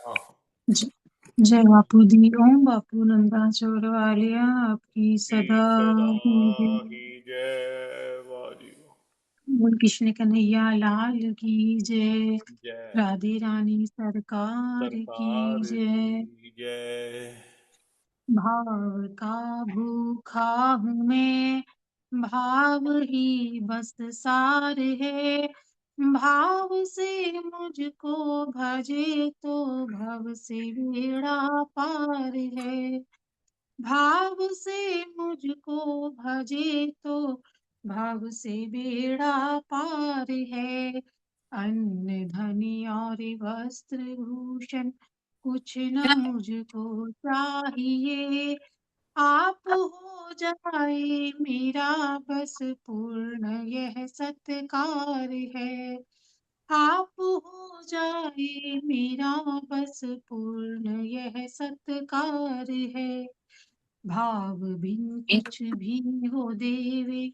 हाँ। ज- जय बापू दी। ओम बापू नंदा चोर वालिया आपकी की सदा सदा ही ही जय वाली बोल कृष्ण कन्हैया लाल की जय। जय। राधे रानी सरकार की सरकार जय। की जय। भाव का भूखा हूँ मैं, भाव ही बस सार है। भाव से मुझको भजे तो भव से बेड़ा पार है। भाव से मुझको भजे तो भाव से बेड़ा पार है। अन्न धन और वस्त्र भूषण कुछ न मुझको चाहिए। आप हो जाए मेरा बस पूर्ण यह सत्कार है। आप हो जाए मेरा बस पूर्ण यह सत्कार है। भाव बिन कुछ भी हो देवे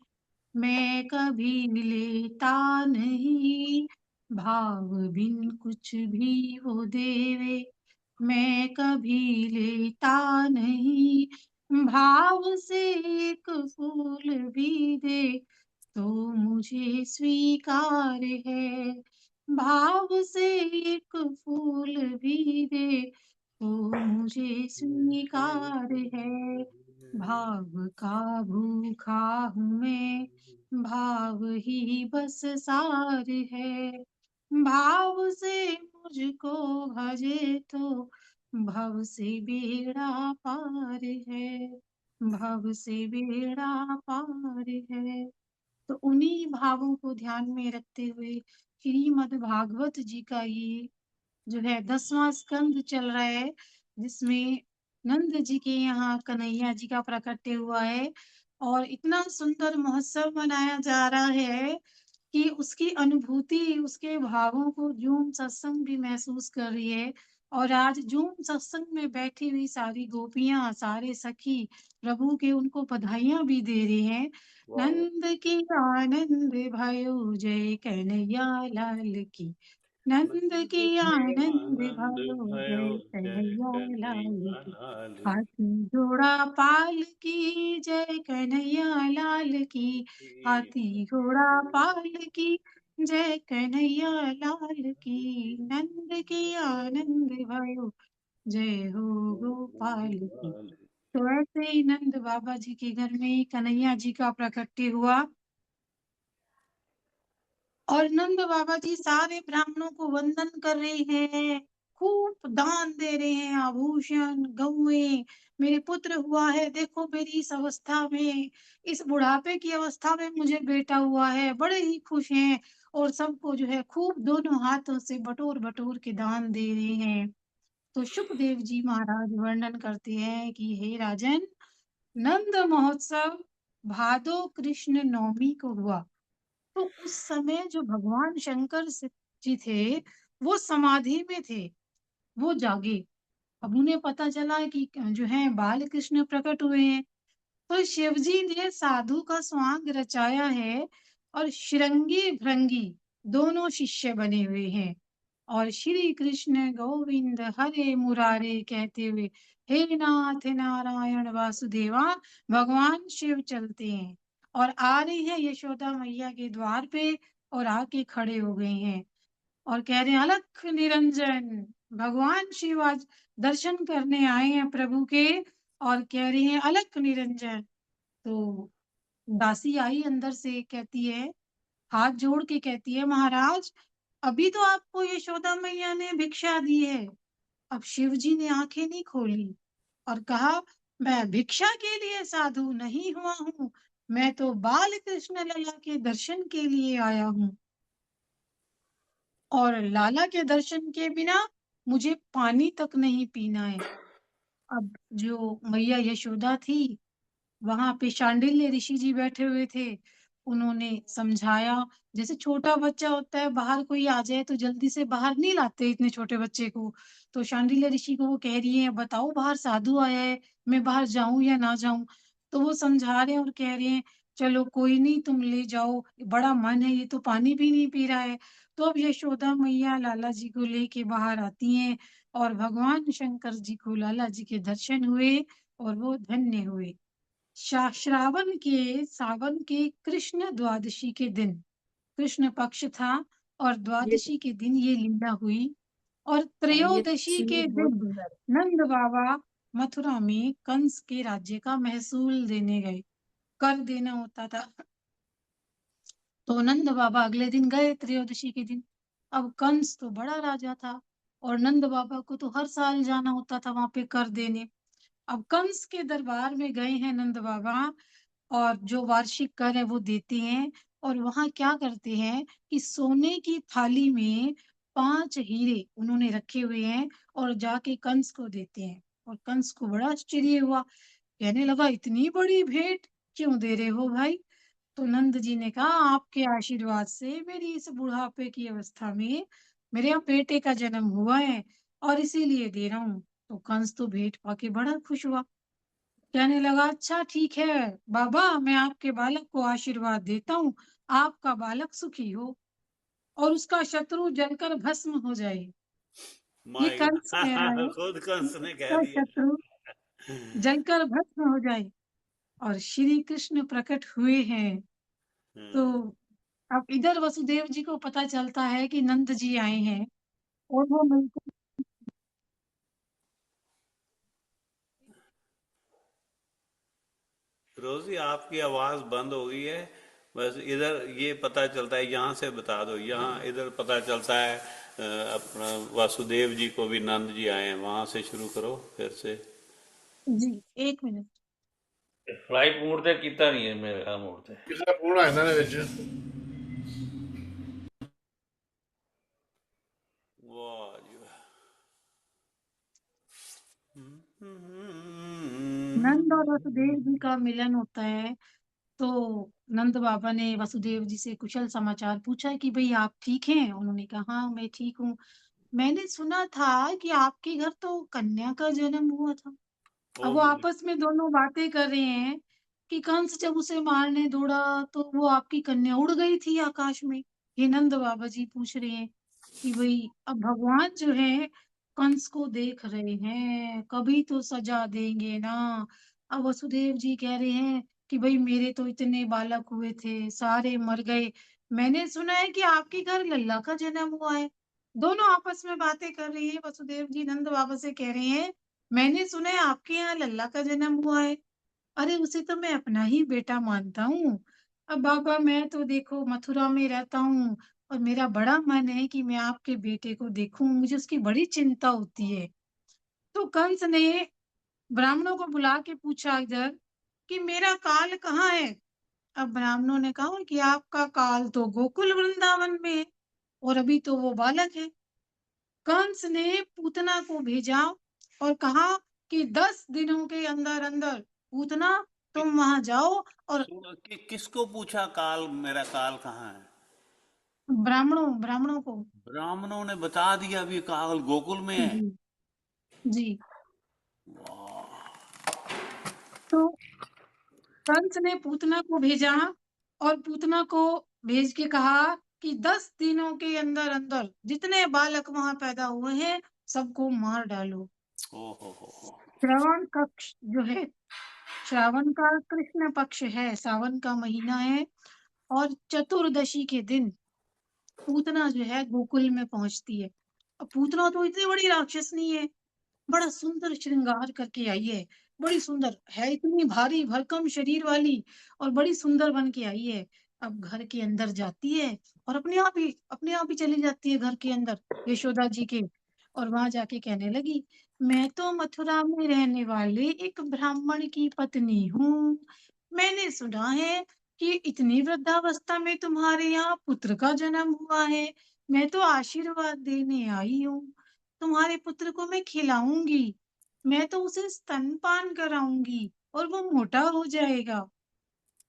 मैं कभी लेता नहीं। भाव बिन कुछ भी हो देवे मैं कभी लेता नहीं। भाव से एक फूल भी दे तो मुझे स्वीकार है। भाव से एक फूल भी दे तो मुझे स्वीकार है। भाव का भूखा हूँ मैं, भाव ही बस सार है। भाव से मुझको भजे तो भव से बेड़ा पार है। भव से बेड़ा पार है। तो उन्हीं भावों को ध्यान में रखते हुए श्रीमद् भागवत जी का ये जो है 10वां स्कंद चल रहा है, जिसमें नंद जी के यहाँ कन्हैया जी का प्रकट्य हुआ है। और इतना सुंदर महोत्सव मनाया जा रहा है कि उसकी अनुभूति, उसके भावों को जूम सत्संग भी महसूस कर रही है। और आज जूम सत्संग में बैठी हुई सारी गोपियां, सारे सखी प्रभु के उनको बधाइयां भी दे रहे हैं। वाह वाह। नंद की आनंद भयो जय कन्हैया लाल की। नंद की नंद के आनंद आनंद भयो भयो जय जय कन्हैया लाल कन्हैया की। लाल हाथी घोड़ा पाल की जय कन्हैया लाल की। की। हाथी घोड़ा पाल की जय कन्हैया लाल की। नंद की आनंद भयो जय हो गोपाल की। तो ऐसे ही नंद बाबा जी के घर में कन्हैया जी का प्रकट्य हुआ। और नंद बाबा जी सारे ब्राह्मणों को वंदन कर रहे हैं, खूब दान दे रहे हैं, आभूषण गौएं। मेरे पुत्र हुआ है, देखो मेरी इस अवस्था में, इस बुढ़ापे की अवस्था में मुझे बेटा हुआ है, बड़े ही खुश हैं। और सबको जो है खूब दोनों हाथों से बटोर बटोर के दान दे रहे हैं। तो सुखदेव जी महाराज वर्णन करते हैं कि हे राजन, नंद महोत्सव भादो कृष्ण नवमी को हुआ। तो उस समय जो भगवान जी थे, वो समाधि में थे, वो जागे। अब उन्हें पता चला कि जो है बाल कृष्ण प्रकट हुए हैं। तो शिव जी ने साधु का स्वांग रचाया है और श्रृंगी भृंगी दोनों शिष्य बने हुए हैं। और श्री कृष्ण गोविंद हरे मुरारे कहते हुए हे नाथ नारायण वासुदेवा भगवान शिव चलते हैं और आ रहे हैं यशोदा मैया के द्वार पे। और आके खड़े हो गए हैं और कह रहे हैं अलख निरंजन। भगवान शिव आज दर्शन करने आए हैं प्रभु के। और कह रहे हैं अलख निरंजन। तो दासी आई अंदर से, कहती है, हाथ जोड़ के कहती है, महाराज अभी तो आपको यशोदा मैया ने भिक्षा दी है। अब शिव जी ने आंखें नहीं खोली और कहा, मैं भिक्षा के लिए साधु नहीं हुआ हूँ, मैं तो बाल कृष्ण लला के दर्शन के लिए आया हूँ। और लाला के दर्शन के बिना मुझे पानी तक नहीं पीना है। अब जो मैया यशोदा थी, वहां पे शांडिल्य ऋषि जी बैठे हुए थे। उन्होंने समझाया, जैसे छोटा बच्चा होता है, बाहर कोई आ जाए तो जल्दी से बाहर नहीं लाते इतने छोटे बच्चे को। तो शांडिल्य ऋषि को वो कह रही है, बताओ बाहर साधु आया है, मैं बाहर जाऊं या ना जाऊं। तो वो समझा रहे हैं और कह रहे हैं, चलो कोई नहीं, तुम ले जाओ, बड़ा मन है, ये तो पानी भी नहीं पी रहा है। तो अब यशोदा मैया लाला जी को लेके बाहर आती हैं और भगवान शंकर जी को लाला जी के दर्शन हुए और वो धन्य हुए। सावन के कृष्ण द्वादशी के दिन, कृष्ण पक्ष था और ये द्वादशी के दिन ये लीला हुई और हाँ, ये त्रयोदशी सुनिए के बहुत दिन सुंदर है। नंद बाबा मथुरा में कंस के राज्य का महसूल देने गए। कर देना होता था। तो नंद बाबा अगले दिन गए त्रयोदशी के दिन। अब कंस तो बड़ा राजा था और नंद बाबा को तो हर साल जाना होता था वहां पे कर देने। अब कंस के दरबार में गए हैं नंद बाबा और जो वार्षिक कर है वो देते हैं और वहां क्या करते हैं कि सोने की थाली में 5 हीरे उन्होंने रखे हुए हैं और जाके कंस को देते हैं। और कंस को बड़ा आश्चर्य हुआ, कहने लगा इतनी बड़ी भेंट क्यों दे रहे हो भाई? तो नंद जी ने कहा आपके आशीर्वाद से मेरी इस बुढ़ापे की अवस्था में मेरे यहाँ बेटे का जन्म हुआ है और इसीलिए दे रहा हूँ। तो कंस तो भेंट पाके बड़ा खुश हुआ, कहने लगा अच्छा ठीक है बाबा, मैं आपके बालक को आशीर्वाद देता हूँ, आपका बालक सुखी हो और उसका शत्रु जलकर भस्म हो जाए। ये माय कंस कह रहा है गॉड खुद कि कंस ने कह उसका दिया। शत्रु जलकर भस्म हो जाए और श्री कृष्ण प्रकट हुए हैं। तो हम्म, अब इधर वसुदेव जी को पता चलता है कि नंद जी आए हैं और वो मिलकर रोजी आपकी आवाज बंद हो गई है। बस इधर ये पता चलता है, यहाँ से बता दो, यहाँ इधर पता चलता है अपना वासुदेव जी को भी नंद जी आए हैं, वहां से शुरू करो फिर से। जी 1 मिनट। फ्लाइट मोड ਤੇ ਕੀਤਾ ਨਹੀਂ ਹੈ ਮੇਰੇ ਖਿਆਲ ਮੋਡ ਤੇ किसका फोन आया था ਵਿੱਚ वाह जी वाह। नंद और वसुदेव जी का मिलन होता है तो नंद बाबा ने वसुदेव जी से कुशल समाचार पूछा कि भाई आप ठीक हैं? उन्होंने कहा हाँ मैं ठीक हूँ। मैंने सुना था कि आपके घर तो कन्या का जन्म हुआ था। ओ अब वो आपस में दोनों बातें कर रहे हैं कि कंस जब उसे मारने दौड़ा तो वो आपकी कन्या उड़ गई थी आकाश में। ये नंद बाबा जी पूछ रहे हैं कि भाई अब भगवान जो है कंस को देख रहे हैं, कभी तो सजा देंगे ना। अब वसुदेव जी कह रहे हैं कि भाई मेरे तो इतने बालक हुए थे, सारे मर गए। मैंने सुना है कि आपके घर लल्ला का जन्म हुआ है। दोनों आपस में बातें कर रही है। वसुदेव जी नंद बाबा से कह रहे हैं मैंने सुना है आपके यहाँ लल्ला का जन्म हुआ है। अरे उसे तो मैं अपना ही बेटा मानता हूँ। अब बाबा मैं तो देखो मथुरा में रहता हूँ और मेरा बड़ा मन है कि मैं आपके बेटे को देखूं, मुझे उसकी बड़ी चिंता होती है। तो कंस ने ब्राह्मणों को बुला के पूछा इधर कि मेरा काल कहाँ है? अब ब्राह्मणों ने कहा कि आपका काल तो गोकुल वृंदावन में है और अभी तो वो बालक है। कंस ने पूतना को भेजा और कहा कि 10 दिनों के अंदर अंदर पूतना तुम वहां जाओ और किसको पूछा काल, मेरा काल कहाँ है? ब्राह्मणों ब्राह्मणों को। ब्राह्मणों ने बता दिया भी काल गोकुल में है। जी जी। वाह। तो कंस ने पूतना को भेजा और पूतना को भेज के कहा कि 10 दिनों के अंदर अंदर जितने बालक वहां पैदा हुए हैं सबको मार डालो। ओ हो। श्रवण कक्ष जो है, श्रावण का कृष्ण पक्ष है, सावन का महीना है और चतुर्दशी के दिन पूतना जो है गोकुल में पहुंचती है। अब पूतना तो इतनी बड़ी राक्षसनी है, बड़ा सुंदर श्रृंगार करके आई है, बड़ी सुंदर है, इतनी भारी भरकम शरीर वाली और बड़ी सुंदर बन के आई है। अब घर के अंदर जाती है और अपने आप ही चली जाती है घर के अंदर यशोदा जी के और वहां जाके कहने लगी मैं तो मथुरा में रहने वाले एक ब्राह्मण की पत्नी हूँ। मैंने सुना है कि इतनी वृद्धावस्था में तुम्हारे यहाँ पुत्र का जन्म हुआ है। मैं तो आशीर्वाद देने आई हूँ। तुम्हारे पुत्र को मैं खिलाऊंगी, मैं तो उसे स्तनपान कराऊंगी और वो मोटा हो जाएगा।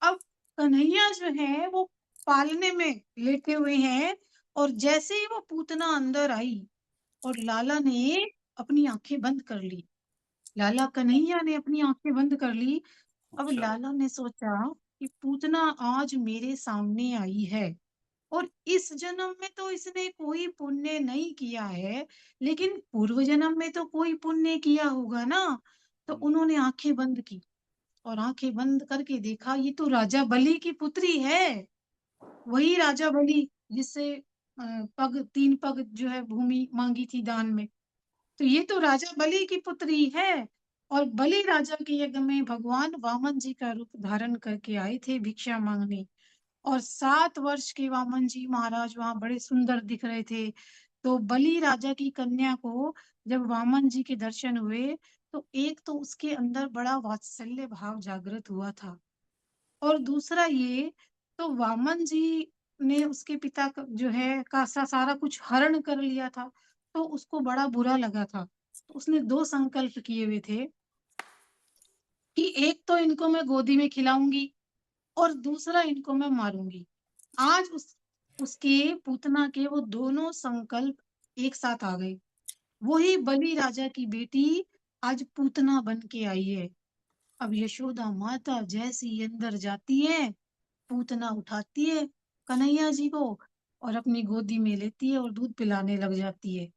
अब कन्हैया जो है वो पालने में लेटे हुए हैं और जैसे ही वो पूतना अंदर आई और लाला ने अपनी आंखें बंद कर ली, लाला कन्हैया ने अपनी आंखें बंद कर ली। अब अच्छा। लाला ने सोचा कि पूतना आज मेरे सामने आई है और इस जन्म में तो इसने कोई पुण्य नहीं किया है, लेकिन पूर्व जन्म में तो कोई पुण्य किया होगा ना। तो उन्होंने आंखें बंद की और आंखें बंद करके देखा, ये तो राजा बलि की पुत्री है। वही राजा बलि जिससे पग 3 पग जो है भूमि मांगी थी दान में। तो ये तो राजा बलि की पुत्री है। और बलि राजा के यज्ञ में भगवान वामन जी का रूप धारण करके आए थे भिक्षा मांगने। और 7 वर्ष के वामन जी महाराज वहां बड़े सुंदर दिख रहे थे। तो बलि राजा की कन्या को जब वामन जी के दर्शन हुए, तो एक तो उसके अंदर बड़ा वात्सल्य भाव जागृत हुआ था। और दूसरा ये, तो वामन जी ने उसके पिता जो है का सारा कुछ हरण कर लिया था। तो उसको बड़ा बुरा लगा था। तो उसने 2 संकल्प किए हुए थे कि एक तो इनको मैं गोदी में खिलाऊंगी और दूसरा इनको मैं मारूंगी। आज उसके पूतना के वो दोनों संकल्प एक साथ आ गए। वही बलि राजा की बेटी आज पूतना बन के आई है। अब यशोदा माता जैसी अंदर जाती है, पूतना उठाती है कन्हैया जी को और अपनी गोदी में लेती है और दूध पिलाने लग जाती है।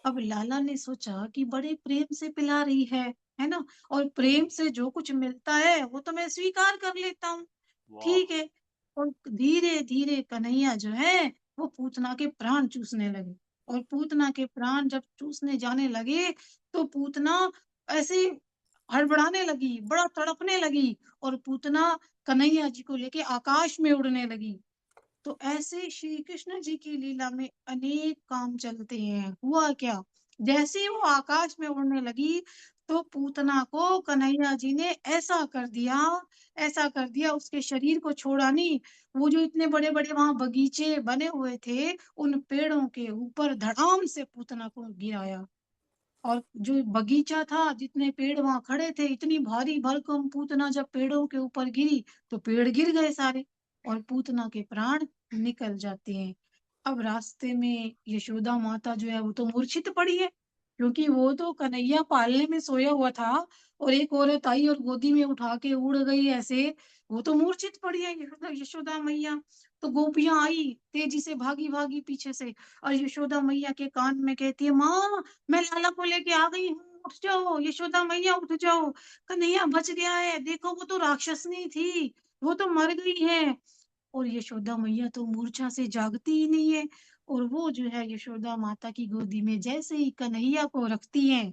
अब लाला ने सोचा कि बड़े प्रेम से पिला रही है ना? और प्रेम से जो कुछ मिलता है वो तो मैं स्वीकार कर लेता हूँ। वाह। ठीक है। और धीरे धीरे कन्हैया जो है वो पूतना के प्राण चूसने लगे। और पूतना के प्राण जब चूसने जाने लगे, तो पूतना ऐसे हड़बड़ाने लगी, बड़ा तड़पने लगी और पूतना कन्हैया जी को लेके आकाश में उड़ने लगी। तो ऐसे श्री कृष्ण जी की लीला में अनेक काम चलते हैं। हुआ क्या, जैसे ही वो आकाश में उड़ने लगी, तो पूतना को कन्हैया जी ने ऐसा कर दिया, उसके शरीर को छोड़ा नहीं। वो जो इतने बड़े बड़े वहां बगीचे बने हुए थे, उन पेड़ों के ऊपर धड़ाम से पूतना को गिराया। और जो बगीचा था, जितने पेड़ वहां खड़े थे, इतनी भारी भरकम पूतना जब पेड़ों के ऊपर गिरी, तो पेड़ गिर गए सारे और पूतना के प्राण निकल जाते हैं। अब रास्ते में यशोदा माता जो है वो तो मूर्छित पड़ी है, क्योंकि वो तो कन्हैया पालने में सोया हुआ था और एक औरत आई और गोदी में उठा के उड़ गई ऐसे। वो तो मूर्छित पड़ी है यशोदा यशोदा मैया। तो गोपियां आई तेजी से भागी भागी पीछे से, और यशोदा मैया के कान में कहती है, माँ मैं लाला को लेके आ गई हूँ, उठ जाओ यशोदा मैया, उठ जाओ, कन्हैया बच गया है, देखो वो तो राक्षसनी थी, वो तो मर गई है। और यशोदा मैया तो मूर्छा से जागती ही नहीं है। और वो जो है यशोदा माता की गोदी में जैसे ही कन्हैया को रखती हैं,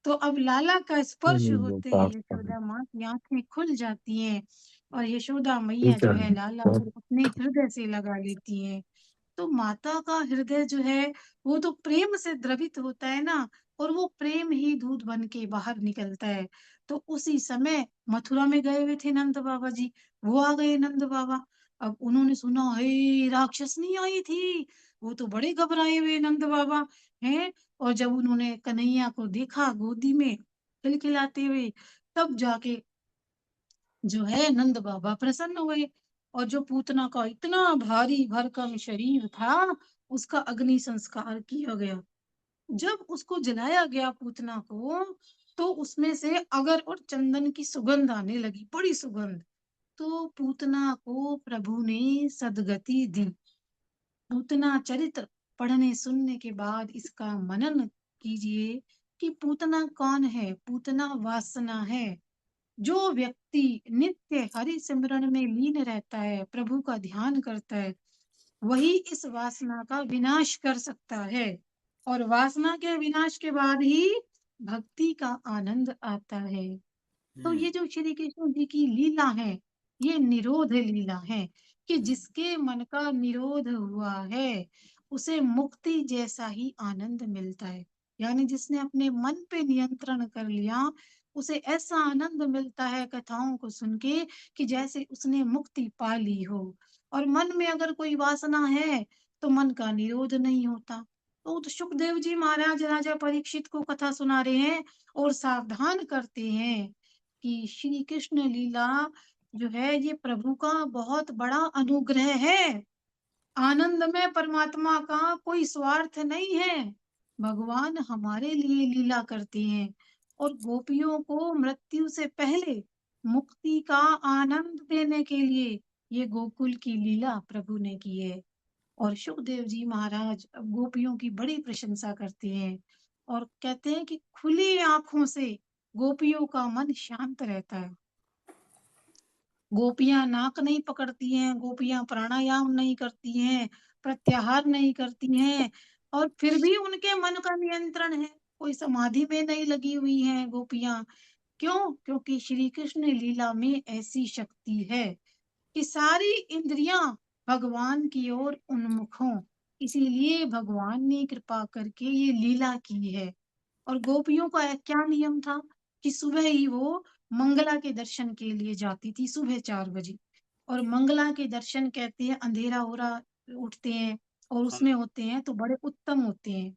तो अब लाला का स्पर्श होते ही यशोदा माँ की आंखें खुल जाती हैं और यशोदा मैया जो है लाला को अपने हृदय से लगा लेती हैं। तो माता का हृदय जो है वो तो प्रेम से द्रवित होता है ना, और वो प्रेम ही दूध बन के बाहर निकलता है। तो उसी समय मथुरा में गए हुए थे नंद बाबा जी, वो आ गए नंद बाबा। अब उन्होंने सुना हे राक्षसनी आई थी, वो तो बड़े घबराए हुए नंद बाबा हैं। और जब उन्होंने कन्हैया को देखा गोदी में खिलखिलाते हुए, तब जाके जो है नंद बाबा प्रसन्न हुए। और जो पूतना का इतना भारी भरकम शरीर था, उसका अग्नि संस्कार किया गया। जब उसको जलाया गया पूतना को, तो उसमें से अगर और चंदन की सुगंध आने लगी, बड़ी सुगंध। तो पूतना को प्रभु ने सदगति दी। पूतना चरित्र पढ़ने सुनने के बाद इसका मनन कीजिए कि पूतना कौन है। पूतना वासना है। जो व्यक्ति नित्य हरि सिमरन में लीन रहता है, प्रभु का ध्यान करता है, वही इस वासना का विनाश कर सकता है। और वासना के विनाश के बाद ही भक्ति का आनंद आता है। तो ये जो श्री कृष्ण जी की लीला है, ये निरोध लीला है, कि जिसके मन का निरोध हुआ है, उसे मुक्ति जैसा ही आनंद मिलता है। यानी जिसने अपने मन पे नियंत्रण कर लिया, उसे ऐसा आनंद मिलता है कथाओं को सुन के, कि जैसे उसने मुक्ति पा ली हो। और मन में अगर कोई वासना है, तो मन का निरोध नहीं होता। तो सुखदेव जी महाराज राजा परीक्षित को कथा सुना रहे हैं और सावधान करते हैं कि श्री कृष्ण लीला जो है ये प्रभु का बहुत बड़ा अनुग्रह है। आनंद में परमात्मा का कोई स्वार्थ नहीं है। भगवान हमारे लिए लीला करते हैं और गोपियों को मृत्यु से पहले मुक्ति का आनंद देने के लिए ये गोकुल की लीला प्रभु ने की है। और सुखदेव जी महाराज अब गोपियों की बड़ी प्रशंसा करते हैं और कहते हैं कि खुली आंखों से गोपियों का मन शांत रहता है। गोपियां नाक नहीं पकड़ती हैं, गोपियां प्राणायाम नहीं करती हैं, प्रत्याहार नहीं करती हैं और फिर भी उनके मन का नियंत्रण है। कोई समाधि में नहीं लगी हुई हैं गोपियां। क्यों? क्योंकि श्री कृष्ण लीला में ऐसी शक्ति है कि सारी इंद्रियां भगवान की ओर उन्मुख हों। इसीलिए भगवान ने कृपा करके ये लीला की है। और गोपियों का एक क्या नियम था कि सुबह ही वो मंगला के दर्शन के लिए जाती थी, सुबह 4 बजे। और मंगला के दर्शन कहते हैं अंधेरा हो रहा उठते हैं और हाँ, उसमें होते हैं तो बड़े उत्तम होते हैं।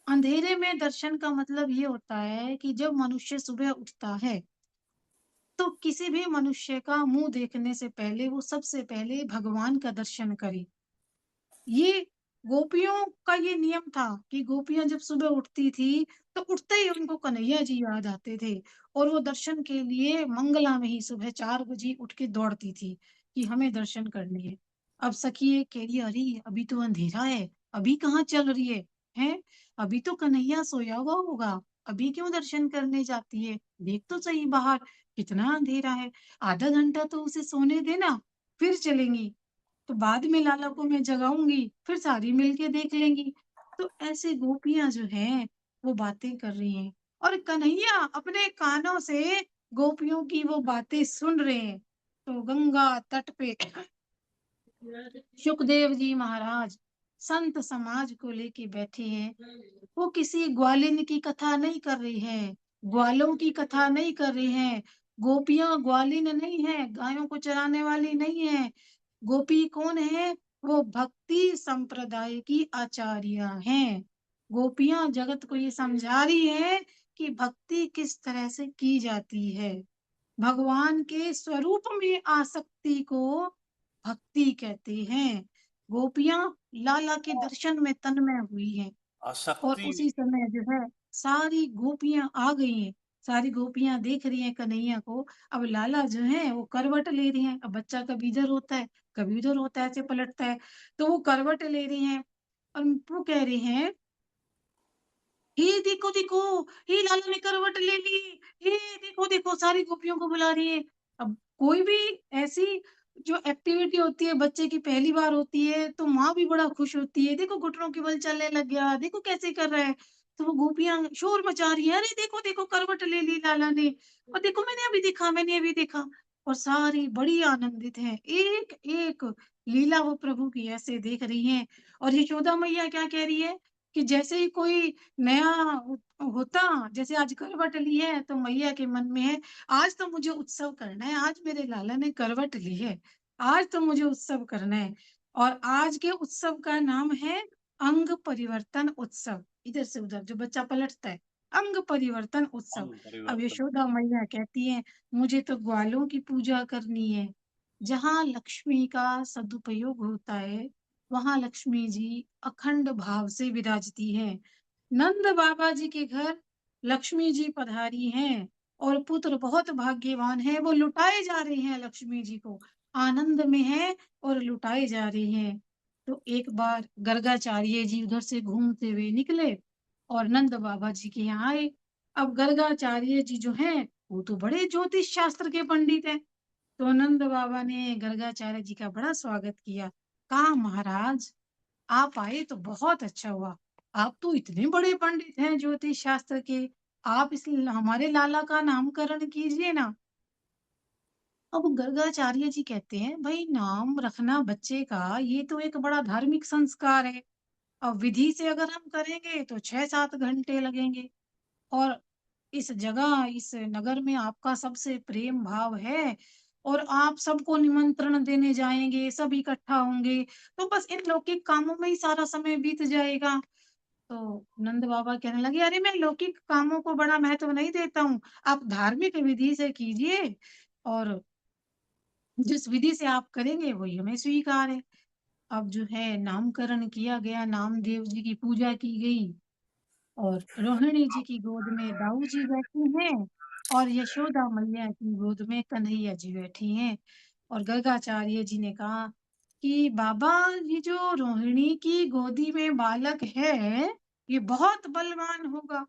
अंधेरे में दर्शन का मतलब ये होता है कि जब मनुष्य सुबह उठता है तो किसी भी मनुष्य का मुंह देखने से पहले वो सबसे पहले भगवान का दर्शन करे। ये गोपियों का ये नियम था कि गोपियां जब सुबह उठती थी तो उठते ही उनको कन्हैया जी याद आते थे और वो दर्शन के लिए मंगला में ही सुबह 4 बजे उठ के दौड़ती थी कि हमें दर्शन करने है। अब सखी ये कह रही अरे अभी तो अंधेरा है, अभी कहाँ चल रही है? हैं? अभी तो कन्हैया सोया हुआ होगा, अभी क्यों दर्शन करने जाती है? देख तो सही बाहर कितना अंधेरा है, आधा घंटा तो उसे सोने देना, फिर चलेंगी। तो बाद में लाला को मैं जगाऊंगी, फिर सारी मिलके देख लेंगी। तो ऐसे गोपियां जो हैं वो बातें कर रही हैं और कन्हैया अपने कानों से गोपियों की वो बातें सुन रहे हैं। तो गंगा तट पे सुखदेव जी महाराज संत समाज को लेके बैठे हैं। वो किसी ग्वालिन की कथा नहीं कर रही है, ग्वालों की कथा नहीं कर रही है। गोपियां ग्वालिन नहीं है, गायों को चराने वाली नहीं है। गोपी कौन है? वो भक्ति संप्रदाय की आचार्य हैं। गोपियां जगत को ये समझा रही है कि भक्ति किस तरह से की जाती है। भगवान के स्वरूप में आसक्ति को भक्ति कहते हैं। गोपियां लाला के दर्शन में तन्मय हुई हैं और आसक्ति। उसी समय जो है सारी गोपियां आ गई हैं। सारी गोपियां देख रही हैं कन्हैया को। अब लाला जो है वो करवट ले रही हैं। अब बच्चा कभी इधर होता है, कभी उधर होता है, ऐसे पलटता है। तो वो करवट ले रही हैं और वो कह रहे हैं ये देखो देखो, ये लाला ने करवट ले ली, ये देखो देखो, सारी गोपियों को बुला रही है। अब कोई भी ऐसी जो एक्टिविटी होती है बच्चे की पहली बार होती है तो माँ भी बड़ा खुश होती है, देखो घुटनों के बल चलने लग गया, देखो कैसे कर रहा है। तो वो गोपियां शोर मचा रही है, अरे देखो देखो करवट ले ली लाला ने, और देखो मैंने अभी देखा, मैंने अभी देखा। और सारी बड़ी आनंदित है, एक एक लीला वो प्रभु की ऐसे देख रही हैं। और यशोदा मैया क्या कह रही है कि जैसे ही कोई नया होता, जैसे आज करवट ली है तो मैया के मन में है आज तो मुझे उत्सव करना है, आज मेरे लाला ने करवट ली है, आज तो मुझे उत्सव करना है। और आज के उत्सव का नाम है अंग परिवर्तन उत्सव। इधर से उधर जो बच्चा पलटता है, अंग परिवर्तन उत्सव। अंग अब परिवर्तन। यशोदा मैया कहती है मुझे तो ग्वालों की पूजा करनी है। जहाँ लक्ष्मी का सदुपयोग होता है वहां लक्ष्मी जी अखंड भाव से विराजती है। नंद बाबा जी के घर लक्ष्मी जी पधारी हैं और पुत्र बहुत भाग्यवान है, वो लुटाए जा रहे हैं, लक्ष्मी जी को आनंद में है और लुटाए जा रहे हैं। तो एक बार गर्गाचार्य जी उधर से घूमते हुए निकले और नंद बाबा जी के यहाँ आए। अब गर्गाचार्य जी जो हैं वो तो बड़े ज्योतिष शास्त्र के पंडित हैं। तो नंद बाबा ने गर्गाचार्य जी का बड़ा स्वागत किया। कहा महाराज आप आए तो बहुत अच्छा हुआ, आप तो इतने बड़े पंडित हैं ज्योतिष शास्त्र के, आप इस हमारे लाला का नामकरण कीजिए ना। अब गर्गाचार्य जी कहते हैं भाई नाम रखना बच्चे का ये तो एक बड़ा धार्मिक संस्कार है। अब विधि से अगर हम करेंगे तो 6-7 घंटे लगेंगे और इस जगह इस नगर में आपका सबसे प्रेम भाव है और आप सबको निमंत्रण देने जाएंगे, सब इकट्ठा होंगे, तो बस इन लौकिक कामों में ही सारा समय बीत जाएगा। तो नंद बाबा कहने लगे अरे मैं लौकिक कामों को बड़ा महत्व नहीं देता हूँ, आप धार्मिक विधि से कीजिए और जिस विधि से आप करेंगे वही हमें स्वीकार है। अब जो है नामकरण किया गया, नामदेव जी की पूजा की गई और रोहिणी जी की गोद में दाऊ जी बैठी हैं और यशोदा मैया की गोद में कन्हैया जी बैठी हैं। और गर्गाचार्य जी ने कहा कि बाबा ये जो रोहिणी की गोदी में बालक है, ये बहुत बलवान होगा।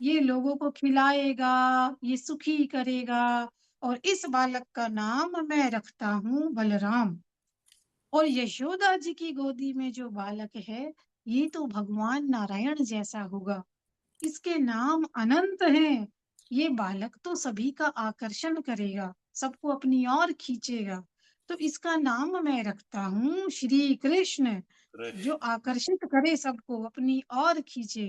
ये लोगों को खिलाएगा, ये सुखी करेगा और इस बालक का नाम मैं रखता हूँ बलराम। और यशोदा जी की गोदी में जो बालक है, ये तो भगवान नारायण जैसा होगा। इसके नाम अनंत हैं। ये बालक तो सभी का आकर्षण करेगा, सबको अपनी ओर खींचेगा। तो इसका नाम मैं रखता हूँ श्री कृष्ण, जो कृष्ण। आकर्षित करे सबको, अपनी ओर खींचे।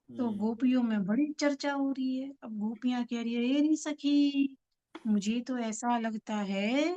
तो हम्म। गोपियों में बड़ी चर्चा हो रही है। अब गोपियां कह रही है, ये नहीं सखी, मुझे तो ऐसा लगता है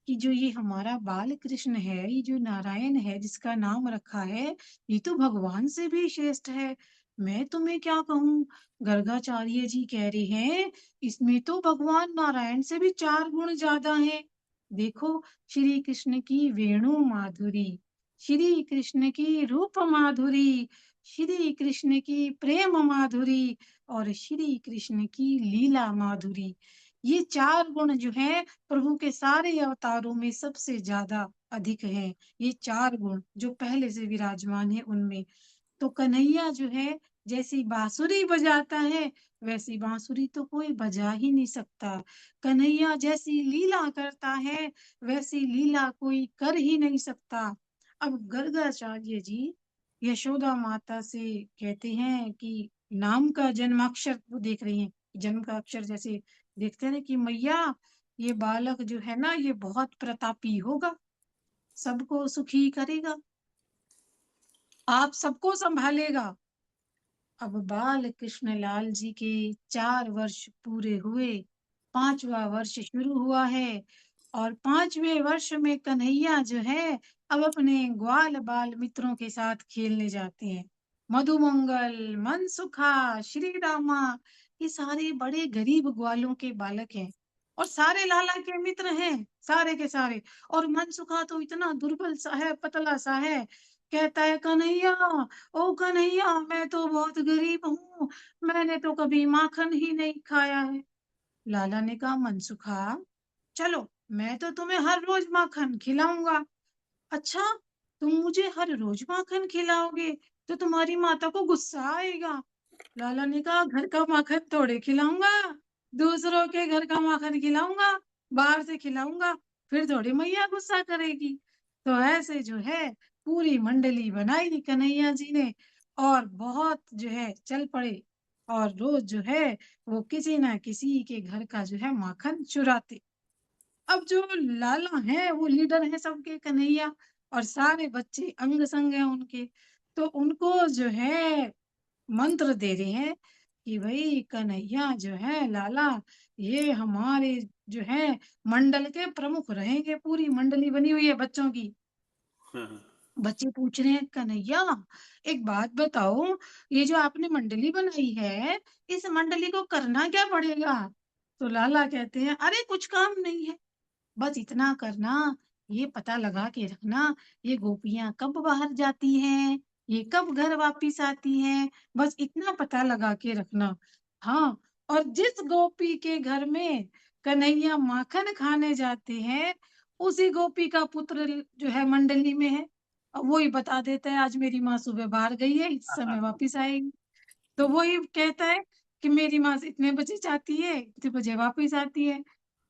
कि जो ये हमारा बाल कृष्ण है, ये जो नारायण है जिसका नाम रखा है, ये तो भगवान से भी श्रेष्ठ है। मैं तुम्हें क्या कहूँ, गर्गाचार्य जी कह रहे हैं इसमें तो भगवान नारायण से भी 4 गुण ज्यादा हैं। देखो, श्री कृष्ण की वेणु माधुरी, श्री कृष्ण की रूप माधुरी, श्री कृष्ण की प्रेम माधुरी और श्री कृष्ण की लीला माधुरी, ये 4 गुण जो है प्रभु के सारे अवतारों में सबसे ज्यादा अधिक हैं। ये 4 गुण जो पहले से विराजमान है उनमें। तो कन्हैया जो है जैसी बांसुरी बजाता है, वैसी बांसुरी तो कोई बजा ही नहीं सकता। कन्हैया जैसी लीला करता है, वैसी लीला कोई कर ही नहीं सकता। अब गर्गाचार्य जी यशोदा माता से कहते हैं कि नाम का जन्माक्षर वो देख रही हैं, जन्म का अक्षर जैसे देखते हैं ना कि मैया ये बालक जो है ना ये बहुत प्रतापी होगा, सबको सुखी करेगा, आप सबको संभालेगा। अब बाल कृष्ण लाल जी के 4 वर्ष पूरे हुए, 5वां वर्ष शुरू हुआ है और 5वें वर्ष में कन्हैया जो है अब अपने ग्वाल बाल मित्रों के साथ खेलने जाते हैं। मधुमंगल, मनसुखा, श्री रामा, ये सारे बड़े गरीब ग्वालों के बालक हैं और सारे लाला के मित्र हैं, सारे के सारे। और मनसुखा तो इतना दुर्बल सा है, पतला सा है, कहता है कन्हैया, ओ कन्हैया, मैं तो बहुत गरीब हूँ, मैंने तो कभी माखन ही नहीं खाया है। लाला ने कहा मनसुखा, चलो मैं तो तुम्हें हर रोज माखन खिलाऊंगा। अच्छा, तुम मुझे हर रोज माखन खिलाओगे तो तुम्हारी माता को गुस्सा आएगा। लाला ने कहा घर का माखन थोड़े खिलाऊंगा, दूसरों के घर का माखन खिलाऊंगा, बाहर से खिलाऊंगा, फिर थोड़ी मैया गुस्सा करेगी। तो ऐसे जो है पूरी मंडली बनाई कन्हैया जी ने और बहुत जो है चल पड़े और रोज जो है वो किसी ना किसी के घर का जो है माखन चुराते। अब जो लाला है वो लीडर है सबके, कन्हैया, और सारे बच्चे अंग संग हैं उनके। तो उनको जो है मंत्र दे रहे हैं कि भाई कन्हैया जो है लाला, ये हमारे जो है मंडल के प्रमुख रहेंगे। पूरी मंडली बनी हुई है बच्चों की। हाँ। बच्चे पूछ रहे हैं कन्हैया एक बात बताओ, ये जो आपने मंडली बनाई है, इस मंडली को करना क्या पड़ेगा? तो लाला कहते हैं अरे कुछ काम नहीं है, बस इतना करना, ये पता लगा के रखना ये गोपियां कब बाहर जाती हैं, ये कब घर वापिस आती हैं, बस इतना पता लगा के रखना। हाँ, और जिस गोपी के घर में कन्हैया माखन खाने जाते हैं, उसी गोपी का पुत्र जो है मंडली में है। अब वही बता देता है आज मेरी माँ सुबह बाहर गई है, इस समय वापिस आएगी। तो वही कहता है कि मेरी माँ इतने बजे जाती है, इतने बजे वापिस आती है।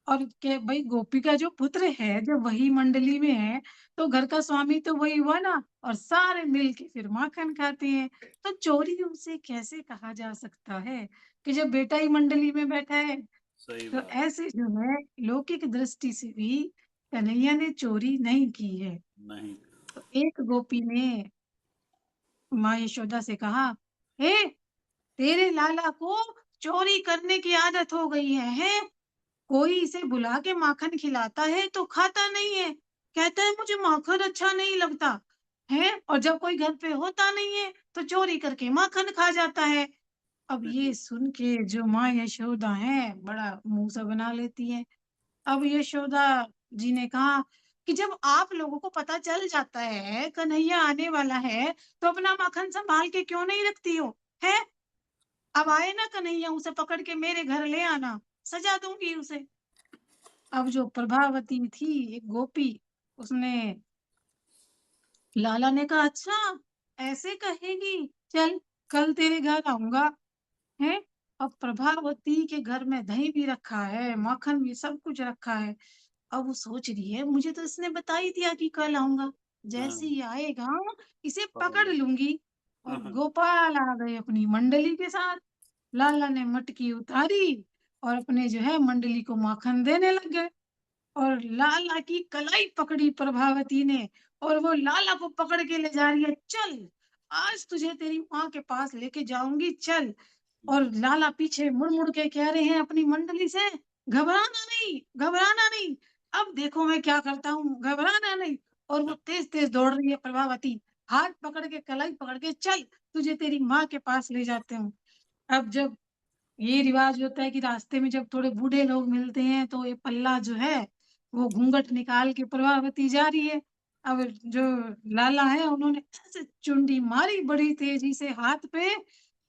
और के भाई गोपी का जो पुत्र है जब वही मंडली में है, तो घर का स्वामी तो वही हुआ ना, और सारे मिल के फिर माखन खाते हैं। तो चोरी उसे कैसे कहा जा सकता है कि जब बेटा ही मंडली में बैठा है। सही तो बात। ऐसे जो है लौकिक दृष्टि से भी कन्हैया ने चोरी नहीं की है। नहीं। तो एक गोपी ने माँ यशोदा से कहा, हे, तेरे लाला को चोरी करने की आदत हो गई है? कोई इसे बुला के माखन खिलाता है तो खाता नहीं है, कहता है मुझे माखन अच्छा नहीं लगता है, और जब कोई घर पे होता नहीं है तो चोरी करके माखन खा जाता है। अब ये सुन के जो माँ यशोदा है बड़ा मुंह सा बना लेती है। अब यशोदा जी ने कहा कि जब आप लोगों को पता चल जाता है कन्हैया आने वाला है, तो अपना माखन संभाल के क्यों नहीं रखती हो, है? अब आए ना कन्हैया, उसे पकड़ के मेरे घर ले आना, सजा दूंगी उसे। अब जो प्रभावती थी एक गोपी, उसने लाला ने कहा, अच्छा ऐसे कहेगी, चल कल तेरे घर आऊंगा। है। अब प्रभावती के घर में दही भी रखा है, माखन भी, सब कुछ रखा है। अब वो सोच रही है, मुझे तो इसने बता ही दिया कि कल आऊंगा, जैसे हाँ, ही आएगा इसे पकड़ पकड़ लूंगी। और लो। गोपाल आ गए अपनी मंडली के साथ। लाला ने मटकी उतारी और अपने जो है मंडली को माखन देने लग गए। और लाला की कलाई पकड़ी प्रभावती ने, और वो लाला को पकड़ के ले जा रही है, चल आज तुझे तेरी माँ के पास लेके जाऊंगी, चल। और लाला पीछे मुड़ मुड़ के कह रहे हैं अपनी मंडली से, घबराना नहीं, घबराना नहीं, अब देखो मैं क्या करता हूँ, घबराना नहीं। और वो तेज तेज दौड़ रही है प्रभावती, हाथ पकड़ के, कलाई पकड़ के, चल तुझे तेरी माँ के पास ले जाते हूँ। अब जब ये रिवाज होता है कि रास्ते में जब थोड़े बूढ़े लोग मिलते हैं तो ये पल्ला जो है वो घूंघट निकाल के प्रभावती जा रही है। अब जो लाला है उन्होंने ऐसे चुंडी मारी बड़ी तेजी से हाथ पे,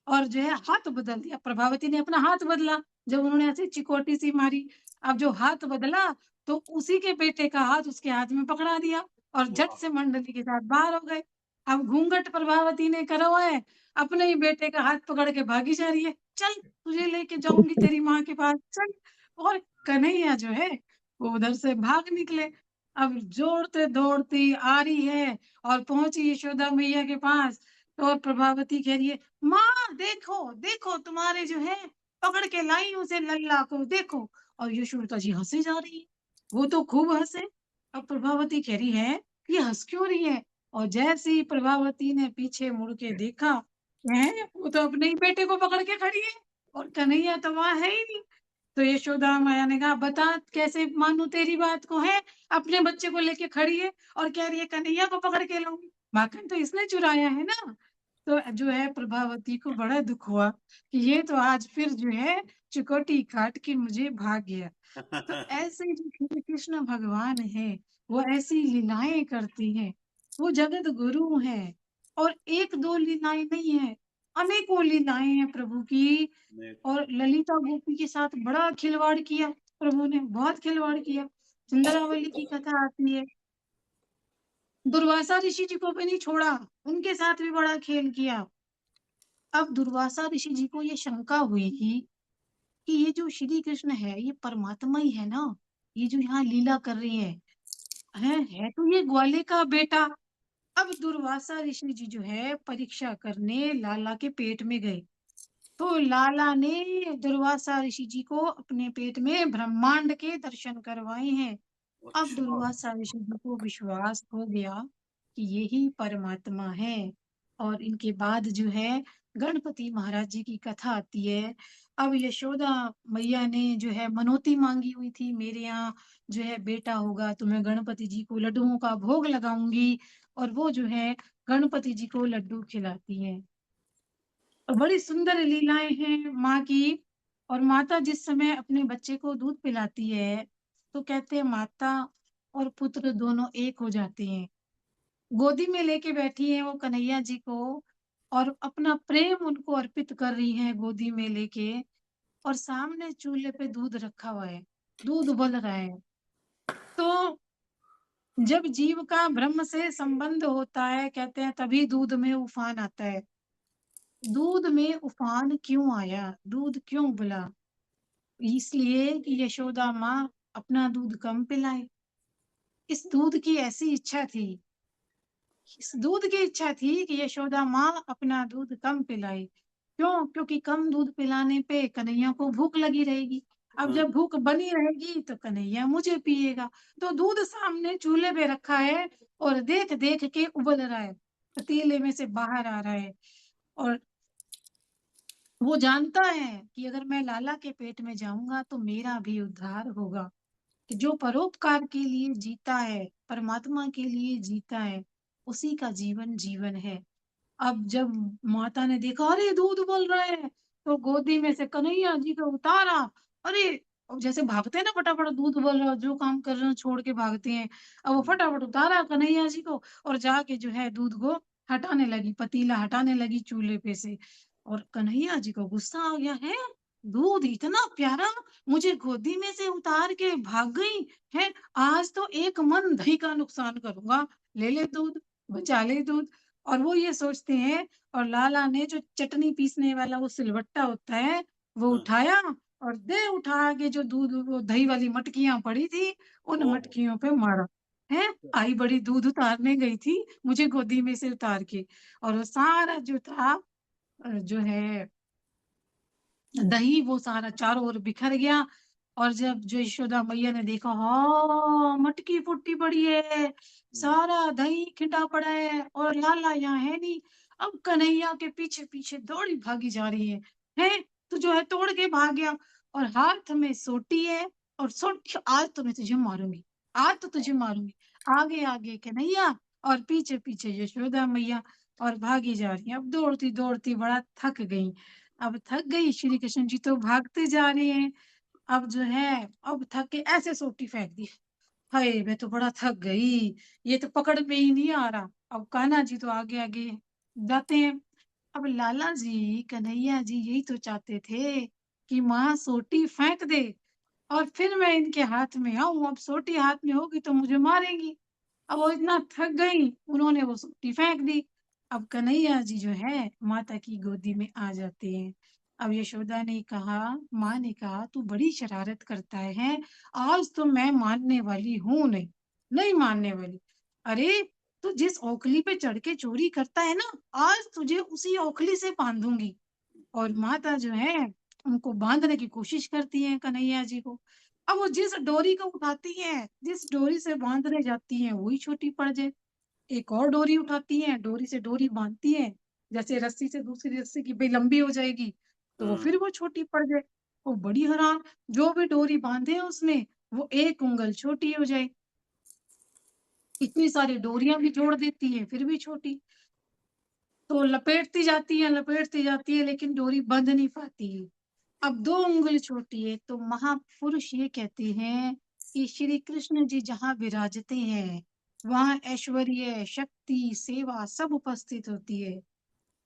और जो है हाथ बदल दिया। प्रभावती ने अपना हाथ बदला जब उन्होंने ऐसे चिकोटी सी मारी। अब जो हाथ बदला तो उसी के बेटे का हाथ उसके हाथ में पकड़ा दिया और झट वाह। से मंडली के साथ बाहर हो गए। अब घूंघट प्रभावती ने करा हुआ है, अपने ही बेटे का हाथ पकड़ के भागी जा रही है, चल तुझे लेके जाऊंगी तेरी माँ के पास, चल। और कन्हैया जो है वो उधर से भाग निकले। अब जोड़ते दौड़ती आ रही है और पहुंची यशोदा मैया के पास। तो प्रभावती कह रही है, माँ देखो देखो तुम्हारे जो है पकड़ के लाई उसे लल्ला को, देखो। और यशोदा जी हंसे जा रही है, वो तो खूब हंसे। अब प्रभावती कह रही है, ये हंस क्यों रही है। और जैसे ही प्रभावती ने पीछे मुड़ के देखा, हैं वो तो अपने ही बेटे को पकड़ के खड़ी है और कन्हैया तो वहां है ही नहीं। तो यशोदा मैया ने कहा, बता कैसे मानूं तेरी बात को, है अपने बच्चे को लेके खड़ी है और कह रही है कन्हैया को पकड़ के लाऊंगी, माखन तो इसने चुराया है ना। तो जो है प्रभावती को बड़ा दुख हुआ कि ये तो आज फिर जो है चिकोटी काट के मुझे भाग गया। तो ऐसे जो श्री कृष्ण भगवान है वो ऐसी लीलाएं करते हैं। वो जगत गुरु हैं और एक दो लीलाएं नहीं है, अनेकों लीलाएं हैं प्रभु की। और ललिता गोपी के साथ बड़ा खिलवाड़ किया, प्रभु ने बहुत खिलवाड़ किया। चंद्रावली की कथा आती है, दुर्वासा ऋषि जी को भी नहीं छोड़ा, उनके साथ भी बड़ा खेल किया। अब दुर्वासा ऋषि जी को ये शंका हुई कि ये जो श्री कृष्ण है ये परमात्मा ही है ना, ये जो यहाँ लीला कर रही है तो ये ग्वाले का बेटा। अब दुर्वासा ऋषि जी जो है परीक्षा करने लाला के पेट में गए। तो लाला ने दुर्वासा ऋषि जी को अपने पेट में ब्रह्मांड के दर्शन करवाए हैं। अब अच्छा। दुर्वासा ऋषि जी को विश्वास हो गया कि यही परमात्मा है। और इनके बाद जो है गणपति महाराज जी की कथा आती है। अब यशोदा मैया ने जो है मनौती मांगी हुई थी, मेरे यहाँ जो है बेटा होगा तो मैं गणपति जी को लड्डुओं का भोग लगाऊंगी। और वो जो है गणपति जी को लड्डू खिलाती है। और बड़ी सुंदर लीलाएं हैं माँ की। और माता जिस समय अपने बच्चे को दूध पिलाती है तो कहते हैं माता और पुत्र दोनों एक हो जाते हैं। गोदी में लेके बैठी है वो कन्हैया जी को और अपना प्रेम उनको अर्पित कर रही है गोदी में लेके। और सामने चूल्हे पे दूध रखा हुआ है, दूध उबल रहा है। तो जब जीव का ब्रह्म से संबंध होता है कहते हैं तभी दूध में उफान आता है। दूध में उफान क्यों आया, दूध क्यों उबला, इसलिए कि यशोदा माँ अपना दूध कम पिलाए। इस दूध की ऐसी इच्छा थी, इस दूध की इच्छा थी कि यशोदा माँ अपना दूध कम पिलाए। क्यों, क्योंकि कम दूध पिलाने पे कन्हैया को भूख लगी रहेगी। अब हाँ। जब भूख बनी रहेगी तो कन्हैया मुझे पिएगा। तो दूध सामने चूल्हे पे रखा है और देख देख के उबल रहा है, पतीले में से बाहर आ रहा है। और वो जानता है कि अगर मैं लाला के पेट में जाऊंगा तो मेरा भी उद्धार होगा। कि जो परोपकार के लिए जीता है, परमात्मा के लिए जीता है, उसी का जीवन जीवन है। अब जब माता ने देखा अरे दूध उबल रहा है तो गोदी में से कन्हैया जी को उतारा। अरे, अब जैसे भागते हैं ना फटाफट, दूध उबल रहा है, जो काम कर रहे हैं छोड़ के भागते हैं। अब वो फटाफट उतारा कन्हैया जी को और जाके जो है दूध को हटाने लगी, पतीला हटाने लगी चूल्हे पे से। और कन्हैया जी को गुस्सा आ गया, है दूध इतना प्यारा मुझे गोदी में से उतार के भाग गई है, आज तो एक मन दही का नुकसान करूंगा, ले ले दूध। बचा ले दूध। और वो ये सोचते हैं, और लाला ने जो चटनी पीसने वाला वो सिलबट्टा होता है, वो हाँ, उठाया और दे उठा के जो दूध वो दही वाली मटकियाँ पड़ी थी, उन ओ, मटकियों पे मारा। हैं? आई बड़ी दूध उतारने गई थी, मुझे गोदी में से उतार के, और वो सारा जो था जो है दही, वो सारा चारों ओर बिखर गया। और जब जो यशोदा मैया ने देखा, हाँ मटकी फुट्टी पड़ी है, हम्म, सारा दही खिंडा पड़ा है और लाला यहाँ है नहीं। अब कन्हैया के पीछे पीछे दौड़ी भागी जा रही है तो जो है तोड़ के भाग गया, और हाथ में सोटी है, और सोटी, आज तो मैं तुझे मारूंगी, आज तो तुझे मारूंगी। आगे आगे कन्हैया और पीछे पीछे यशोदा मैया, और भागी जा रही है। अब दौड़ती दौड़ती बड़ा थक गई। अब थक गई, श्री कृष्ण जी तो भागते जा रहे हैं। अब जो है, अब थक के ऐसे सोटी फेंक दी, हाय मैं तो बड़ा थक गई, ये तो पकड़ में ही नहीं आ रहा। अब कान्हा जी तो आगे आगे जाते हैं। अब लाला जी कन्हैया जी यही तो चाहते थे कि माँ सोटी फेंक दे और फिर मैं इनके हाथ में आऊं। अब सोटी हाथ में होगी तो मुझे मारेंगी। अब वो इतना थक गई, उन्होंने वो सोटी फेंक दी। अब कन्हैया जी जो है माता की गोदी में आ जाते हैं। अब यशोदा ने कहा, माँ ने कहा तू बड़ी शरारत करता है, आज तो मैं मानने वाली हूं नहीं, नहीं मानने वाली। अरे तू जिस ओखली पे चढ़ के चोरी करता है ना, आज तुझे उसी ओखली से बांधूंगी। और हम्म, माता जो है उनको बांधने की कोशिश करती है कन्हैया जी को। अब वो जिस डोरी को उठाती है, जिस डोरी से बांधने जाती है, वही छोटी पड़ जाए। एक और डोरी उठाती है, डोरी से डोरी बांधती है, जैसे रस्सी से दूसरी रस्सी की भाई लंबी हो जाएगी, तो वो हाँ, फिर वो छोटी पड़ जाए। वो बड़ी हैरान, जो भी डोरी बांधे है उसने, वो एक उंगल छोटी हो जाए। इतनी सारी डोरियां भी जोड़ देती है, फिर भी छोटी। तो लपेटती जाती है, लेकिन डोरी बंध नहीं पाती है। अब 2 उंगली छोटी है, तो महापुरुष ये कहते हैं कि श्री कृष्ण जी जहाँ विराजते हैं, वहाँ ऐश्वर्य, शक्ति, सेवा सब उपस्थित होती है।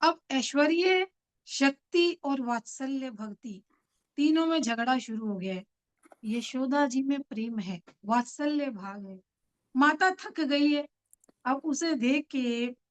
अब ऐश्वर्य, शक्ति और वात्सल्य भक्ति, तीनों में झगड़ा शुरू हो गया है। यशोदा जी में प्रेम है, वात्सल्य भाव है। माता थक गई है। अब उसे देख के,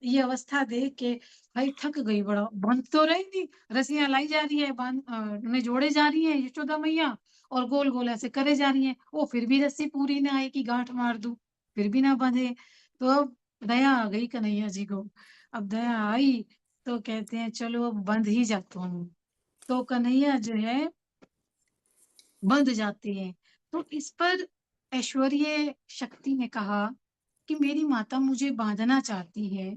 ये अवस्था देख के, भाई थक गई, बड़ा बंध तो रही थी, रस्सियां लाई जा रही है, उन्हें जोड़े जा रही है यशोदा मैया, और गोल गोल ऐसे करे जा रही है। वो फिर भी रस्सी पूरी ना आए कि गांठ मार दूं, फिर भी ना बंधे। तो अब दया आ गई कन्हैया जी को। अब दया आई तो कहते हैं चलो अब बंध ही जाता हूँ। तो कन्हैया जो है बंध जाते हैं। तो इस पर ऐश्वर्य शक्ति ने कहा कि मेरी माता मुझे बांधना चाहती है,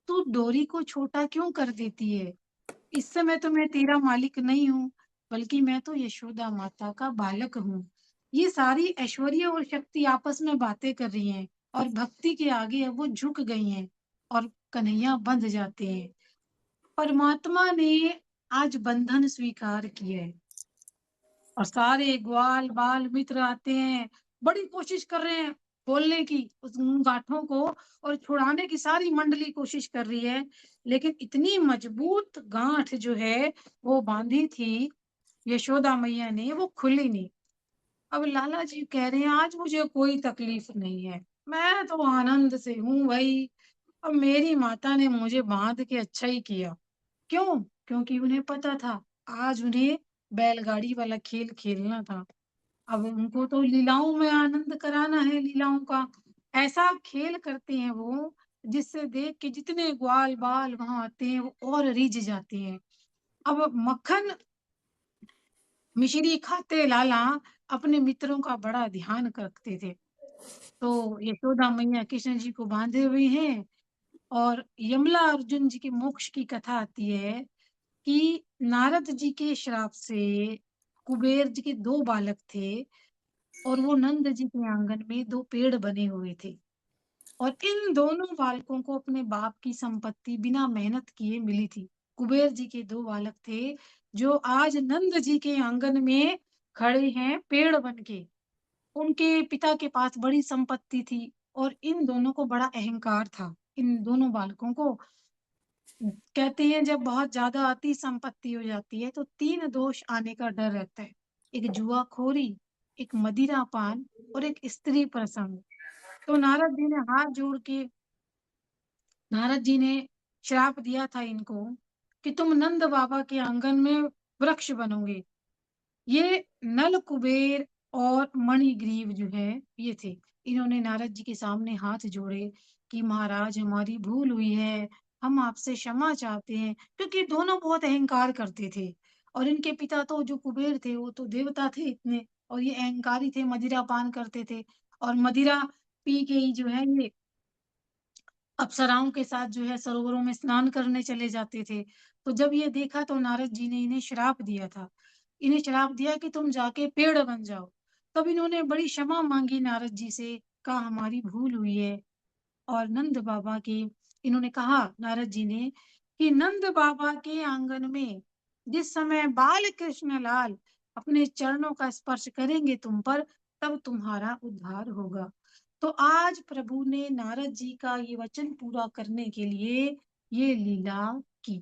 तू डोरी को छोटा क्यों कर देती है? इस समय तो मैं तेरा मालिक नहीं हूँ, बल्कि मैं तो यशोदा माता का बालक हूँ। ये सारी ऐश्वर्य और शक्ति आपस में बातें कर रही हैं, और भक्ति के आगे अब वो झुक गई हैं, और कन्हैया बंध जाते हैं। परमात्मा ने आज बंधन स्वीकार किया है, और सारे ग्वाल बाल मित्र आते हैं, बड़ी कोशिश कर रहे हैं खोलने की उस उन गांठों को, और छुड़ाने की सारी मंडली कोशिश कर रही है, लेकिन इतनी मजबूत गांठ जो है वो बांधी थी यशोदा मैया ने, वो खुली नहीं। अब लाला जी कह रहे हैं आज मुझे कोई तकलीफ नहीं है, मैं तो आनंद से हूँ भाई। अब मेरी माता ने मुझे बांध के अच्छा ही किया। क्यों? क्योंकि उन्हें पता था आज उन्हें बैलगाड़ी वाला खेल खेलना था। अब उनको तो लीलाओं में आनंद कराना है, लीलाओं का ऐसा खेल करते हैं वो, जिससे देख के जितने ग्वाल बाल वहां आते हैं वो और रिझ जाते हैं। अब मक्खन मिश्री खाते लाला अपने मित्रों का बड़ा ध्यान रखते थे। तो यशोदा मैया कृष्ण जी को बांधे हुए हैं, और यमला अर्जुन जी के मोक्ष की कथा आती है कि नारद जी के श्राप से कुबेर जी के 2 बालक थे, और वो नंद जी के आंगन में 2 पेड़ बने हुए थे, और इन दोनों बालकों को अपने बाप की संपत्ति बिना मेहनत किए मिली थी। कुबेर जी के 2 बालक थे, जो आज नंद जी के आंगन में खड़े हैं पेड़ बन के। उनके पिता के पास बड़ी संपत्ति थी, और इन दोनों को बड़ा अहंकार था। इन दोनों बालकों को कहते हैं जब बहुत ज्यादा अति संपत्ति हो जाती है तो 3 दोष आने का डर रहता है। एक जुआखोरी, एक मदिरापान, और एक स्त्री प्रसंग। तो नारद जी ने हाथ जोड़ के नारद जी ने श्राप दिया था इनको कि तुम नंद बाबा के आंगन में वृक्ष बनोगे। ये नल कुबेर और मणिग्रीव जो है ये थे। इन्होंने नारद जी के सामने हाथ जोड़े कि महाराज हमारी भूल हुई है, हम आपसे क्षमा चाहते हैं, क्योंकि दोनों बहुत अहंकार करते थे। और इनके पिता तो जो कुबेर थे वो तो देवता थे इतने, और ये अहंकारी थे, मदिरा पान करते थे और मदिरा पी के ही जो है ये अप्सराओं के साथ जो है सरोवरों में स्नान करने चले जाते थे। तो जब ये देखा तो नारद जी ने इन्हें श्राप दिया था। इन्हें श्राप दिया कि तुम जाके पेड़ बन जाओ। तब इन्होंने बड़ी क्षमा माँगी नारद जी से, कहा हमारी भूल हुई है। और नंद बाबा की इन्होंने कहा नारद जी ने कि नंद बाबा के आंगन में जिस समय बाल कृष्ण लाल अपने चरणों का स्पर्श करेंगे तुम पर, तब तुम्हारा उद्धार होगा। तो आज प्रभु ने नारद जी का ये वचन पूरा करने के लिए ये लीला की।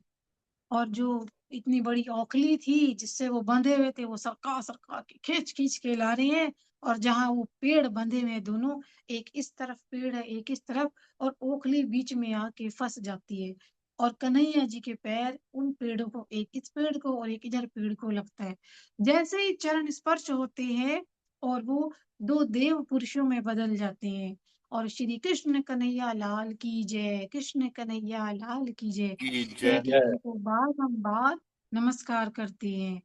और जो इतनी बड़ी औखली थी जिससे वो बंधे हुए थे, वो सरका सरका के खींच खींच के ला रहे हैं। और जहां वो पेड़ बंधे हुए हैं दोनों, एक इस तरफ पेड़ है एक इस तरफ, और ओखली बीच में आके फंस जाती है। और कन्हैया जी के पैर उन पेड़ों को, एक इस पेड़ को और एक इधर पेड़ को लगता है। जैसे ही चरण स्पर्श होते हैं और वो दो देव पुरुषों में बदल जाते हैं। और श्री कृष्ण कन्हैया लाल की जय, कृष्ण कन्हैया लाल की जय, की कह जय। के उनको बारंबार नमस्कार करते हैं।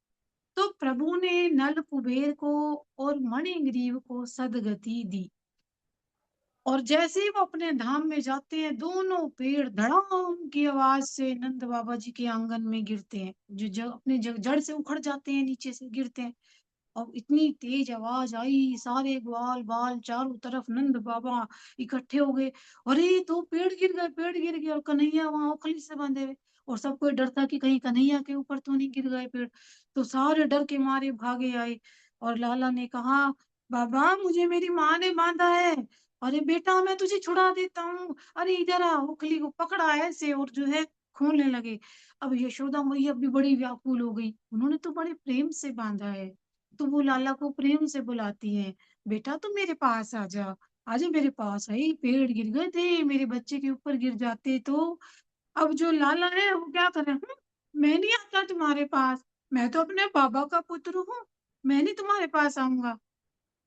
तो प्रभु ने नल कुबेर को और मणिग्रीव को सदगति दी। और जैसे ही वो अपने धाम में जाते हैं, दोनों पेड़ धड़ाम की आवाज से नंद बाबा जी के आंगन में गिरते हैं। जो अपने जड़ से उखड़ जाते हैं, नीचे से गिरते हैं। और इतनी तेज आवाज आई, सारे ग्वाल बाल चारों तरफ नंद बाबा इकट्ठे हो गए। अरे तो पेड़ गिर गए, पेड़ गिर गए, और कन्हैया वहां ओखली से बंधे हुए। और सब कोई डरता कि कहीं कन्हैया के ऊपर तो नहीं गिर गए पेड़। तो सारे डर के मारे भागे आए। और लाला ने कहा, बाबा मुझे मेरी माँ ने बांधा है। अरे बेटा मैं तुझे छुड़ा देता हूँ, अरे इधर आ। ओखली को पकड़ा ऐसे और जो है खोलने लगे। अब यशोदा मैया भी बड़ी व्याकुल हो गई, उन्होंने तो बड़े प्रेम से बांधा है। तो वो लाला को प्रेम से बुलाती हैं, बेटा तुम मेरे पास आ जा, आजा मेरे पास। आई पेड़ गिर गए थे, मेरे बच्चे के ऊपर गिर जाते तो। अब जो लाला है वो क्या करे, मैं नहीं आता तुम्हारे पास, मैं तो अपने बाबा का पुत्र हूँ, मैं नहीं तुम्हारे पास आऊंगा।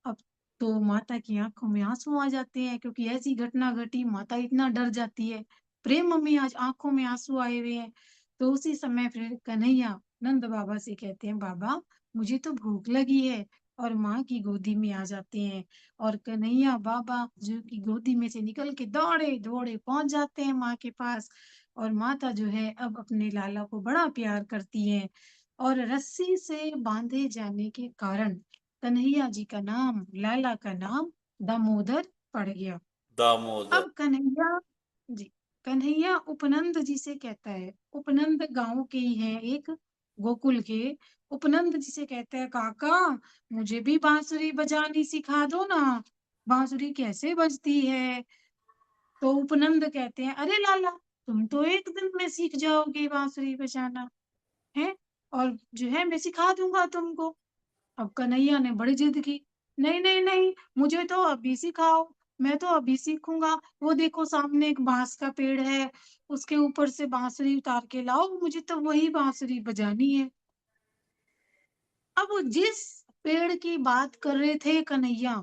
अब तो माता की आंखों में आंसू आ जाते हैं, क्योंकि ऐसी घटना घटी, माता इतना डर जाती है। प्रेम मम्मी आज आंखों में आंसू आए हुए हैं। तो उसी समय फिर कन्हैया नंद बाबा से कहते हैं, बाबा मुझे तो भूख लगी है। और माँ की गोदी में आ जाते हैं। और कन्हैया बाबा जो की गोदी में से निकल के दौड़े दौड़े पहुंच जाते हैं माँ के पास। और माता जो है अब अपने लाला को बड़ा प्यार करती है। और रस्सी से बांधे जाने के कारण कन्हैया जी का नाम, लाला का नाम दामोदर पड़ गया। दामोदर। अब कन्हैया जी, कन्हैया उपनंद जी से कहता है, उपनंद गांव के ही हैं एक, गोकुल के। उपनंद जी से कहता है, काका मुझे भी बांसुरी बजानी सिखा दो ना, बांसुरी कैसे बजती है। तो उपनंद कहते हैं, अरे लाला तुम तो एक दिन में सीख जाओगे बांसुरी बजाना है, और जो है मैं सिखा दूंगा तुमको। अब कन्हैया ने बड़ी जिद की, नहीं नहीं नहीं, मुझे तो अभी सिखाओ, मैं तो अभी सीखूंगा। वो देखो सामने एक बांस का पेड़ है, उसके ऊपर से बांसुरी उतार के लाओ, मुझे तो वही बांसुरी बजानी है। अब वो जिस पेड़ की बात कर रहे थे कन्हैया,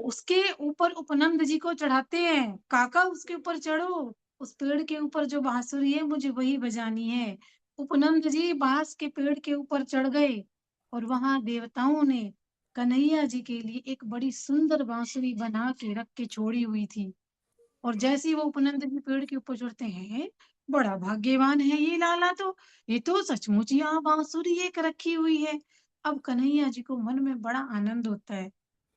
उसके ऊपर उपनंद जी को चढ़ाते हैं, काका उसके ऊपर चढ़ो, उस पेड़ के ऊपर जो बांसुरी है मुझे वही बजानी है। उपनंद जी बांस के पेड़ के ऊपर चढ़ गए। और वहां देवताओं ने कन्हैया जी के लिए एक बड़ी सुंदर बांसुरी बना के रख के छोड़ी हुई थी। और जैसे ही वो उपनंद जी पेड़ के ऊपर चढ़ते हैं, बड़ा भाग्यवान है ये लाला, तो ये तो सचमुच यहाँ बांसुरी एक रखी हुई है। अब कन्हैया जी को मन में बड़ा आनंद होता है।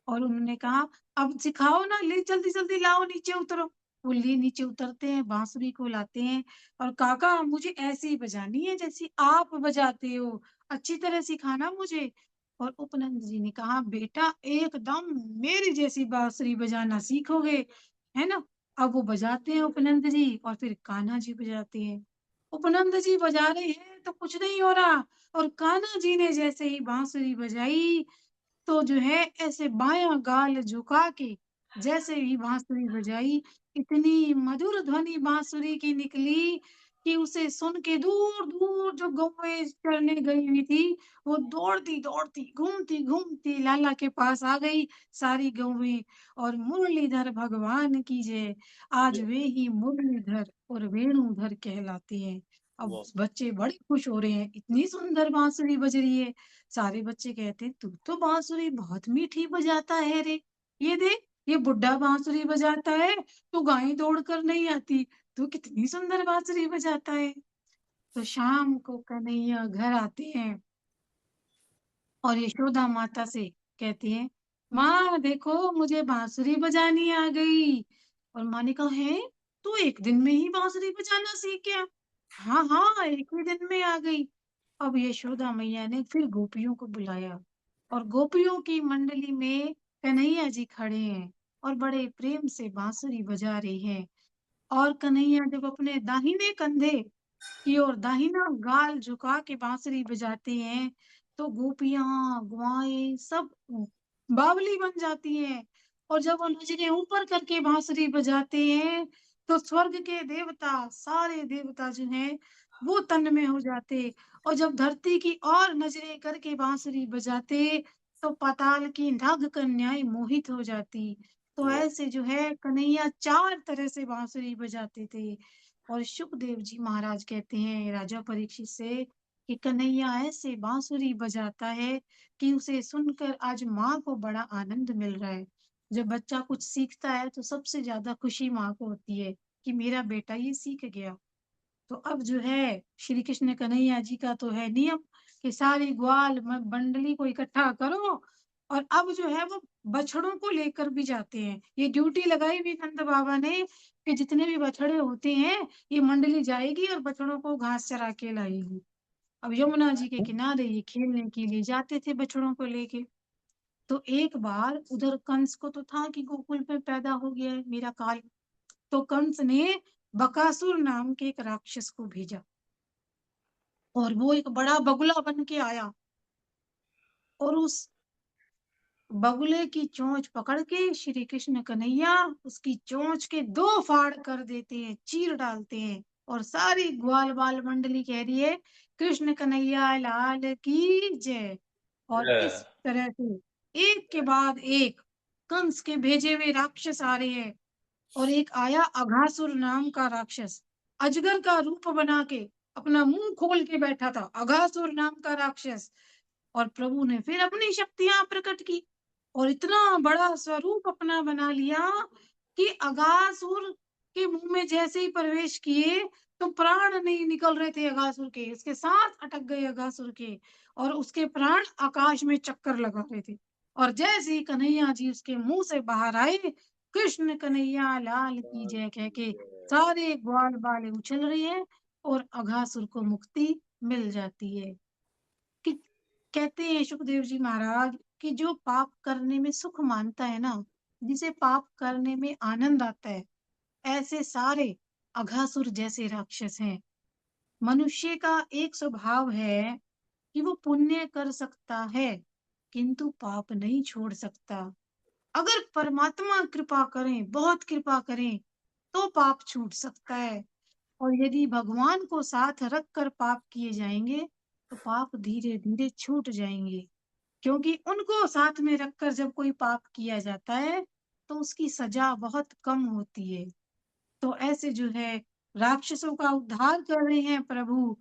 और उन्होंने कहा, अब सिखाओ ना, ले जल्दी जल्दी लाओ, नीचे उतरो। वो ले नीचे उतरते हैं, बांसुरी को लाते हैं। और काका मुझे ऐसी ही बजानी है जैसी आप बजाते हो, अच्छी तरह सिखाना मुझे। और उपनंद जी ने कहा, बेटा एकदम मेरी जैसी बांसुरी बजाना सीखोगे, है ना। अब वो बजाते हैं उपनंद जी, और फिर कान्हा जी बजाते हैं। उपनंद जी बजा रहे हैं तो कुछ नहीं हो रहा, और कान्हा जी ने जैसे ही बांसुरी बजाई, तो जो है ऐसे बायां गाल झुका के जैसे ही बांसुरी बजाई, इतनी मधुर ध्वनि बांसुरी की निकली कि उसे सुन के दूर-दूर जो गौएँ चरने गई हुई थी, वो दौड़ती-दौड़ती, घूमती-घूमती लाला के पास आ गई सारी गौएँ और मुरलीधर भगवान की जय। आज जय वे ही मुरलीधर और वेणुधर कहलाते हैं। अब वाह बच्चे बड़े खुश हो रहे हैं, इतनी सुंदर बांसुरी बज रही है। सारे बच्चे कहते हैं, "तू तो बांसुरी बहुत मीठी बजाता है रे। ये देख, ये बुड्ढा बांसुरी बजाता है तो गायें दौड़ कर नहीं आती, तू कितनी सुंदर बांसुरी बजाता है। तो शाम को कन्हैया घर आते हैं और यशोदा माता से कहती हैं, माँ देखो मुझे बांसुरी बजानी आ गई। और माँ ने कहा है तू एक दिन में ही बांसुरी बजाना सीख गया? हाँ हाँ एक ही दिन में आ गई। अब यशोदा मैया ने फिर गोपियों को बुलाया और गोपियों की मंडली में कन्हैया जी खड़े हैं और बड़े प्रेम से बांसुरी बजा रहे हैं। और कन्हैया जब अपने दाहिने कंधे की ओर दाहिना गाल झुका के बांसुरी बजाते हैं, तो गोपियाँ, गौएँ सब बावली बन जाती हैं। और जब वो नजरें ऊपर करके बांसुरी बजाते हैं, तो स्वर्ग के देवता, सारे देवता जो हैं, वो तन्मय में हो जाते। और जब धरती की ओर नजरें करके बांसुरी बजाते, तो पाताल की नाग कन्याएँ मोहित हो जाती। तो वाह ऐसे जो है कन्हैया 4 तरह से बांसुरी बजाते थे। और शुकदेव जी महाराज कहते हैं राजा परीक्षित से कि कन्हैया ऐसे बांसुरी बजाता है कि उसे सुनकर आज माँ को बड़ा आनंद मिल रहा है। जब बच्चा कुछ सीखता है तो सबसे ज्यादा खुशी माँ को होती है कि मेरा बेटा ये सीख गया। तो अब जो है श्री कृष्ण कन्हैया जी का तो है नियम कि सारी ग्वाल मंडली को इकट्ठा करो और अब जो है वो बछड़ों को लेकर भी जाते हैं। ये ड्यूटी लगाई हुई नंद बाबा ने कि जितने भी बछड़े होते हैं ये मंडली जाएगी और बछड़ों को घास चरा के लाएगी। अब यमुना जी के किनारे ये खेलने के लिए जाते थे बछड़ों को लेके। तो एक बार उधर कंस को तो था कि गोकुल में पैदा हो गया है मेरा काल। तो कंस ने बकासुर नाम के एक राक्षस को भेजा और वो एक बड़ा बगुला बन के आया और उस बगुले की चोंच पकड़ के श्री कृष्ण कन्हैया उसकी चोंच के 2 फाड़ कर देते हैं, चीर डालते हैं और सारी ग्वाल बाल मंडली कह रही है कृष्ण कन्हैया लाल की जय। और इस जय। तरह से एक के बाद एक कंस के भेजे हुए राक्षस आ रहे हैं। और एक आया अघासुर नाम का राक्षस, अजगर का रूप बना के अपना मुंह खोल के बैठा था, अघासुर नाम का राक्षस। और प्रभु ने फिर अपनी शक्तियां प्रकट की और इतना बड़ा स्वरूप अपना बना लिया कि अघासुर के मुंह में जैसे ही प्रवेश किए तो प्राण नहीं निकल रहे थे अघासुर के, उसके सांस अटक गए अघासुर के और उसके प्राण आकाश में चक्कर लगा रहे थे। और जैसे ही कन्हैया जी उसके मुंह से बाहर आए, कृष्ण कन्हैया लाल की जय कह के सारे ग्वाल बाल उछल रहे हैं और अघासुर को मुक्ति मिल जाती है। कि कहते हैं सुखदेव जी महाराज कि जो पाप करने में सुख मानता है ना, जिसे पाप करने में आनंद आता है, ऐसे सारे अघासुर जैसे राक्षस हैं। मनुष्य का एक स्वभाव है कि वो पुण्य कर सकता है किंतु पाप नहीं छोड़ सकता। अगर परमात्मा कृपा करें, बहुत कृपा करें, तो पाप छूट सकता है। और यदि भगवान को साथ रखकर पाप किए जाएंगे, तो पाप धीरे-धीरे छूट जाएंगे। क्योंकि उनको साथ में रखकर जब कोई पाप किया जाता है, तो उसकी सजा बहुत कम होती है। तो ऐसे जो है राक्षसों का उद्धार कर रहे हैं प्रभु।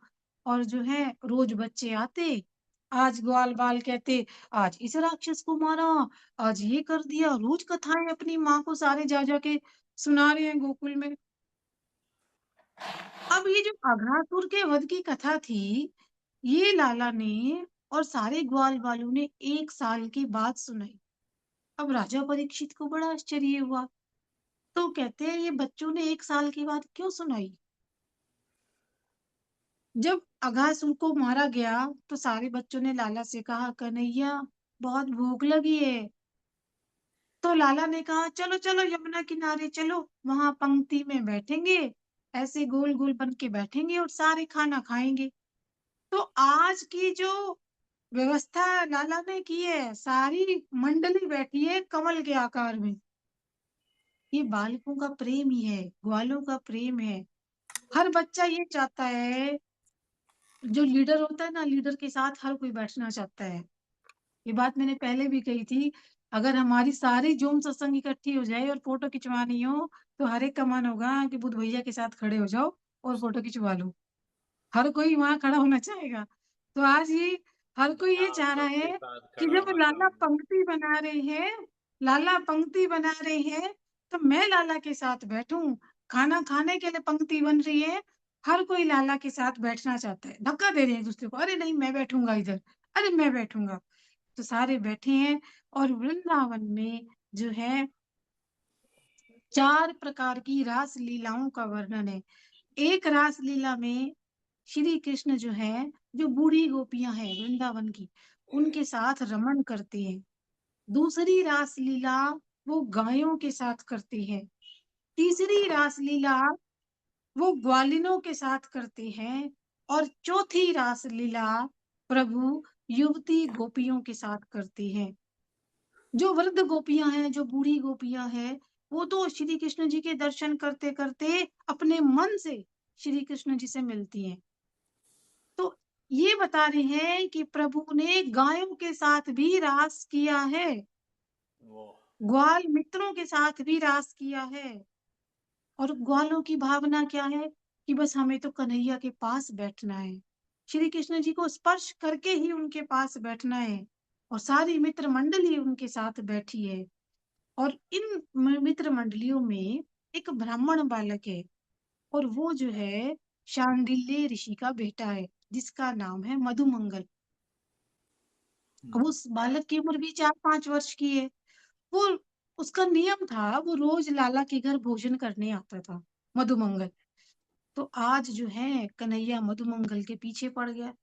और जो है रोज बच्चे आते, आज ग्वाल बाल कहते आज इस राक्षस को मारा, आज ये कर दिया, रोज कथाएं अपनी माँ को सारे जा जा के सुना रहे हैं गोकुल में। अब ये जो अघासुर के वध की कथा थी, ये लाला ने और सारे ग्वाल बालों ने 1 साल के बाद सुनाई। अब राजा परीक्षित को बड़ा आश्चर्य हुआ। तो कहते हैं ये बच्चों ने 1 साल के बाद क्यों सुनाई? जब अघासुर को मारा गया तो सारे बच्चों ने लाला से कहा कन्हैया बहुत भूख लगी है। तो लाला ने कहा चलो चलो यमुना किनारे चलो, वहां पंक्ति में बैठेंगे, ऐसे गोल गोल बन के बैठेंगे और सारे खाना खाएंगे। तो आज की जो व्यवस्था लाला ने की है, सारी मंडली बैठी है कमल के आकार में ये बालकों का प्रेम ही है, ग्वालों का प्रेम है। हर बच्चा ये चाहता है, जो लीडर होता है ना, लीडर के साथ हर कोई बैठना चाहता है। ये बात मैंने पहले भी कही थी, अगर हमारी सारी जूम सत्संग इकट्ठी हो जाए और फ़ोटो खिंचवानी हो, तो हर एक का मन होगा कि बुद्ध भैया के साथ खड़े हो जाओ और फ़ोटो खिंचवा लो। हर कोई वहाँ खड़ा होना चाहेगा। तो आज ये हर कोई ये हाँ, चाह रहा सबके है साथ कि खड़ा जब होना लाला चाहूंगा। पंक्ति बना रहे हैं, लाला पंक्ति बना रहे हैं, तो मैं लाला के साथ बैठूँ। खाना खाने के लिए पंक्ति बन रही है, हर कोई लाला के साथ बैठना चाहता है। धक्का दे रहे हैं एक-दूसरे को, "अरे नहीं, मैं बैठूँगा इधर, अरे मैं बैठूँगा।" तो सारे बैठे हैं और वृंदावन में जो है 4 प्रकार की रास लीलाओं का वर्णन है। एक रास लीला में श्री कृष्ण जो है, जो बूढ़ी गोपियाँ हैं वृंदावन की, उनके साथ रमण करते हैं। दूसरी रास लीला वो गायों के साथ करते हैं। तीसरी रास लीला वो ग्वालिनों के साथ करते हैं और चौथी रास लीला प्रभु युवती गोपियों के साथ करते हैं। जो वृद्ध गोपियाँ हैं, जो बूढ़ी गोपियाँ हैं, वो तो श्री कृष्ण जी के दर्शन करते-करते अपने मन से श्री कृष्ण जी से मिलती हैं। तो ये बता रहे हैं कि प्रभु ने गायों के साथ भी रास किया है, वो ग्वाल मित्रों के साथ भी रास किया है। और ग्वालों की भावना क्या है कि बस हमें तो कन्हैया के पास बैठना है। श्री कृष्ण जी को स्पर्श करके ही उनके पास बैठना है और सारी मित्र मंडली उनके साथ बैठी है। और इन मित्र मंडलियों में एक ब्राह्मण बालक है और वो जो है शांडिल्य ऋषि का बेटा है, जिसका नाम है मधुमंगल। अब उस बालक की उम्र भी 4-5 वर्ष की है। वो उसका नियम था, वो रोज लाला के घर भोजन करने आता था, मधुमंगल। तो आज जो है कन्हैया मधुमंगल के पीछे पड़ गया।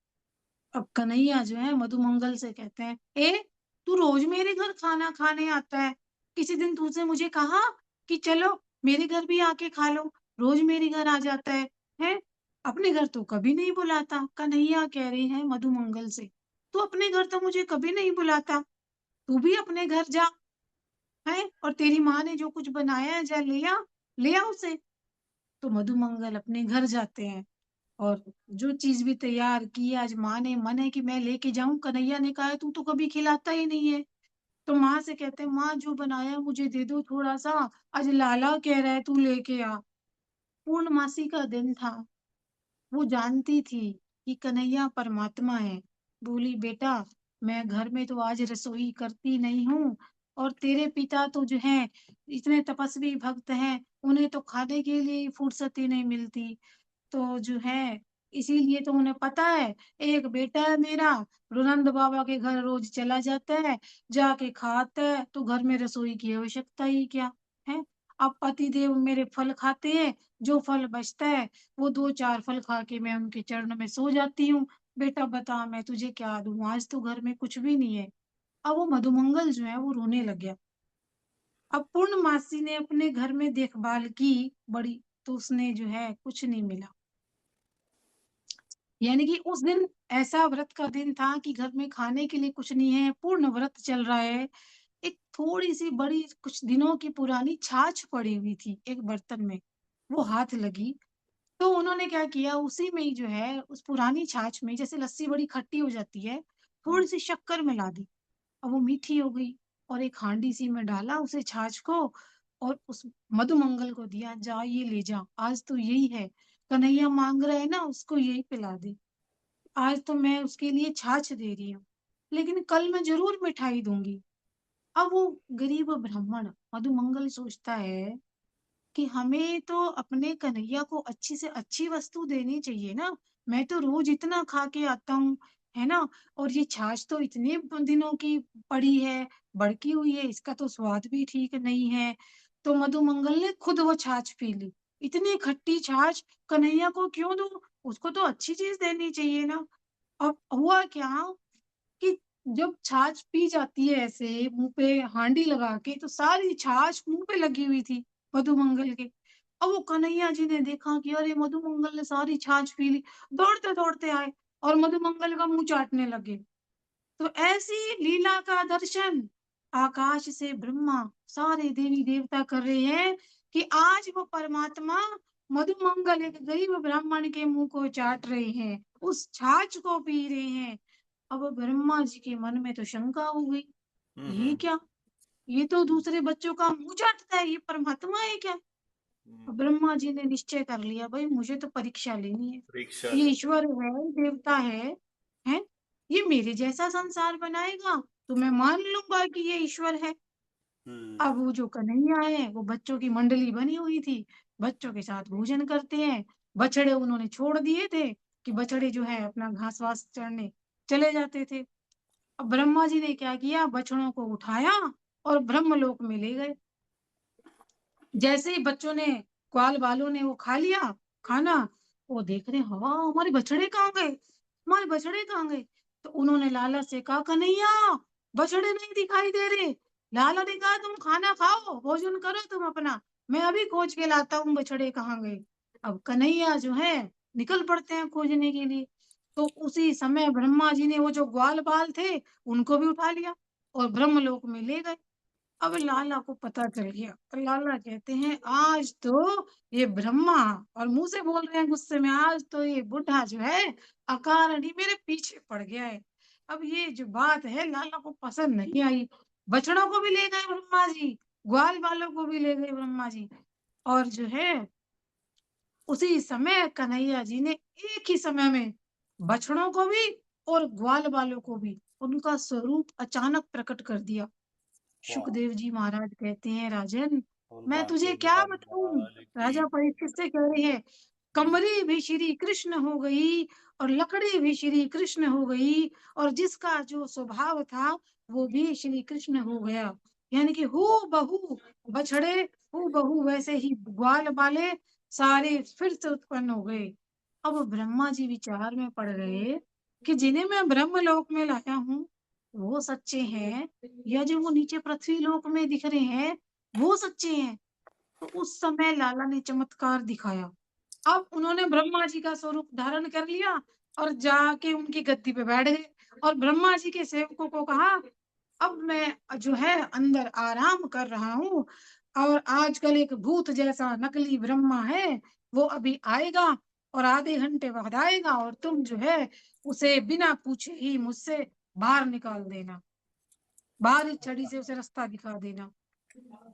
अब कन्हैया जो है मधुमंगल से कहते हैं, ए तू रोज मेरे घर खाना खाने आता है, किसी दिन तूने मुझे कहा कि चलो मेरे घर भी आके खा लो, रोज मेरे घर आ जाता है? अपने घर तो कभी नहीं बुलाता। कन्हैया कह रहे हैं मधुमंगल से, तू अपने घर तो मुझे कभी नहीं बुलाता, तू भी अपने घर जा, है, और तेरी माँ ने जो कुछ बनाया है जा ले आ उसे। तो मधुमंगल अपने घर जाते हैं और जो चीज भी तैयार की आज माँ ने मन है कि मैं लेके जाऊं, कन्हैया ने कहा है तू तो कभी खिलाता ही नहीं है। तो माँ से कहते हैं, माँ जो बनाया मुझे दे दो थोड़ा सा, आज लाला कह रहा है तू लेके आ। पूर्णमासी का दिन था, वो जानती थी कि कन्हैया परमात्मा है। बोली, बेटा मैं घर में तो आज रसोई करती नहीं हूँ और तेरे पिता तो जो है इतने तपस्वी भक्त हैं, उन्हें तो खाने के लिए फुर्सत ही नहीं मिलती। तो जो है इसीलिए तो उन्हें पता है, एक बेटा है मेरा, नंद बाबा के घर रोज चला जाता है, जाके खाता है, तो घर में रसोई की आवश्यकता ही क्या है। अब पति देव मेरे फल खाते हैं, जो फल बचता है वो 2-4 फल खा के मैं उनके चरण में सो जाती हूँ। बेटा बता मैं तुझे क्या दूं, आज तो घर में कुछ भी नहीं है। अब वो मधुमंगल जो है वो रोने लग गया। अब पूर्णमासी ने अपने घर में देखभाल की बड़ी, तो उसने जो है कुछ नहीं मिला। यानी कि उस दिन ऐसा व्रत का दिन था कि घर में खाने के लिए कुछ नहीं है, पूर्ण व्रत चल रहा है। एक थोड़ी-सी बड़ी कुछ दिनों की पुरानी छाछ पड़ी हुई थी एक बर्तन में, वो हाथ लगी, तो उन्होंने क्या किया उसी में ही जो है उस पुरानी छाछ में, जैसे लस्सी बड़ी खट्टी हो जाती है, थोड़ी-सी शक्कर मिला दी। अब वो मीठी हो गई और एक हांडी-सी में डाला उसे छाछ को और उस मधुमंगल को दिया, जा ये ले जा, आज तो यही है, कन्हैया माँग रहा है ना उसको यही पिला दे। आज तो मैं उसके लिए छाछ दे रही हूँ, लेकिन कल मैं ज़रूर मिठाई दूँगी। अब वो गरीब ब्राह्मण मधुमंगल सोचता है कि हमें तो अपने कन्हैया को अच्छी से अच्छी वस्तु देनी चाहिए ना। मैं तो रोज़ इतना खा के आता हूँ, है ना? और ये छाछ तो इतने दिनों की पड़ी है, बड़की हुई है, इसका तो स्वाद भी ठीक नहीं है। तो मधुमंगल ने खुद वो छाछ पी ली। इतनी खट्टी छाछ कन्हैया को क्यों दूँ? उसको तो अच्छी चीज़ देनी चाहिए ना। अब हुआ क्या कि जब छाछ पी जाती है ऐसे मुँह पे हांडी लगा के, तो सारी छाछ मुँह पे लगी हुई थी मधुमंगल के। अब वो कन्हैया जी ने देखा कि अरे मधुमंगल ने सारी छाछ पी ली, दौड़ते-दौड़ते आए और मधुमंगल का मुँह चाटने लगे। तो ऐसी लीला का दर्शन आकाश से ब्रह्मा सारे देवी देवता कर रहे हैं कि आज वो परमात्मा मधुमंगल एक गरीब ब्राह्मण के मुंह को चाट रहे हैं, उस छाछ को पी रहे हैं। अब ब्रह्मा जी के मन में तो शंका हो गई, ये क्या, ये तो दूसरे बच्चों का मुंह चाटता है, ये परमात्मा है क्या? अब ब्रह्मा जी ने निश्चय कर लिया, भाई मुझे तो परीक्षा लेनी है, परीक्षा ये ले। ईश्वर है, देवता है, ये मेरे जैसा संसार बनाएगा तो मैं मान लूंगा कि ये ईश्वर है। हम्म। अब वो जो कन्हैया है वो बच्चों की मंडली बनी हुई थी, बच्चों के साथ भोजन करते हैं। बछड़े उन्होंने छोड़ दिए थे कि बछड़े जो है अपना घास वास चरने चले जाते थे। अब ब्रह्मा जी ने क्या किया, बछड़ों को उठाया और ब्रह्मलोक में ले गए। जैसे ही बच्चों ने, ग्वाल वालों ने वो खा लिया खाना, वो देख रहे हाँ हमारे बछड़े कहाँ गए, हमारे बछड़े कहाँ गए। तो उन्होंने लाला से कहा, कन्हैया बछड़े नहीं दिखाई दे रहे। लाला ने कहा, तुम खाना खाओ, भोजन करो तुम अपना, मैं अभी खोज के लाता हूँ बछड़े कहाँ गए। अब कन्हैया जो है निकल पड़ते हैं खोजने के लिए। तो उसी समय ब्रह्मा जी ने वो जो ग्वाल बाल थे उनको भी उठा लिया और ब्रह्मलोक में ले गए। अब लाला को पता चल गया, तो लाला कहते हैं आज तो ये ब्रह्मा, और मुंह से बोल रहे हैं गुस्से में, आज तो ये बुढ़ा जो है अकारण ही मेरे पीछे पड़ गया है। अब ये जो बात है लाला को पसंद नहीं आई। बछड़ों को भी ले गए ब्रह्मा जी, ग्वाल वालों को भी ले गए ब्रह्मा जी। और जो है उसी समय कन्हैया जी ने एक ही समय में बछड़ों को भी और ग्वाल वालों को भी उनका स्वरूप अचानक प्रकट कर दिया। वाह। सुखदेव जी महाराज कहते हैं, राजन बोल मैं तुझे बांके क्या बिहारी बताऊं। लाल की। राजा परीक्षित से कह रहे हैं, कमरी भी श्री कृष्ण हो गई और लकड़ी भी श्री कृष्ण हो गई, और जिसका जो स्वभाव था वो भी श्री कृष्ण हो गया। यानी कि हू बहू बछड़े, हू बहू वैसे ही ग्वाल वाले सारे फिर से उत्पन्न हो गए। अब ब्रह्मा जी विचार में पड़ गए कि जिन्हें मैं ब्रह्मलोक में लाया हूँ वो सच्चे हैं, या जो वो नीचे पृथ्वी लोक में दिख रहे हैं वो सच्चे हैं। तो उस समय लाला ने चमत्कार दिखाया। अब उन्होंने ब्रह्मा जी का स्वरूप धारण कर लिया और जाके उनकी गद्दी पे बैठ गए और ब्रह्मा जी के सेवकों को कहा, अब मैं जो है अंदर आराम कर रहा हूँ, और आजकल एक भूत जैसा नकली ब्रह्मा है वो अभी आएगा और आधे घंटे बाद आएगा, और तुम जो है उसे बिना पूछे ही मुझसे बाहर निकाल देना, बाहरी छड़ी से उसे रास्ता दिखा देना।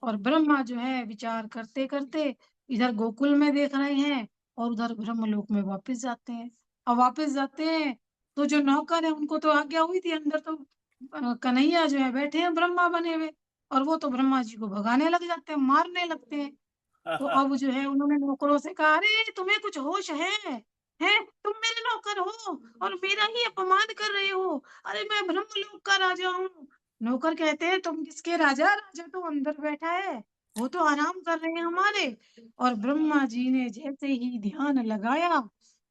और ब्रह्मा जो है विचार करते करते इधर गोकुल में देख रहे हैं और उधर ब्रह्मलोक में वापस जाते हैं। और वापस जाते हैं तो जो नौकर है उनको तो आज्ञा हुई थी, अंदर तो कन्हैया जो है बैठे हैं ब्रह्मा बने हुए, और वो तो ब्रह्मा जी को भगाने लग जाते हैं, मारने लगते हैं। तो अब जो है उन्होंने नौकरों से कहा, अरे तुम्हें कुछ होश है, तुम मेरे नौकर हो और मेरा ही अपमान कर रहे हो, अरे मैं ब्रह्मलोक का राजा हूँ। नौकर कहते हैं, तुम किसके राजा, राजा तो अंदर बैठा है, वो तो आराम कर रहे हैं हमारे। और ब्रह्मा जी ने जैसे ही ध्यान लगाया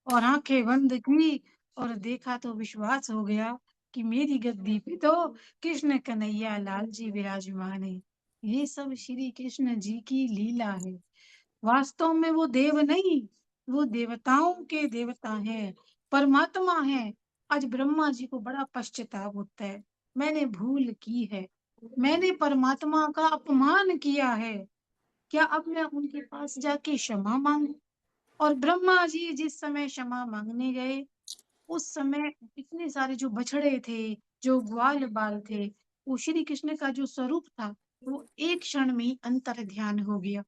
और आंखें बंद की और देखा तो विश्वास हो गया कि मेरी गद्दी पे तो कृष्ण कन्हैया लाल जी विराजमान है। ये सब श्री कृष्ण जी की लीला है। वास्तव में वो देव नहीं, वो देवताओं के देवता हैं, परमात्मा है। आज ब्रह्मा जी को बड़ा पश्चाताप होता है, मैंने भूल की है, मैंने परमात्मा का अपमान किया है, क्या अब मैं उनके पास जाके क्षमा मांगू। और ब्रह्मा जी जिस समय क्षमा मांगने गए उस समय इतने सारे जो बछड़े थे, जो ग्वाल बाल थे, वो श्री कृष्ण का जो स्वरूप था वो एक क्षण में ही अंतर ध्यान हो गया।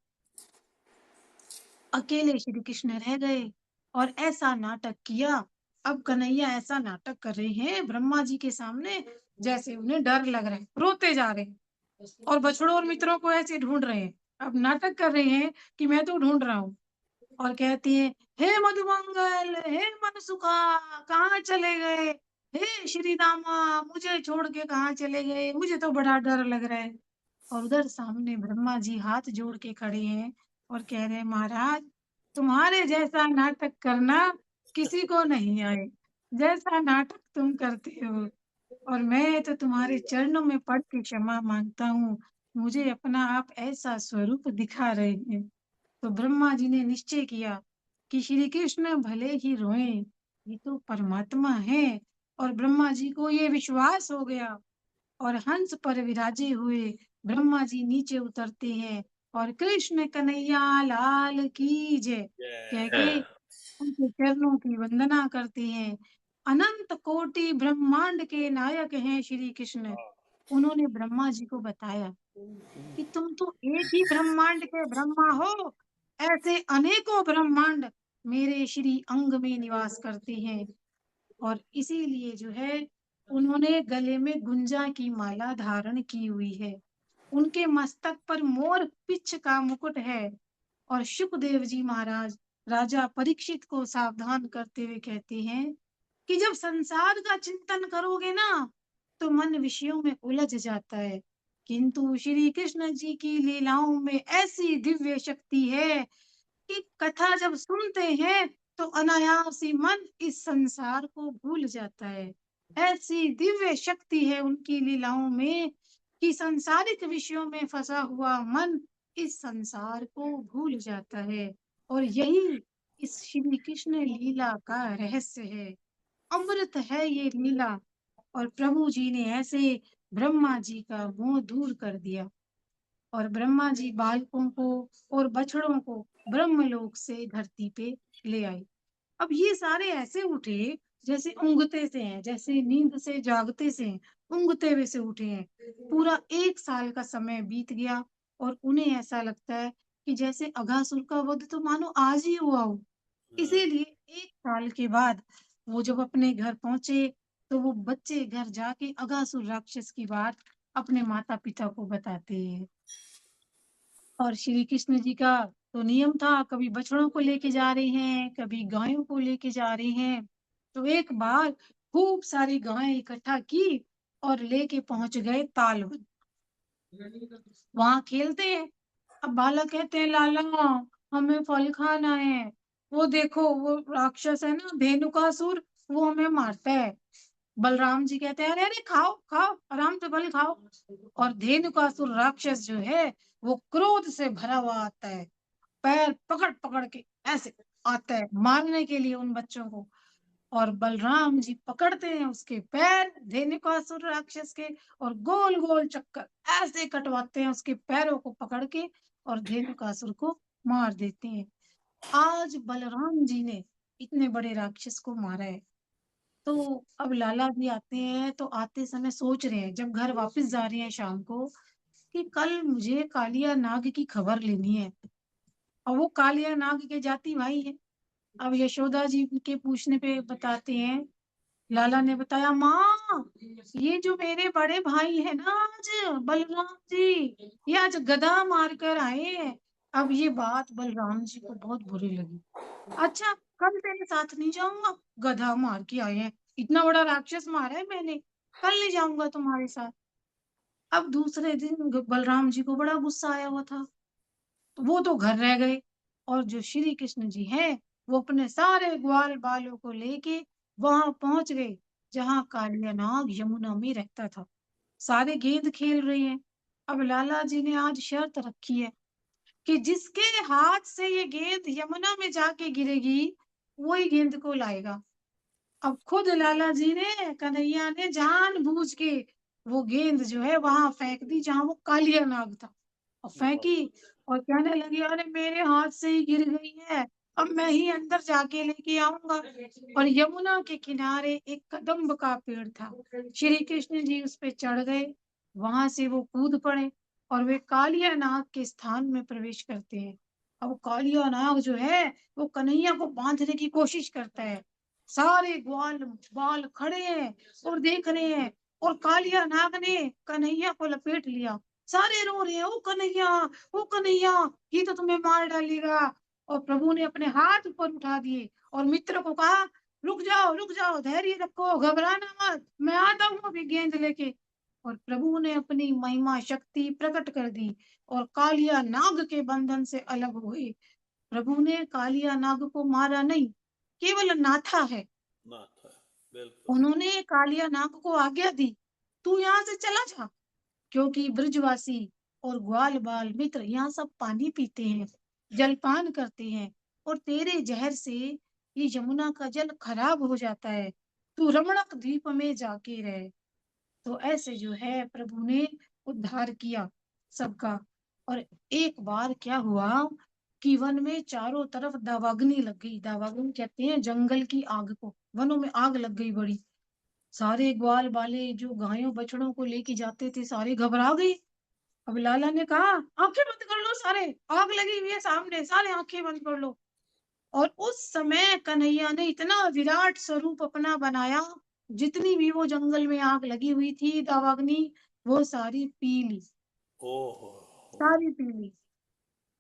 अकेले श्री कृष्ण रह गए और ऐसा नाटक किया। अब कन्हैया ऐसा नाटक कर रहे हैं ब्रह्मा जी के सामने जैसे उन्हें डर लग रहा है, रोते जा रहे हैं और बछड़ों और मित्रों को ऐसे ढूंढ रहे हैं। अब नाटक कर रहे हैं कि मैं तो ढूंढ रहा हूँ, और कहती है, हे मधुमंगल, हे मनसुखा, कहाँ चले गए, हे श्री रामा मुझे छोड़ के कहाँ चले गए, मुझे तो बड़ा डर लग रहा है। और उधर सामने ब्रह्मा जी हाथ जोड़ के खड़े हैं और कह रहे हैं, महाराज तुम्हारे जैसा नाटक करना किसी को नहीं आए, जैसा नाटक तुम करते हो, और मैं तो तुम्हारे चरणों में पड़ के क्षमा मांगता हूँ, मुझे अपना आप ऐसा स्वरूप दिखा रहे हैं। तो ब्रह्मा जी ने निश्चय किया कि श्री कृष्ण भले ही रोएं, ये तो परमात्मा है। और ब्रह्मा जी को ये विश्वास हो गया और हंस पर विराजे हुए ब्रह्मा जी नीचे उतरते हैं और कृष्ण कन्हैया लाल की जय कह के हाँ, उनके चरणों की वंदना करते हैं। अनंत कोटि ब्रह्मांड के नायक हैं श्री कृष्ण। उन्होंने ब्रह्मा जी को बताया कि तुम तो एक ही ब्रह्मांड के ब्रह्मा हो, ऐसे अनेकों ब्रह्मांड मेरे श्री अंग में निवास करते हैं। और इसीलिए जो है उन्होंने गले में गुंजा की माला धारण की हुई है। उनके मस्तक पर मोर पिच्छ का मुकुट है। और शुकदेव जी महाराज राजा परीक्षित को सावधान करते हुए कहते हैं कि जब संसार का चिंतन करोगे ना तो मन विषयों में उलझ जाता है, किंतु श्री कृष्ण जी की लीलाओं में ऐसी दिव्य शक्ति है कि कथा जब सुनते हैं तो अनायास ही मन इस संसार को भूल जाता है। ऐसी दिव्य शक्ति है उनकी लीलाओं में कि सांसारिक विषयों में फंसा हुआ मन इस संसार को भूल जाता है। और यही इस श्री कृष्ण लीला का रहस्य है। अमृत है ये लीला। और प्रभु जी ने ऐसे ब्रह्मा जी का मोह दूर कर दिया और ब्रह्मा जी बालकों को और बछड़ों को ब्रह्मलोक से धरती पे ले आए। अब ये सारे ऐसे उठे जैसे ऊँघते से हैं, जैसे नींद से जागते से हैं, ऊँघते हुए से उठे हैं। पूरा 1 साल का समय बीत गया और उन्हें ऐसा लगता है कि जैसे अघासुर का वध तो मानो आज ही हुआ हो। हाँ। इसीलिए 1 साल के बाद वो जब अपने घर पहुंचे तो वो बच्चे घर जाके अघासुर राक्षस की बात अपने माता-पिता को बताते हैं। और श्री कृष्ण जी का तो नियम था, कभी बछड़ों को लेके जा रहे हैं, कभी गायों को लेके जा रहे हैं। तो एक बार खूब सारी गायें इकट्ठा की और लेके पहुंच गए तालवन। वहां खेलते हैं। अब बालक कहते हैं लाला हमें फल खाना है। वो देखो वो राक्षस है ना धेनुकासुर, वो हमें मारता है। बलराम जी कहते हैं अरे अरे खाओ खाओ आराम से फल खाओ। और धेनुकासुर राक्षस जो है वो क्रोध से भरा हुआ आता है, पैर पकड़ पकड़ के ऐसे आता है मारने के लिए उन बच्चों को। और बलराम जी पकड़ते हैं उसके पैर धेनुकासुर राक्षस के और गोल गोल चक्कर ऐसे कटवाते हैं उसके पैरों को पकड़ के और धेनुकासुर को मार देते हैं। आज बलराम जी ने इतने बड़े राक्षस को मारा है। तो अब लाला जी आते हैं तो आते समय सोच रहे हैं जब घर वापस जा रहे हैं शाम को कि कल मुझे कालिया नाग की खबर लेनी है। और वो कालिया नाग के जाति भाई है। अब यशोदा जी के पूछने पे बताते हैं, लाला ने बताया माँ ये जो मेरे बड़े भाई है ना आज बलराम जी ये आज गधा मार कर आए हैं। अब ये बात बलराम जी को बहुत बुरी लगी। अच्छा कल तेरे साथ नहीं जाऊंगा, गधा मार के आए हैं, इतना बड़ा राक्षस मारा है मैंने, कल नहीं जाऊंगा तुम्हारे साथ। अब दूसरे दिन बलराम जी को बड़ा गुस्सा आया हुआ था, तो वो तो घर रह गए। और जो श्री कृष्ण जी हैं वो अपने सारे ग्वाल बालों को लेके वहां पहुंच गए जहां कालिया नाग यमुना में रहता था। सारे गेंद खेल रहे हैं। अब लाला जी ने आज शर्त रखी है कि जिसके हाथ से ये गेंद यमुना में जाके गिरेगी वही गेंद को लाएगा। अब खुद लाला जी ने कन्हैया ने जानबूझ के वो गेंद जो है वहां फेंक दी जहां वो कालिया नाग था। और फेंकी और कहने लगी अरे मेरे हाथ से ही गिर गई है, अब मैं ही अंदर जाके लेके आऊंगा। और यमुना के किनारे एक कदम्ब का पेड़ था, श्री कृष्ण जी उस पे चढ़ गए, वहां से वो कूद पड़े और वे कालिया नाग के स्थान में प्रवेश करते हैं। अब कालिया नाग जो है वो कन्हैया को बांधने की कोशिश करता है। सारे ग्वाल बाल खड़े हैं और देख रहे हैं और कालिया नाग ने कन्हैया को लपेट लिया। सारे रो रहे हैं ओ कन्हैया ये तो तुम्हें मार डालेगा। और प्रभु ने अपने हाथ ऊपर उठा दिए और मित्र को कहा रुक जाओ धैर्य रखो घबराना मत मैं आता हूँ अभी गेंद लेके। और प्रभु ने अपनी महिमा शक्ति प्रकट कर दी और कालिया नाग के बंधन से अलग हुए। प्रभु ने कालिया नाग को मारा नहीं, केवल नाथा है। ना था। बिल्कुल। उन्होंने कालिया नाग को आज्ञा दी तू यहाँ से चला जा, क्योंकि ब्रजवासी और ग्वाल बाल मित्र यहाँ सब पानी पीते हैं, जलपान करते हैं और तेरे जहर से ये यमुना का जल खराब हो जाता है, तू रमणक द्वीप में जाके रहे। तो ऐसे जो है प्रभु ने उद्धार किया सबका। और एक बार क्या हुआ कि वन में चारों तरफ दावाग्नि लग गई। दावाग्नि कहते हैं जंगल की आग को। वनों में आग लग गई बड़ी। सारे ग्वाल बाले जो गायों बछड़ों को लेके जाते थे सारे घबरा गए। अब लाला ने कहा आंखें बंद कर लो सारे, आग लगी हुई है सामने, सारे आंखें बंद कर लो। और उस समय कन्हैया ने इतना विराट स्वरूप अपना बनाया, जितनी भी वो जंगल में आग लगी हुई थी दावाग्नि, वो सारी पी ली, ओहो। सारी पी ली।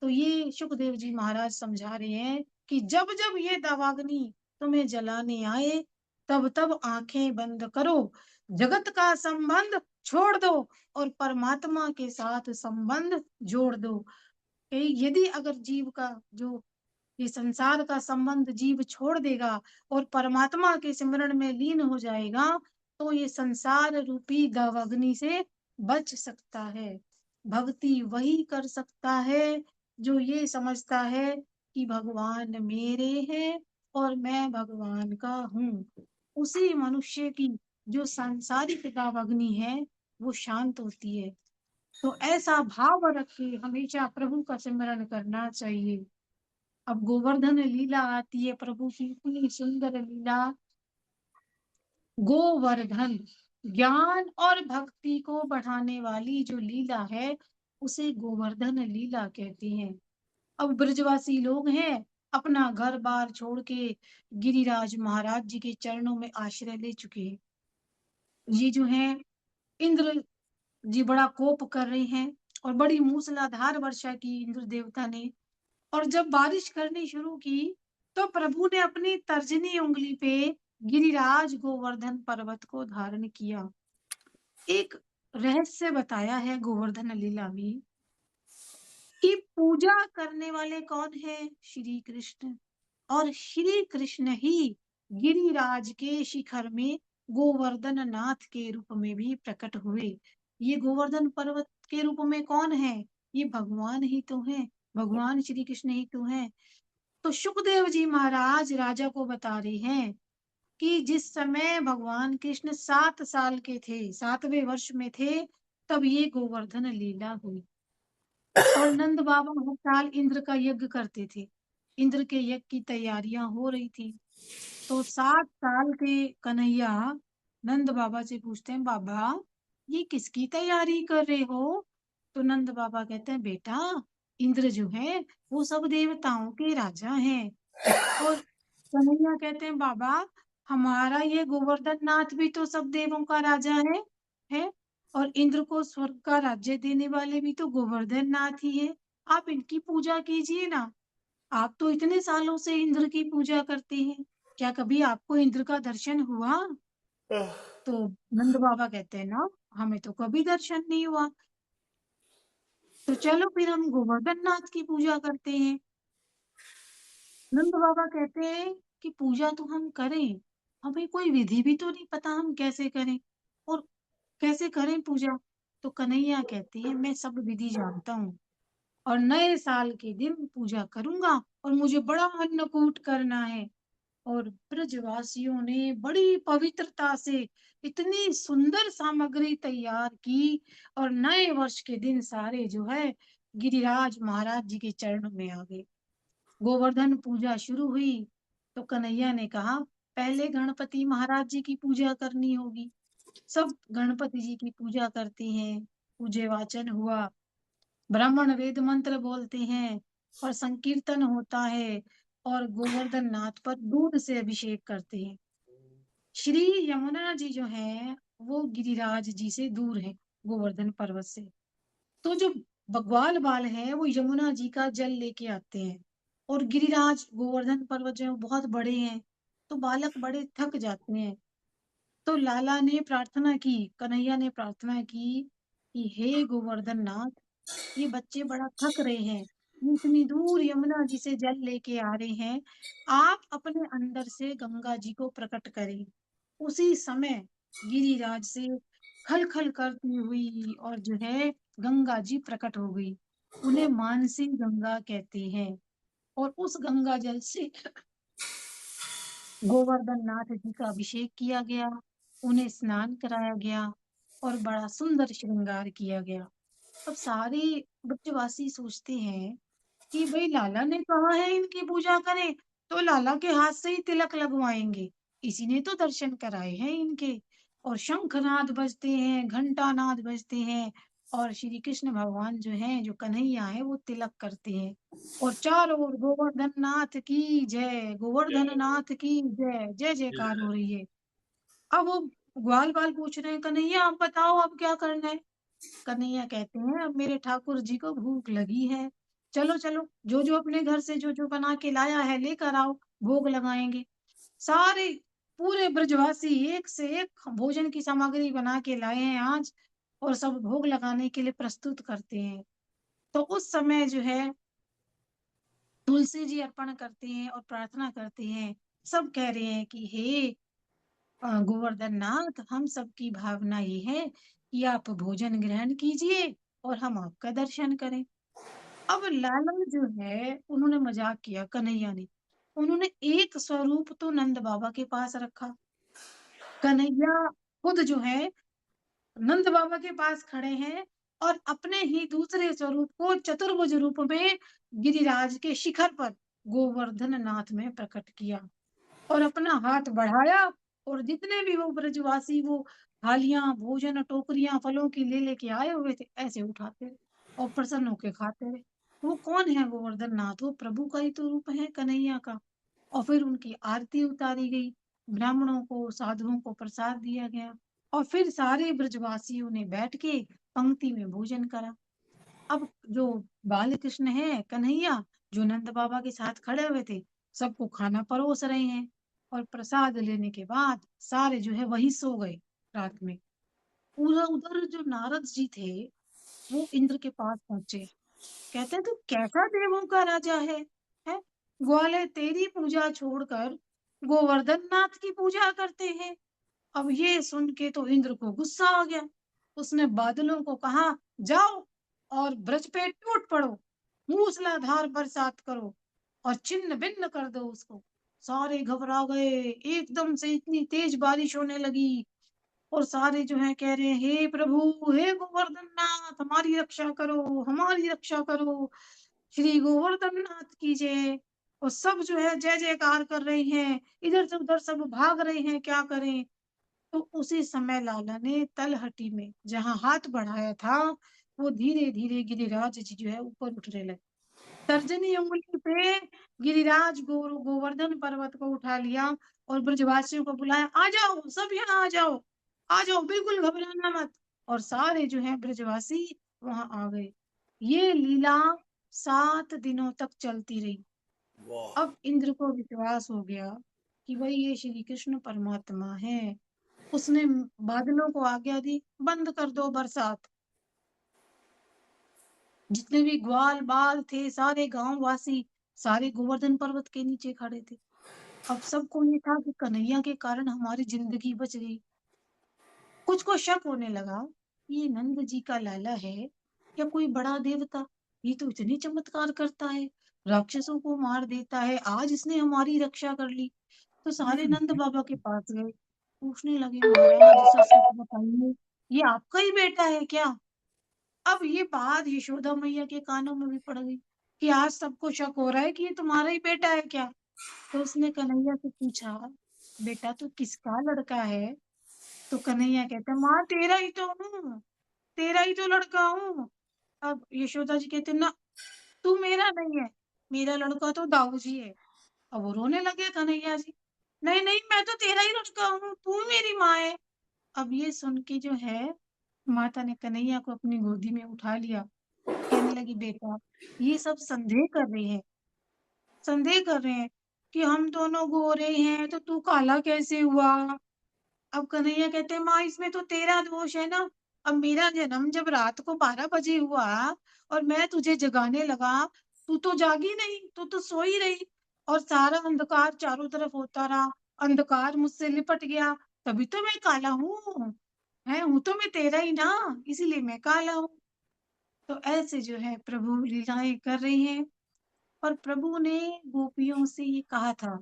तो ये सुखदेव जी महाराज समझा रहे हैं कि जब जब ये दावाग्नि तुम्हें जलाने आए, तब तब आंखें बंद करो, जगत का संबंध छोड़ दो और परमात्मा के साथ संबंध जोड़ दो। यदि अगर जीव का जो ये संसार का संबंध जीव छोड़ देगा और परमात्मा के सिमरन में लीन हो जाएगा, तो ये संसार रूपी दावाग्नि से बच सकता है। भक्ति वही कर सकता है जो ये समझता है कि भगवान मेरे हैं और मैं भगवान का हूँ। उसी मनुष्य की जो सांसारिक दावाग्नि है वो शांत होती है। तो ऐसा भाव रख के हमेशा प्रभु का सिमरन करना चाहिए। अब गोवर्धन लीला आती है प्रभु की, इतनी सुंदर लीला। गोवर्धन ज्ञान और भक्ति को बढ़ाने वाली जो लीला है उसे गोवर्धन लीला कहते हैं। अब ब्रजवासी लोग हैं, अपना घर बार छोड़ के गिरिराज महाराज जी के चरणों में आश्रय ले चुके हैं। ये जो है इंद्र जी बड़ा कोप कर रहे हैं और बड़ी मूसलाधार वर्षा की इंद्र देवता ने। और जब बारिश करनी शुरू की तो प्रभु ने अपनी तर्जनी उंगली पे गिरिराज गोवर्धन पर्वत को धारण किया। एक रहस्य बताया है गोवर्धन लीला में कि पूजा करने वाले कौन है? श्री कृष्ण। और श्री कृष्ण ही गिरिराज के शिखर में गोवर्धन नाथ के रूप में भी प्रकट हुए। ये गोवर्धन पर्वत के रूप में कौन है? ये भगवान ही तो है, भगवान श्री कृष्ण ही तो है। तो सुखदेव जी महाराज राजा को बता रहे हैं कि जिस समय भगवान कृष्ण 7 साल के थे, 7वें वर्ष में थे, तब ये गोवर्धन लीला हुई। और नंद बाबा हर साल इंद्र का यज्ञ करते थे। इंद्र के यज्ञ की तैयारियां हो रही थी। तो 7 साल के कन्हैया नंद बाबा से पूछते हैं, बाबा ये किसकी तैयारी कर रहे हो? तो नंद बाबा कहते हैं, बेटा इंद्र जो है वो सब देवताओं के राजा हैं। और कन्हैया कहते हैं, बाबा हमारा ये गोवर्धन नाथ भी तो सब देवों का राजा है। और इंद्र को स्वर्ग का राज्य देने वाले भी तो गोवर्धन नाथ ही है। आप इनकी पूजा कीजिए ना। आप तो इतने सालों से इंद्र की पूजा करते हैं, क्या कभी आपको इंद्र का दर्शन हुआ? तो नंद बाबा कहते हैं ना, हमें तो कभी दर्शन नहीं हुआ। तो चलो फिर हम गोवर्धन नाथ की पूजा करते हैं। नंद बाबा कहते हैं कि पूजा तो हम करें, हमें कोई विधि भी तो नहीं पता हम कैसे करें और कैसे करें पूजा। तो कन्हैया कहते हैं मैं सब विधि जानता हूँ और नए साल के दिन पूजा करूंगा और मुझे बड़ा अन्नकूट करना है। और ब्रजवासियों ने बड़ी पवित्रता से इतनी सुंदर सामग्री तैयार की और नए वर्ष के दिन सारे जो है गिरिराज महाराज जी के चरणों में आ गए। गोवर्धन पूजा शुरू हुई तो कन्हैया ने कहा पहले गणपति महाराज जी की पूजा करनी होगी। सब गणपति जी की पूजा करते हैं, पूजे वाचन हुआ, ब्राह्मण वेद मंत्र बोलते हैं और संकीर्तन होता है और गोवर्धन नाथ पर दूध से अभिषेक करते हैं। श्री यमुना जी जो है वो गिरिराज जी से दूर है, गोवर्धन पर्वत से। तो जो बग्वाल बाल है वो यमुना जी का जल लेके आते हैं। और गिरिराज गोवर्धन पर्वत जो है वो बहुत बड़े हैं, तो बालक बड़े थक जाते हैं। तो लाला ने प्रार्थना की, कन्हैया ने प्रार्थना की कि हे गोवर्धन नाथ, ये बच्चे बड़ा थक रहे हैं, ये इतनी दूर यमुना जी से जल लेके आ रहे हैं, आप अपने अंदर से गंगा जी को प्रकट करें। उसी समय गिरिराज से खल खल करती हुई और जो है गंगा जी प्रकट हो गई। उन्हें मानसी गंगा कहते हैं। और उस गंगा जल से गोवर्धन नाथ जी का अभिषेक किया गया, उन्हें स्नान कराया गया। और बड़ा सुंदर श्रृंगार किया गया। अब सारे ब्रजवासी सोचते हैं कि भाई लाला ने कहा है इनकी पूजा करें, तो लाला के हाथ से ही तिलक लगवाएंगे। इसी ने तो दर्शन कराए हैं इनके। और शंखनाद बजते हैं, घंटानाद बजते हैं, और श्री कृष्ण भगवान जो हैं, जो कन्हैया है, वो तिलक करते हैं। और चारों ओर गोवर्धन नाथ की जय, गोवर्धन नाथ की जय, जय जयकार हो रही है। अब वो ग्वाल बाल पूछ रहे हैं, कन्हैया आप बताओ अब क्या करना है। कन्हैया कहते हैं अब मेरे ठाकुर जी को भूख लगी है, चलो चलो जो जो अपने घर से जो जो बना के लाया है लेकर आओ, भोग लगाएंगे। सारे पूरे ब्रजवासी एक से एक भोजन की सामग्री बना के लाए हैं आज, और सब भोग लगाने के लिए प्रस्तुत करते हैं। तो उस समय जो है तुलसी जी अर्पण करते हैं और प्रार्थना करते हैं। सब कह रहे हैं कि हे गोवर्धन नाथ, हम सबकी भावना ये है कि आप भोजन ग्रहण कीजिए और हम आपका दर्शन करें। अब लाला जो है उन्होंने मजाक किया, कन्हैया ने। उन्होंने एक स्वरूप तो नंद बाबा के पास रखा। कन्हैया खुद जो है नंद बाबा के पास खड़े हैं, और अपने ही दूसरे स्वरूप को चतुर्भुज रूप में गिरिराज के शिखर पर गोवर्धन नाथ में प्रकट किया। और अपना हाथ बढ़ाया, और जितने भी वो ब्रजवासी वो थालियां, भोजन, टोकरियां फलों की ले लेके आए हुए थे, ऐसे उठाते रहे और प्रसन्न होके खाते रहे। वो कौन है गोवर्धन नाथ? वो प्रभु का ही तो रूप है, कन्हैया का। और फिर उनकी आरती उतारी गई, ब्राह्मणों को, साधुओं को प्रसाद दिया गया, और फिर सारे ब्रजवासियों ने बैठ के पंक्ति में भोजन करा। अब जो बाल कृष्ण है, कन्हैया, जो नंद बाबा के साथ खड़े हुए थे, सबको खाना परोस रहे हैं। और प्रसाद लेने के बाद सारे जो है वही सो गए रात में। पूरा उधर जो नारद जी थे, वो इंद्र के पास पहुंचे। कहते हैं तू कैसा देवों का राजा है? ग्वाले तेरी पूजा छोड़कर गोवर्धन नाथ की पूजा करते हैं। अब ये सुन के तो इंद्र को गुस्सा आ गया। उसने बादलों को कहा, जाओ और ब्रज पे टूट पड़ो, मूसलाधार बरसात करो और छिन्न भिन्न कर दो उसको। सारे घबरा गए, एकदम से इतनी तेज बारिश होने लगी, और सारे जो है कह रहे हैं, हे प्रभु, हे गोवर्धन नाथ, हमारी रक्षा करो, हमारी रक्षा करो, श्री गोवर्धन नाथ की जय। और सब जो है जय जयकार कर रहे हैं, इधर से उधर सब भाग रहे हैं, क्या करें। तो उसी समय लाला ने तलहटी में जहां हाथ बढ़ाया था, वो धीरे धीरे गिरिराज जी जो है ऊपर उठने लगे। तर्जनी उंगली पे गिरिराज गोवर्धन पर्वत को उठा लिया, और ब्रजवासियों को बुलाया, आ जाओ सब यहाँ आ जाओ, आ जाओ, बिल्कुल घबराना मत। और सारे जो है ब्रजवासी वहां आ गए। ये लीला 7 दिनों तक चलती रही। अब इंद्र को विश्वास हो गया कि भाई ये श्री कृष्ण परमात्मा है। उसने बादलों को आज्ञा दी, बंद कर दो बरसात। जितने भी ग्वाल बाल थे, सारे गांव वासी, सारे गोवर्धन पर्वत के नीचे खड़े थे। अब सबको ये था कि कन्हैया के कारण हमारी जिंदगी बच गई। कुछ को शक होने लगा, ये नंद जी का लाला है या कोई बड़ा देवता? ये तो इतने चमत्कार करता है, राक्षसों को मार देता है, आज इसने हमारी रक्षा कर ली। तो सारे नंद बाबा के पास गए, पूछने लगे, महाराज सच सच बताइए, ये आपका ही बेटा है क्या? अब ये बात यशोदा मैया के कानों में भी पड़ गई कि आज सबको शक हो रहा है कि ये तुम्हारा ही बेटा है क्या। तो उसने कन्हैया से पूछा, बेटा तू किसका लड़का है? तो कन्हैया कहता, माँ तेरा ही तो हूँ, तेरा ही तो लड़का हूँ। अब यशोदा जी कहते, ना, तू मेरा नहीं है, मेरा लड़का तो दाऊ जी है। अब वो रोने लगे कन्हैया जी, नहीं नहीं, मैं तो तेरा ही लड़का हूँ, तू मेरी माँ है। अब ये सुन के जो है माता ने कन्हैया को अपनी गोदी में उठा लिया। कहने लगी, बेटा ये सब संदेह कर रहे हैं कि हम दोनों गोरे हैं तो तू काला कैसे हुआ। अब कन्हैया कहते हैं, माँ इसमें तो तेरा दोष है ना। अब मेरा जन्म जब रात को 12 बजे हुआ और मैं तुझे जगाने लगा, तू तो जागी नहीं, तू तो सोई रही, और सारा अंधकार चारों तरफ होता रहा, अंधकार मुझसे लिपट गया, तभी तो मैं काला हूँ। है हूँ तो मैं तेरा ही ना, इसीलिए मैं काला हूँ। तो ऐसे जो है प्रभु लीलाएं कर रही हैं। और प्रभु ने गोपियों से ये कहा था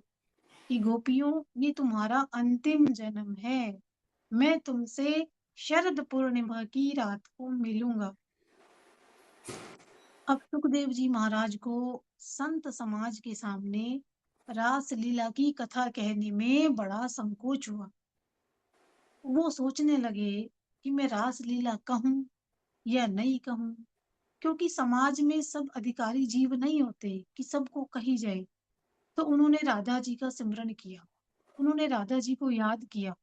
कि गोपियों, ये तुम्हारा अंतिम जन्म है, मैं तुमसे शरद पूर्णिमा की रात को मिलूंगा। अब सुखदेव जी महाराज को संत समाज के सामने रास लीला की कथा कहने में बड़ा संकोच हुआ। वो सोचने लगे कि मैं रास लीला कहूं या नहीं कहूं, क्योंकि समाज में सब अधिकारी जीव नहीं होते कि सबको कही जाए। तो उन्होंने राधा जी का सिमरन किया, उन्होंने राधा जी को याद किया।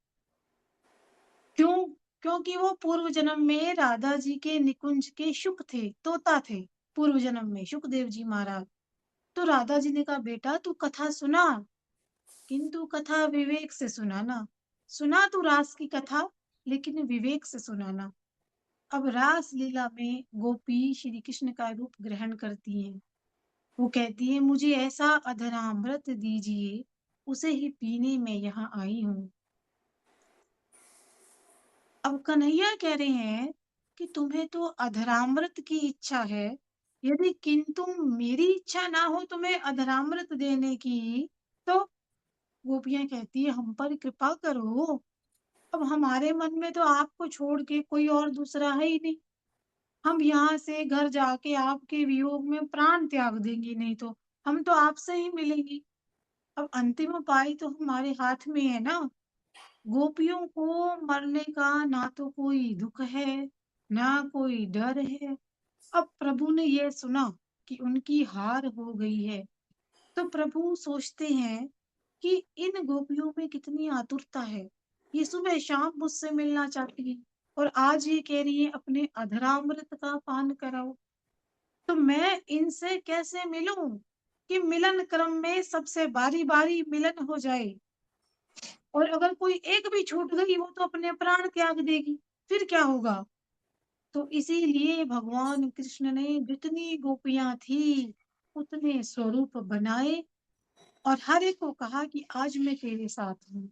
क्यों? क्योंकि वो पूर्व जन्म में राधा जी के निकुंज के शुक थे, तोता थे। पूर्व जन्म में सुखदेव जी महाराज। तो राधा जी ने कहा, बेटा तू कथा सुना, किंतु कथा विवेक से सुनाना। सुना तू रास की कथा, लेकिन विवेक से सुनाना। अब रास लीला में गोपी श्री कृष्ण का रूप ग्रहण करती हैं। वो कहती है, मुझे ऐसा अधरामृत दीजिए, उसे ही पीने में यहाँ आई हूँ। अब कन्हैया कह रहे हैं कि तुम्हें तो अधरामृत की इच्छा है, यदि किंतु मेरी इच्छा ना हो तुम्हें अधरामृत देने की, तो गोपियां कहती है, हम पर कृपा करो। अब हमारे मन में तो आपको छोड़ के कोई और दूसरा है ही नहीं। हम यहाँ से घर जाके आपके वियोग में प्राण त्याग देंगे, नहीं तो हम तो आपसे ही मिलेंगे। अब अंतिम उपाय तो हमारे हाथ में है ना। गोपियों को मरने का ना तो कोई दुख है, ना कोई डर है। अब प्रभु ने यह सुना कि उनकी हार हो गई है, तो प्रभु सोचते हैं कि इन गोपियों में कितनी आतुरता है। ये सुबह शाम मुझसे मिलना चाहती है और आज ये कह रही है अपने अधरामृत का पान कराओ। तो मैं इनसे कैसे मिलूं कि मिलन क्रम में सबसे बारी बारी मिलन हो जाए। और अगर कोई एक भी छूट गई, वो तो अपने प्राण त्याग देगी, फिर क्या होगा। तो इसीलिए भगवान कृष्ण ने जितनी गोपियां थी उतने स्वरूप बनाए और हर एक को कहा कि आज मैं तेरे साथ हूँ।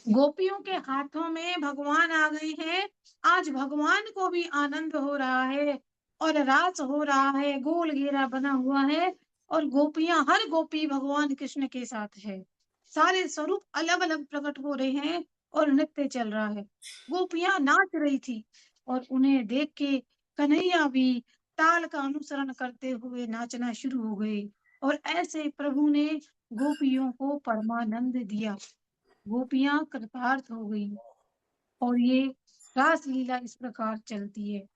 गोपियों के हाथों में भगवान आ गए हैं। आज भगवान को भी आनंद हो रहा है और रास हो रहा है, गोल घेरा बना हुआ है और गोपियां, हर गोपी भगवान कृष्ण के साथ है। सारे स्वरूप अलग अलग प्रकट हो रहे हैं और नृत्य चल रहा है। गोपियां नाच रही थी और उन्हें देख के कन्हैया भी ताल का अनुसरण करते हुए नाचना शुरू हो गए और ऐसे प्रभु ने गोपियों को परमानंद दिया। गोपियां कृतार्थ हो गई और ये रास लीला इस प्रकार चलती है।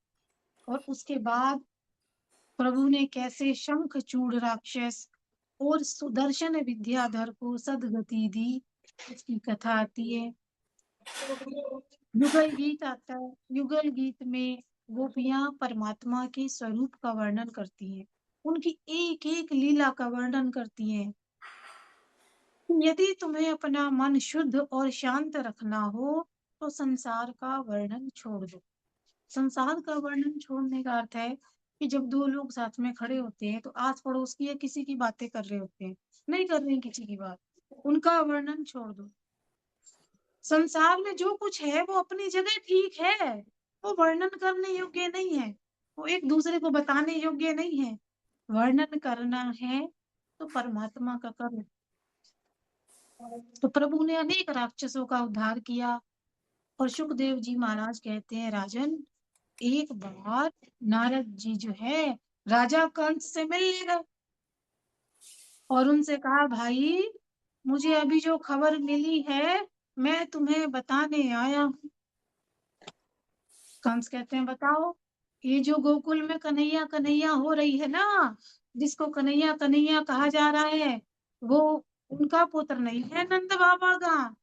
और उसके बाद प्रभु ने कैसे शंखचूड़ राक्षस और सुदर्शन विद्याधर को सदगति दी, इसकी कथा आती है। युगल गीत आता है। युगल गीत में गोपियां परमात्मा के स्वरूप का वर्णन करती हैं, उनकी एक एक लीला का वर्णन करती हैं। यदि तुम्हें अपना मन शुद्ध और शांत रखना हो तो संसार का वर्णन छोड़ दो। संसार का वर्णन छोड़ने का अर्थ है कि जब दो लोग साथ में खड़े होते हैं तो आस पड़ोस की या किसी की बातें कर रहे होते हैं, नहीं कर रहे हैं किसी की बात, उनका वर्णन छोड़ दो। संसार में जो कुछ है वो अपनी जगह ठीक है, वो वर्णन करने योग्य नहीं है, वो एक दूसरे को बताने योग्य नहीं है। वर्णन करना है तो परमात्मा का करो। तो प्रभु ने अनेक राक्षसों का उद्धार किया और सुखदेव जी महाराज कहते हैं, राजन एक बार नारद जी जो है राजा कंस से मिलने गए और उनसे कहा, भाई मुझे अभी जो खबर मिली है मैं तुम्हें बताने आया हूँ। कंस कहते हैं, बताओ। ये जो गोकुल में कन्हैया कन्हैया हो रही है ना, जिसको कन्हैया कन्हैया कहा जा रहा है, वो उनका पुत्र नहीं है नंद बाबा का।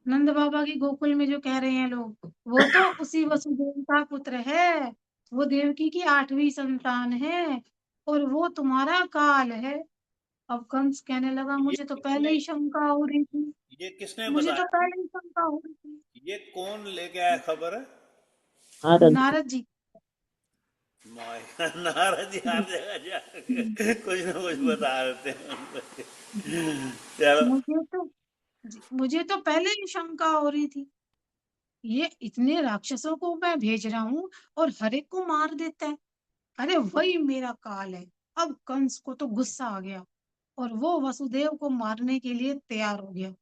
नंद बाबा की गोकुल में जो कह रहे हैं लोग, वो तो उसी वसुदेव का पुत्र है। वो देवकी की 8वीं संतान है और वो तुम्हारा काल है। अब कंस कहने लगा, ये मुझे तो पहले किसने ही शंका हो रही थी, ये किसने मुझे तो बताया? पहले ही शंका हो रही थी। ये कौन लेके आया खबर है? आनंद नारद जी। नाराज जी हर जगह जाके कुछ ना कुछ बता देते हैं। चलो। मुझे तो पहले ही शंका हो रही थी, ये इतने राक्षसों को मैं भेज रहा हूँ और हर एक को मार देता है। अरे वही मेरा काल है। अब कंस को तो गुस्सा आ गया और वो वसुदेव को मारने के लिए तैयार हो गया।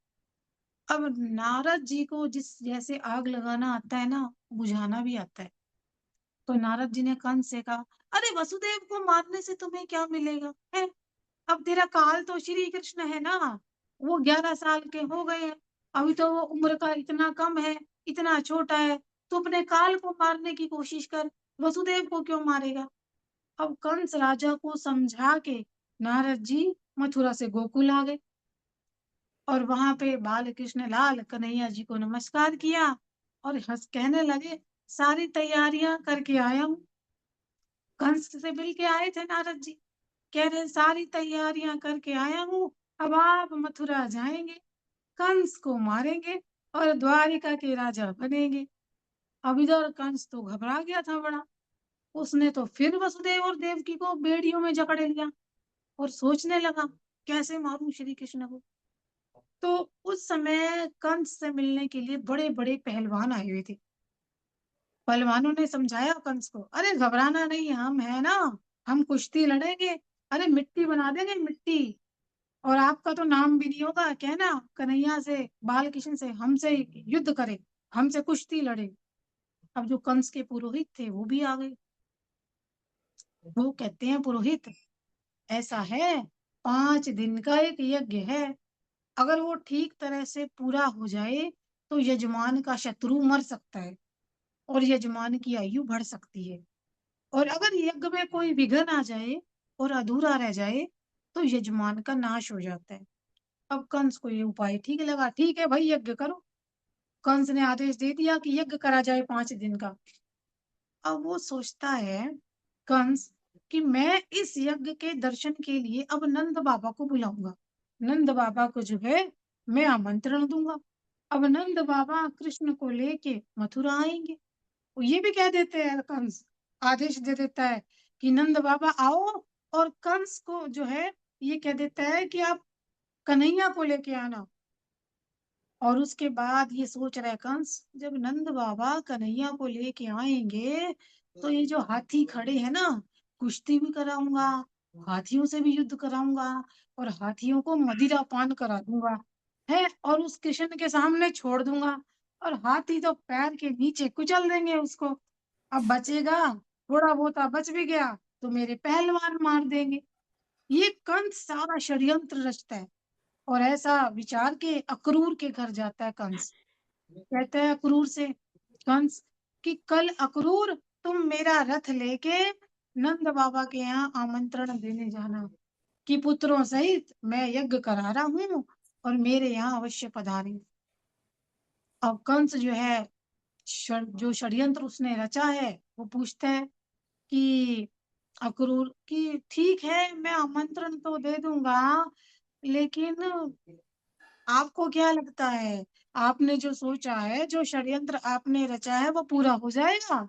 अब नारद जी को जिस जैसे आग लगाना आता है ना, बुझाना भी आता है। तो नारद जी ने कंस से कहा, अरे वसुदेव को मारने से तुम्हें क्या मिलेगा? है? अब तेरा काल तो श्री कृष्ण है ना, वो 11 साल के हो गए हैं, अभी तो वो उम्र का इतना कम है, इतना छोटा है, तो अपने काल को मारने की कोशिश कर, वसुदेव को क्यों मारेगा? अब कंस राजा को समझा के नारद जी मथुरा से गोकुल आ गए और वहां पे बाल कृष्ण लाल कन्हैया जी को नमस्कार किया और हंस कहने लगे, सारी तैयारियां करके आया हूँ। कंस से मिल के आए थे नारद जी, कह रहे सारी तैयारियां करके आया हूँ, अब आप मथुरा जाएंगे, कंस को मारेंगे और द्वारिका के राजा बनेंगे। अब इधर कंस तो घबरा गया था बड़ा, उसने तो फिर वसुदेव और देवकी को बेड़ियों में जकड़ लिया और सोचने लगा कैसे मारूं श्री कृष्ण को। तो उस समय कंस से मिलने के लिए बड़े बड़े पहलवान आए हुए थे। पहलवानों ने समझाया कंस को, अरे घबराना नहीं, हम है ना, हम कुश्ती लड़ेंगे, अरे मिट्टी बना देंगे मिट्टी, और आपका तो नाम भी नहीं होगा, कहना कन्हैया से बाल कृष्ण से हमसे युद्ध करे, हमसे कुश्ती लड़े। अब जो कंस के पुरोहित थे वो भी आ गए। वो कहते हैं, पुरोहित ऐसा है, 5 दिन का एक यज्ञ है, अगर वो ठीक तरह से पूरा हो जाए तो यजमान का शत्रु मर सकता है और यजमान की आयु बढ़ सकती है, और अगर यज्ञ में कोई विघ्न आ जाए और अधूरा रह जाए तो यजमान का नाश हो जाता है। अब कंस को ये उपाय ठीक लगा, ठीक है भाई यज्ञ करो। कंस ने आदेश दे दिया कि यज्ञ करा जाए 5 दिन का। अब वो सोचता है कंस कि मैं इस यज्ञ के दर्शन के लिए अब नंद बाबा को बुलाऊंगा, नंद बाबा को जो है मैं आमंत्रण दूंगा। अब नंद बाबा कृष्ण को लेके मथुरा आएंगे। वो ये भी कह देते हैं, कंस आदेश दे देता है कि नंद बाबा आओ, और कंस को जो है ये कह देता है कि आप कन्हैया को लेके आना। और उसके बाद ये सोच रहा है कंस, जब नंद बाबा कन्हैया को लेके आएंगे तो ये जो हाथी खड़े हैं ना, कुश्ती भी कराऊंगा, हाथियों से भी युद्ध कराऊंगा और हाथियों को मदिरा पान करा दूंगा, है, और उस कृष्ण के सामने छोड़ दूंगा, और हाथी तो पैर के नीचे कुचल देंगे उसको। अब बचेगा थोड़ा बहुत, बच भी गया तो मेरे पहलवान मार देंगे। ये कंस सारा षड्यंत्र रचता है। और ऐसा विचार के अक्रूर के घर जाता है कंस, कहता है अक्रूर से कंस कि कल अक्रूर तुम मेरा रथ लेके नंद बाबा के यहाँ आमंत्रण देने जाना कि पुत्रों सहित मैं यज्ञ करा रहा हूँ और मेरे यहाँ अवश्य पधारे। अब कंस जो है जो षड्यंत्र उसने रचा है वो पूछता है कि अक्रूर कि ठीक है मैं आमंत्रण तो दे दूंगा, लेकिन आपको क्या लगता है, आपने जो सोचा है, जो षड्यंत्र आपने रचा है वो पूरा हो जाएगा?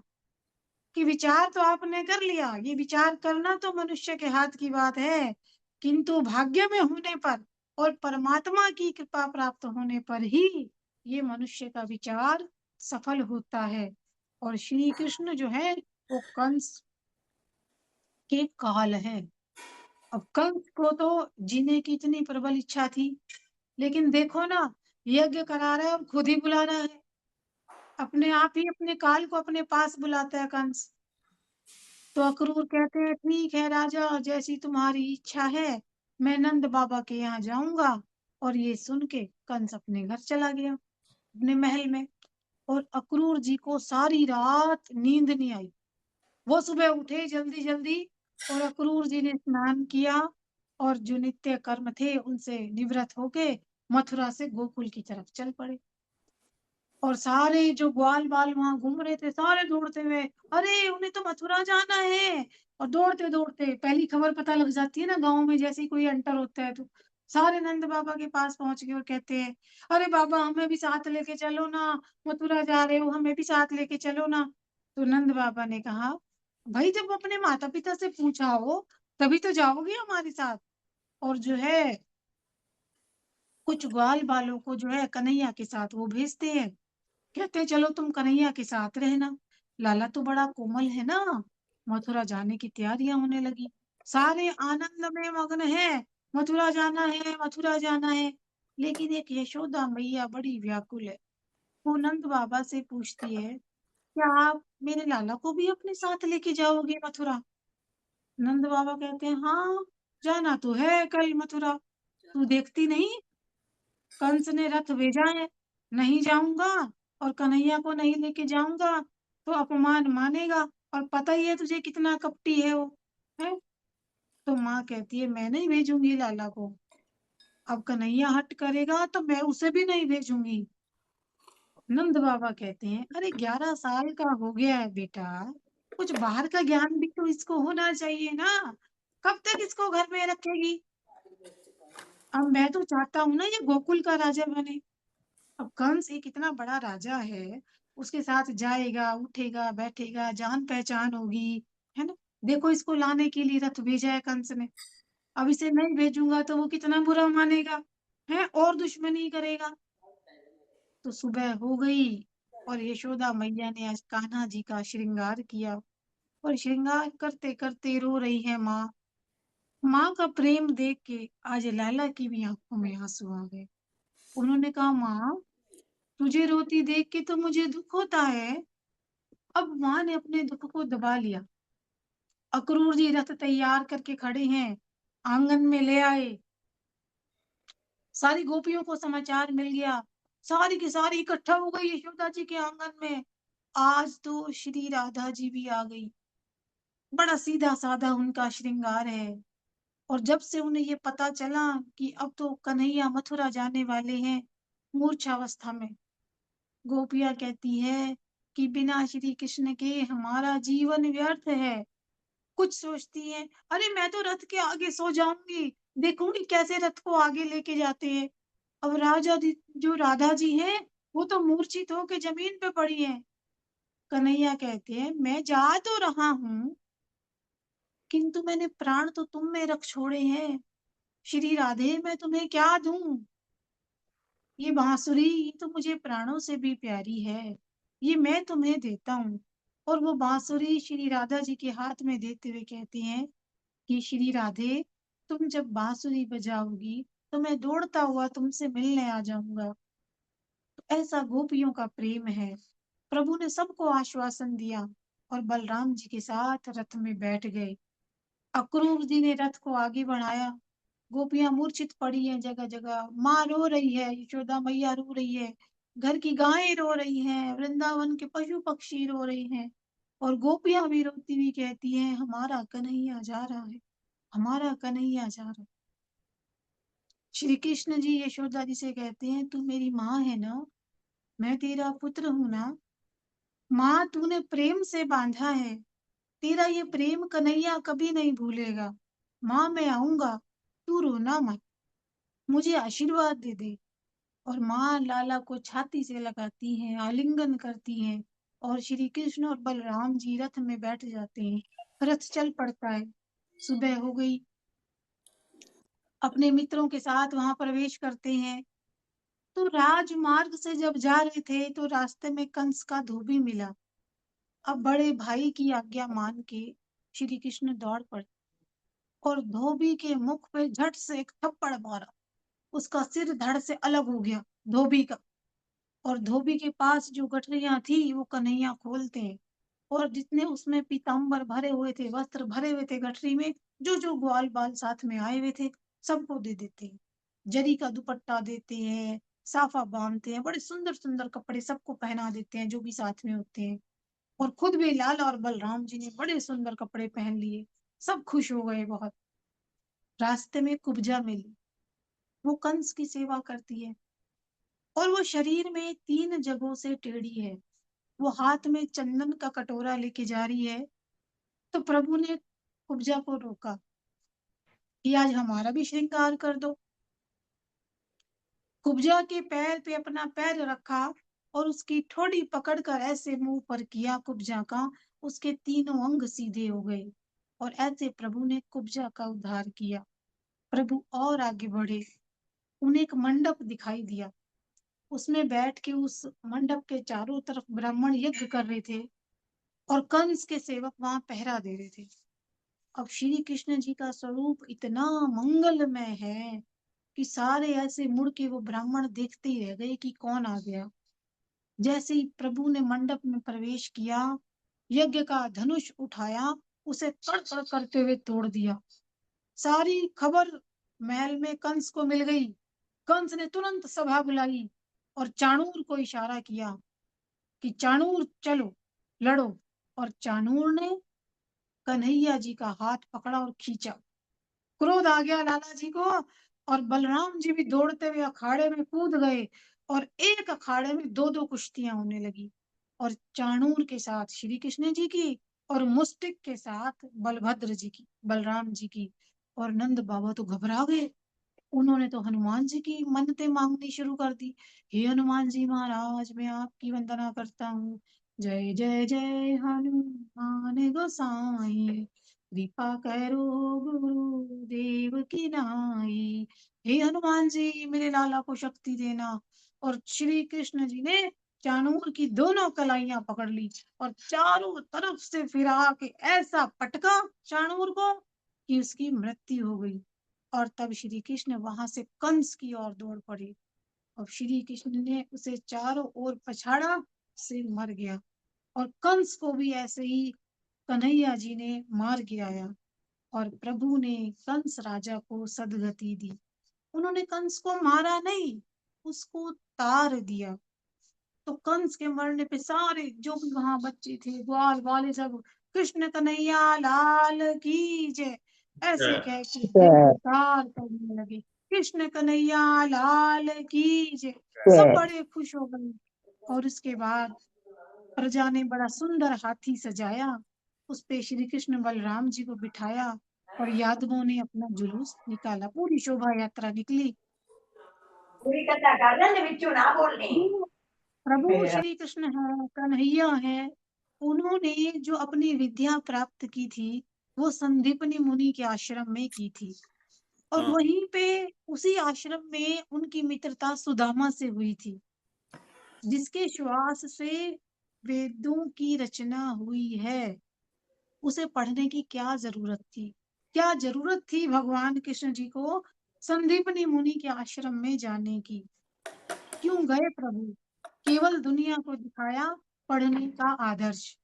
कि विचार तो आपने कर लिया, ये विचार करना तो मनुष्य के हाथ की बात है, किंतु भाग्य में होने पर और परमात्मा की कृपा प्राप्त होने पर ही ये मनुष्य का विचार सफल होता है। और श्री कृष्ण जो है वो कंस के काल है। अब कंस को तो जीने की इतनी प्रबल इच्छा थी, लेकिन देखो ना, यज्ञ करा रहा है और खुद ही बुला रहा है, अपने आप ही अपने काल को अपने पास बुलाता है कंस। तो अक्रूर कहते हैं, ठीक है राजा, जैसी तुम्हारी इच्छा है, मैं नंद बाबा के यहाँ जाऊंगा। और ये सुन के कंस अपने घर चला गया, अपने महल में। और अक्रूर जी को सारी रात नींद नहीं आई। वो सुबह उठे जल्दी जल्दी और अक्रूर जी ने स्नान किया और जो नित्य कर्म थे उनसे निवृत्त होके मथुरा से गोकुल की तरफ चल पड़े। और सारे जो ग्वाल बाल वहां घूम रहे थे सारे दौड़ते हुए, अरे उन्हें तो मथुरा जाना है। और दौड़ते दौड़ते पहली खबर पता लग जाती है ना गांव में, जैसे ही कोई एंटर होता है तो सारे नंद बाबा के पास पहुंच गए और कहते हैं, अरे बाबा हमें भी साथ लेके चलो ना, मथुरा जा रहे हो, हमें भी साथ लेके चलो ना। तो नंद बाबा ने कहा, भाई जब अपने माता पिता से पूछा हो तभी तो जाओगे हमारे साथ। और जो है कुछ ग्वाल बालों को जो है कन्हैया के साथ वो भेजते हैं, कहते हैं चलो तुम कन्हैया के साथ रहना, लाला तो बड़ा कोमल है ना। मथुरा जाने की तैयारियां होने लगी, सारे आनंद में मग्न है, मथुरा जाना है, मथुरा जाना है। लेकिन एक यशोदा मैया बड़ी व्याकुल है। वो नंद बाबा से पूछती है, क्या आप मेरे लाला को भी अपने साथ लेके जाओगे मथुरा? नंद बाबा कहते हैं, हाँ, जाना तो है कल मथुरा। तू देखती नहीं, कंस ने रथ भेजा है, नहीं जाऊंगा और कन्हैया को नहीं लेके जाऊंगा तो अपमान मानेगा, और पता ही है तुझे कितना कपटी है वो, है। तो माँ कहती है, मैं नहीं भेजूंगी लाला को। अब कन्हैया हट करेगा तो मैं उसे भी नहीं भेजूंगी। नंद बाबा कहते हैं, अरे 11 साल का हो गया है बेटा, कुछ बाहर का ज्ञान भी तो इसको होना चाहिए ना। कब तक इसको घर में रखेगी? अब मैं तो चाहता हूँ ना ये गोकुल का राजा बने। अब कंस एक इतना बड़ा राजा है, उसके साथ जाएगा, उठेगा, बैठेगा, जान पहचान होगी, है ना। देखो इसको लाने के लिए रथ भेजा है कंस ने। अब इसे नहीं भेजूंगा तो वो कितना बुरा मानेगा, है, और दुश्मनी करेगा। तो सुबह हो गई और यशोदा मैया ने आज कान्हा जी का श्रृंगार किया, और श्रृंगार करते करते रो रही है माँ। माँ का प्रेम देख के आज लैला की भी आंखों में आंसू आ गए। उन्होंने कहा, माँ, तुझे रोती देख के तो मुझे दुख होता है। अब माँ ने अपने दुख को दबा लिया। अक्रूर जी रथ तैयार करके खड़े हैं, आंगन में ले आए। सारी गोपियों को समाचार मिल गया, सारी की सारी इकट्ठा हो गई यशोदा जी के आंगन में। आज तो श्री राधा जी भी आ गई। बड़ा सीधा साधा उनका श्रृंगार है। और जब से उन्हें ये पता चला कि अब तो कन्हैया मथुरा जाने वाले हैं, मूर्छावस्था में, गोपियां कहती है कि बिना श्री कृष्ण के हमारा जीवन व्यर्थ है। कुछ सोचती है, अरे मैं तो रथ के आगे सो जाऊंगी, देखूंगी कैसे रथ को आगे लेके जाते हैं। अब जो राधा जी हैं, वो तो मूर्छित होके जमीन पे पड़ी हैं। कन्हैया कहते हैं, मैं जा तो रहा हूँ, किंतु मैंने प्राण तो तुम में रख छोड़े हैं। श्री राधे, मैं तुम्हें क्या दूं? ये बांसुरी, ये तो मुझे प्राणों से भी प्यारी है, ये मैं तुम्हें देता हूँ। और वो बांसुरी श्री राधा जी के हाथ में देते हुए कहते हैं कि श्री राधे, तुम जब बांसुरी बजाओगी तो मैं दौड़ता हुआ तुमसे मिलने आ जाऊंगा। तो ऐसा गोपियों का प्रेम है। प्रभु ने सबको आश्वासन दिया और बलराम जी के साथ रथ में बैठ गए। अक्रूर जी ने रथ को आगे बढ़ाया। गोपियां मूर्छित पड़ी हैं जगह जगह, माँ रो रही है, यशोदा मैया रो रही है, घर की गायें रो रही हैं, वृंदावन के पशु पक्षी रो रही हैं, और गोपियां भी रोती हुई कहती हैं, हमारा कन्हैया जा रहा है, हमारा कन्हैया जा रहा है। श्री कृष्ण जी यशोदा जी से कहते हैं, तू मेरी माँ है ना, मैं तेरा पुत्र हूं ना। माँ, तूने प्रेम से बांधा है, तेरा ये प्रेम कन्हैया कभी नहीं भूलेगा। माँ, मैं आऊंगा, तू रोना मत, मुझे आशीर्वाद दे दे। और माँ लाला को छाती से लगाती हैं, आलिंगन करती हैं, और श्री कृष्ण और बलराम जी रथ में बैठ जाते हैं। रथ चल पड़ता है। सुबह हो गई, अपने मित्रों के साथ वहां प्रवेश करते हैं। तो राजमार्ग से जब जा रहे थे तो रास्ते में कंस का धोबी मिला। अब बड़े भाई की आज्ञा मान के श्री कृष्ण दौड़ पड़े और धोबी के मुख पे झट से एक थप्पड़ मारा। उसका सिर धड़ से अलग हो गया, धोबी का। और धोबी के पास जो गठरियां थी वो कन्हैया खोलते हैं, और जितने उसमें पीताम्बर भरे हुए थे, वस्त्र भरे हुए थे गठरी में, जो जो ग्वाल बाल साथ में आए हुए थे, सबको दे देते हैं। जरी का दुपट्टा देते हैं, साफा बांधते हैं, बड़े सुंदर सुंदर कपड़े सबको पहना देते हैं जो भी साथ में होते हैं। और खुद भी लाला और बलराम जी ने बड़े सुंदर कपड़े पहन लिए। सब खुश हो गए बहुत। रास्ते में कुब्जा मिली, वो कंस की सेवा करती है, और वो शरीर में 3 जगहों से टेढ़ी है। वो हाथ में चंदन का कटोरा लेके जा रही है। तो प्रभु ने कुब्जा को रोका कि आज हमारा भी श्रृंगार कर दो। कुब्जा के पैर पे अपना पैर रखा और उसकी ठोड़ी पकड़कर ऐसे मुंह पर किया कुब्जा का, उसके तीनों अंग सीधे हो गए। और ऐसे प्रभु ने कुब्जा का उद्धार किया। प्रभु और आगे बढ़े, उन्हें एक मंडप दिखाई दिया। उसमें बैठ के उस मंडप के चारों तरफ ब्राह्मण यज्ञ कर रहे थे, और कंस के सेवक वहां पहरा दे रहे थे। अब श्री कृष्ण जी का स्वरूप इतना मंगलमय है, कि सारे ऐसे मुड़ के वो ब्राह्मण देखते ही रह गए कि कौन आ गया। जैसे ही प्रभु ने मंडप में प्रवेश किया, यज्ञ का धनुष उठाया, उसे तड़-तड़ करते हुए तोड़ दिया। सारी खबर महल में कंस को मिल गई। कंस ने तुरंत सभा बुलाई और चाणूर को इशारा किया कि चाणूर चलो, लड़ो। और चाणूर ने कन्हैया जी का हाथ पकड़ा और खींचा। क्रोध आ गया लाला जी को और बलराम जी भी दौड़ते हुए अखाड़े में कूद गए और एक अखाड़े में दो दो कुश्तियां होने लगी। और चाणूर के साथ श्री कृष्ण जी की और मुस्टिक के साथ बलभद्र जी की, बलराम जी की। और नंद बाबा तो घबरा गए। उन्होंने तो हनुमान जी की मन्नतें मांगनी शुरू कर दी। हे हनुमान जी महाराज, मैं आपकी वंदना करता हूँ। जय जय जय हनुमान गोसाई, कृपा करो गुरुदेव की नाई। हे हनुमान जी, मेरे लाला को शक्ति देना। और श्री कृष्ण जी ने चाणूर की दोनों कलाइयां पकड़ ली और चारों तरफ से फिरा के ऐसा पटका चाणूर को कि उसकी मृत्यु हो गई। और तब श्री कृष्ण वहां से कंस की ओर दौड़ पड़े और श्री कृष्ण ने उसे चारों ओर पछाड़ा, से मर गया। और कंस को भी ऐसे ही कन्हैया जी ने मार गिराया और प्रभु ने कंस राजा को सदगति दी। उन्होंने कंस को मारा नहीं, उसको तार दिया। तो कंस के मरने पे सारे जो भी वहां बच्चे थे, ग्वाल वाले, सब कृष्ण कन्हैया लाल की जय ऐसे अच्छा। कह के जय जयकार करने लगे। कृष्ण कन्हैया लाल की जय। सब बड़े खुश हो गए। और उसके बाद प्रजा ने बड़ा सुंदर हाथी सजाया, उस पे श्री कृष्ण बलराम जी को बिठाया और यादवों ने अपना जुलूस निकाला, पूरी शोभा यात्रा निकली। पूरी कथा कर रहे हैं बिच्चू ना बोलने जो प्रभु श्री कृष्ण है, कन्हैया है, उन्होंने जो अपनी विद्या प्राप्त की थी वो संदीपनी मुनि के आश्रम में की थी। और हाँ वहीं पे उसी आश्रम में उनकी मित्रता सुदामा से हुई थी, जिसके श्वास से वेदों की रचना हुई है। उसे पढ़ने की क्या जरूरत थी? क्या जरूरत थी भगवान कृष्ण जी को संदीपनी मुनि के आश्रम में जाने की? क्यों गए प्रभु? केवल दुनिया को दिखाया पढ़ने का आदर्श।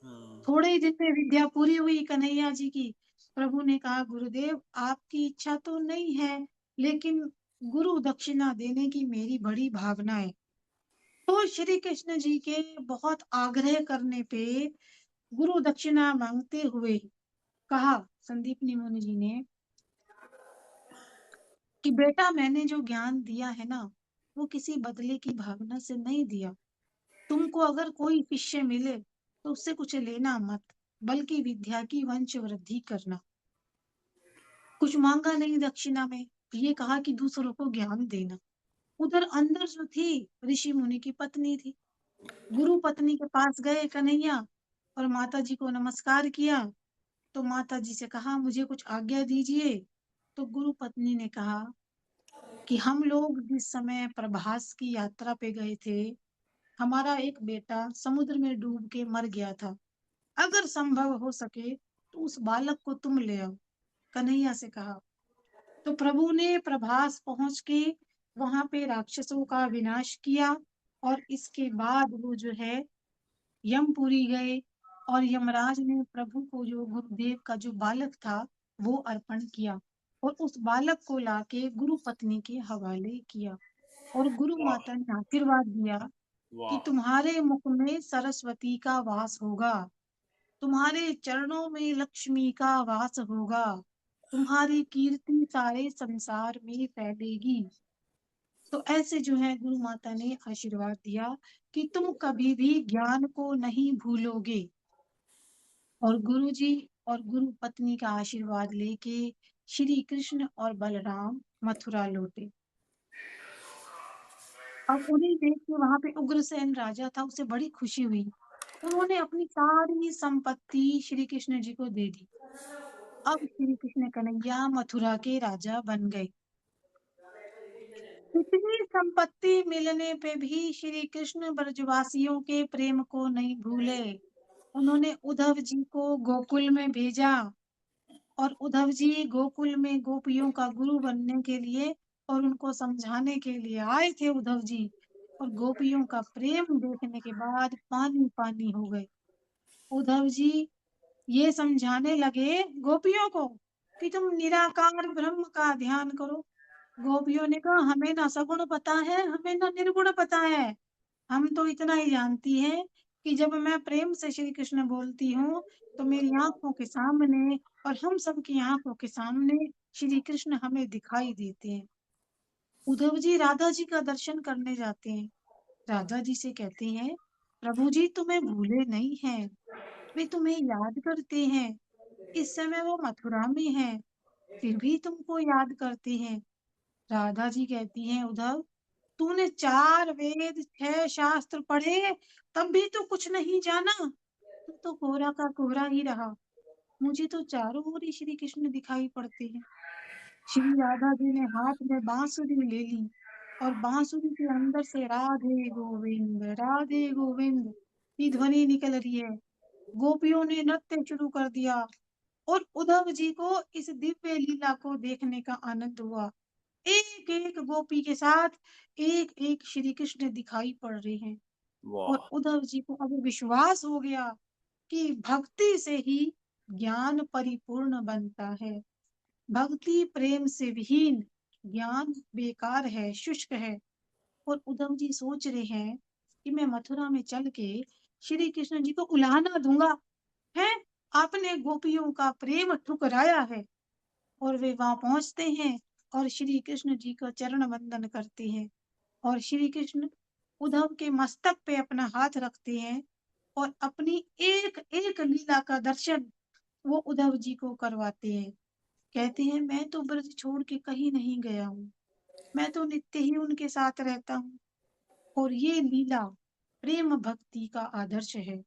हाँ थोड़े ही दिन में विद्या पूरी हुई कन्हैया जी की। प्रभु ने कहा, गुरुदेव आपकी इच्छा तो नहीं है, लेकिन गुरु दक्षिणा देने की मेरी बड़ी भावना है। तो श्री कृष्ण जी के बहुत आग्रह करने पे गुरु दक्षिणा मांगते हुए कहा संदीपनी मुनि जी ने कि बेटा, मैंने जो ज्ञान दिया है ना, वो किसी बदले की भावना से नहीं दिया। तुमको अगर कोई शिष्य मिले तो उससे कुछ लेना मत, बल्कि विद्या की वंश वृद्धि करना। कुछ मांगा नहीं दक्षिणा में, ये कहा कि दूसरों को ज्ञान देना। उधर अंदर जो थी ऋषि मुनि की पत्नी थी। गुरु पत्नी के पास गए कन्हैया और माता जी को नमस्कार किया। तो माता जी से कहा, मुझे कुछ आज्ञा दीजिए। तो गुरु पत्नी ने कहा कि हम लोग जिस समय प्रभास की यात्रा पे गए थे, हमारा एक बेटा समुद्र में डूब के मर गया था। अगर संभव हो सके तो उस बालक को तुम ले आओ, कन्हैया से कहा। तो प्रभु ने प्रभास पहुंच के वहां पे राक्षसों का विनाश किया और इसके बाद वो जो है यमपुरी गए और यमराज ने प्रभु को जो गुरुदेव का जो बालक था वो अर्पण किया और उस बालक को लाके गुरु पत्नी के हवाले किया। और गुरु वाह माता ने आशीर्वाद दिया कि वाह तुम्हारे मुख में सरस्वती का वास होगा, तुम्हारे चरणों में लक्ष्मी का वास होगा, तुम्हारी कीर्ति सारे संसार में फैलेगी। तो ऐसे जो है गुरु माता ने आशीर्वाद दिया कि तुम कभी भी ज्ञान को नहीं भूलोगे। और गुरु जी और गुरु पत्नी का आशीर्वाद लेके श्री कृष्ण और बलराम मथुरा लौटे। अब उन्हें देख के वहां पे उग्रसेन राजा था, उसे बड़ी खुशी हुई। उन्होंने अपनी सारी संपत्ति श्री कृष्ण जी को दे दी। अब श्री कृष्ण कन्हैया मथुरा के राजा बन गए। इतनी संपत्ति मिलने पे भी श्री कृष्ण ब्रजवासियों के प्रेम को नहीं भूले। उन्होंने उद्धव जी को गोकुल में भेजा और उद्धव जी गोकुल में गोपियों का गुरु बनने के लिए और उनको समझाने के लिए आए थे उद्धव जी, और गोपियों का प्रेम देखने के बाद पानी पानी हो गए। उद्धव जी ये समझाने लगे गोपियों को कि तुम निराकार ब्रह्म का ध्यान करो। गोपियों ने कहा हमें ना सगुण पता है, हमें ना निर्गुण पता है, हम तो इतना ही जानती हैं कि जब मैं प्रेम से श्री कृष्ण बोलती हूँ तो मेरी आंखों के सामने और हम सबकी आंखों के सामने श्री कृष्ण हमें दिखाई देते हैं। उद्धव जी राधा जी का दर्शन करने जाते हैं, राधा जी से कहते हैं प्रभु जी तुम्हें भूले नहीं हैं, वे तुम्हें याद करते हैं। इस समय वो मथुरा में है, फिर भी तुमको याद करते हैं। राधा जी कहती हैं उद्धव तूने 4 वेद 6 शास्त्र पढ़े, तब भी तो कुछ नहीं जाना, तू तो कोहरा का कोहरा ही रहा। मुझे तो चारों ओर ही श्री कृष्ण दिखाई पड़ते हैं। श्री राधा जी ने हाथ में बांसुरी ले ली और बांसुरी के अंदर से राधे गोविंद की ध्वनि निकल रही है। गोपियों ने नृत्य शुरू कर दिया और उद्धव जी को इस दिव्य लीला को देखने का आनंद हुआ। एक एक गोपी के साथ एक एक श्री कृष्ण दिखाई पड़ रहे हैं और वाह। उद्धव जी को अब विश्वास हो गया कि भक्ति से ही ज्ञान परिपूर्ण बनता है। भक्ति प्रेम से विहीन ज्ञान बेकार है, शुष्क है। और उद्धव जी सोच रहे हैं कि मैं मथुरा में चल के श्री कृष्ण जी को उलाहना दूंगा, है आपने गोपियों का प्रेम ठुकराया है। और वे वहां पहुंचते हैं और श्री कृष्ण जी का चरण वंदन करते हैं और श्री कृष्ण उद्धव के मस्तक पे अपना हाथ रखते हैं और अपनी एक एक लीला का दर्शन वो उद्धव जी को करवाते हैं। कहते हैं मैं तो ब्रज छोड़ के कहीं नहीं गया हूँ, मैं तो नित्य ही उनके साथ रहता हूँ। और ये लीला प्रेम भक्ति का आदर्श है।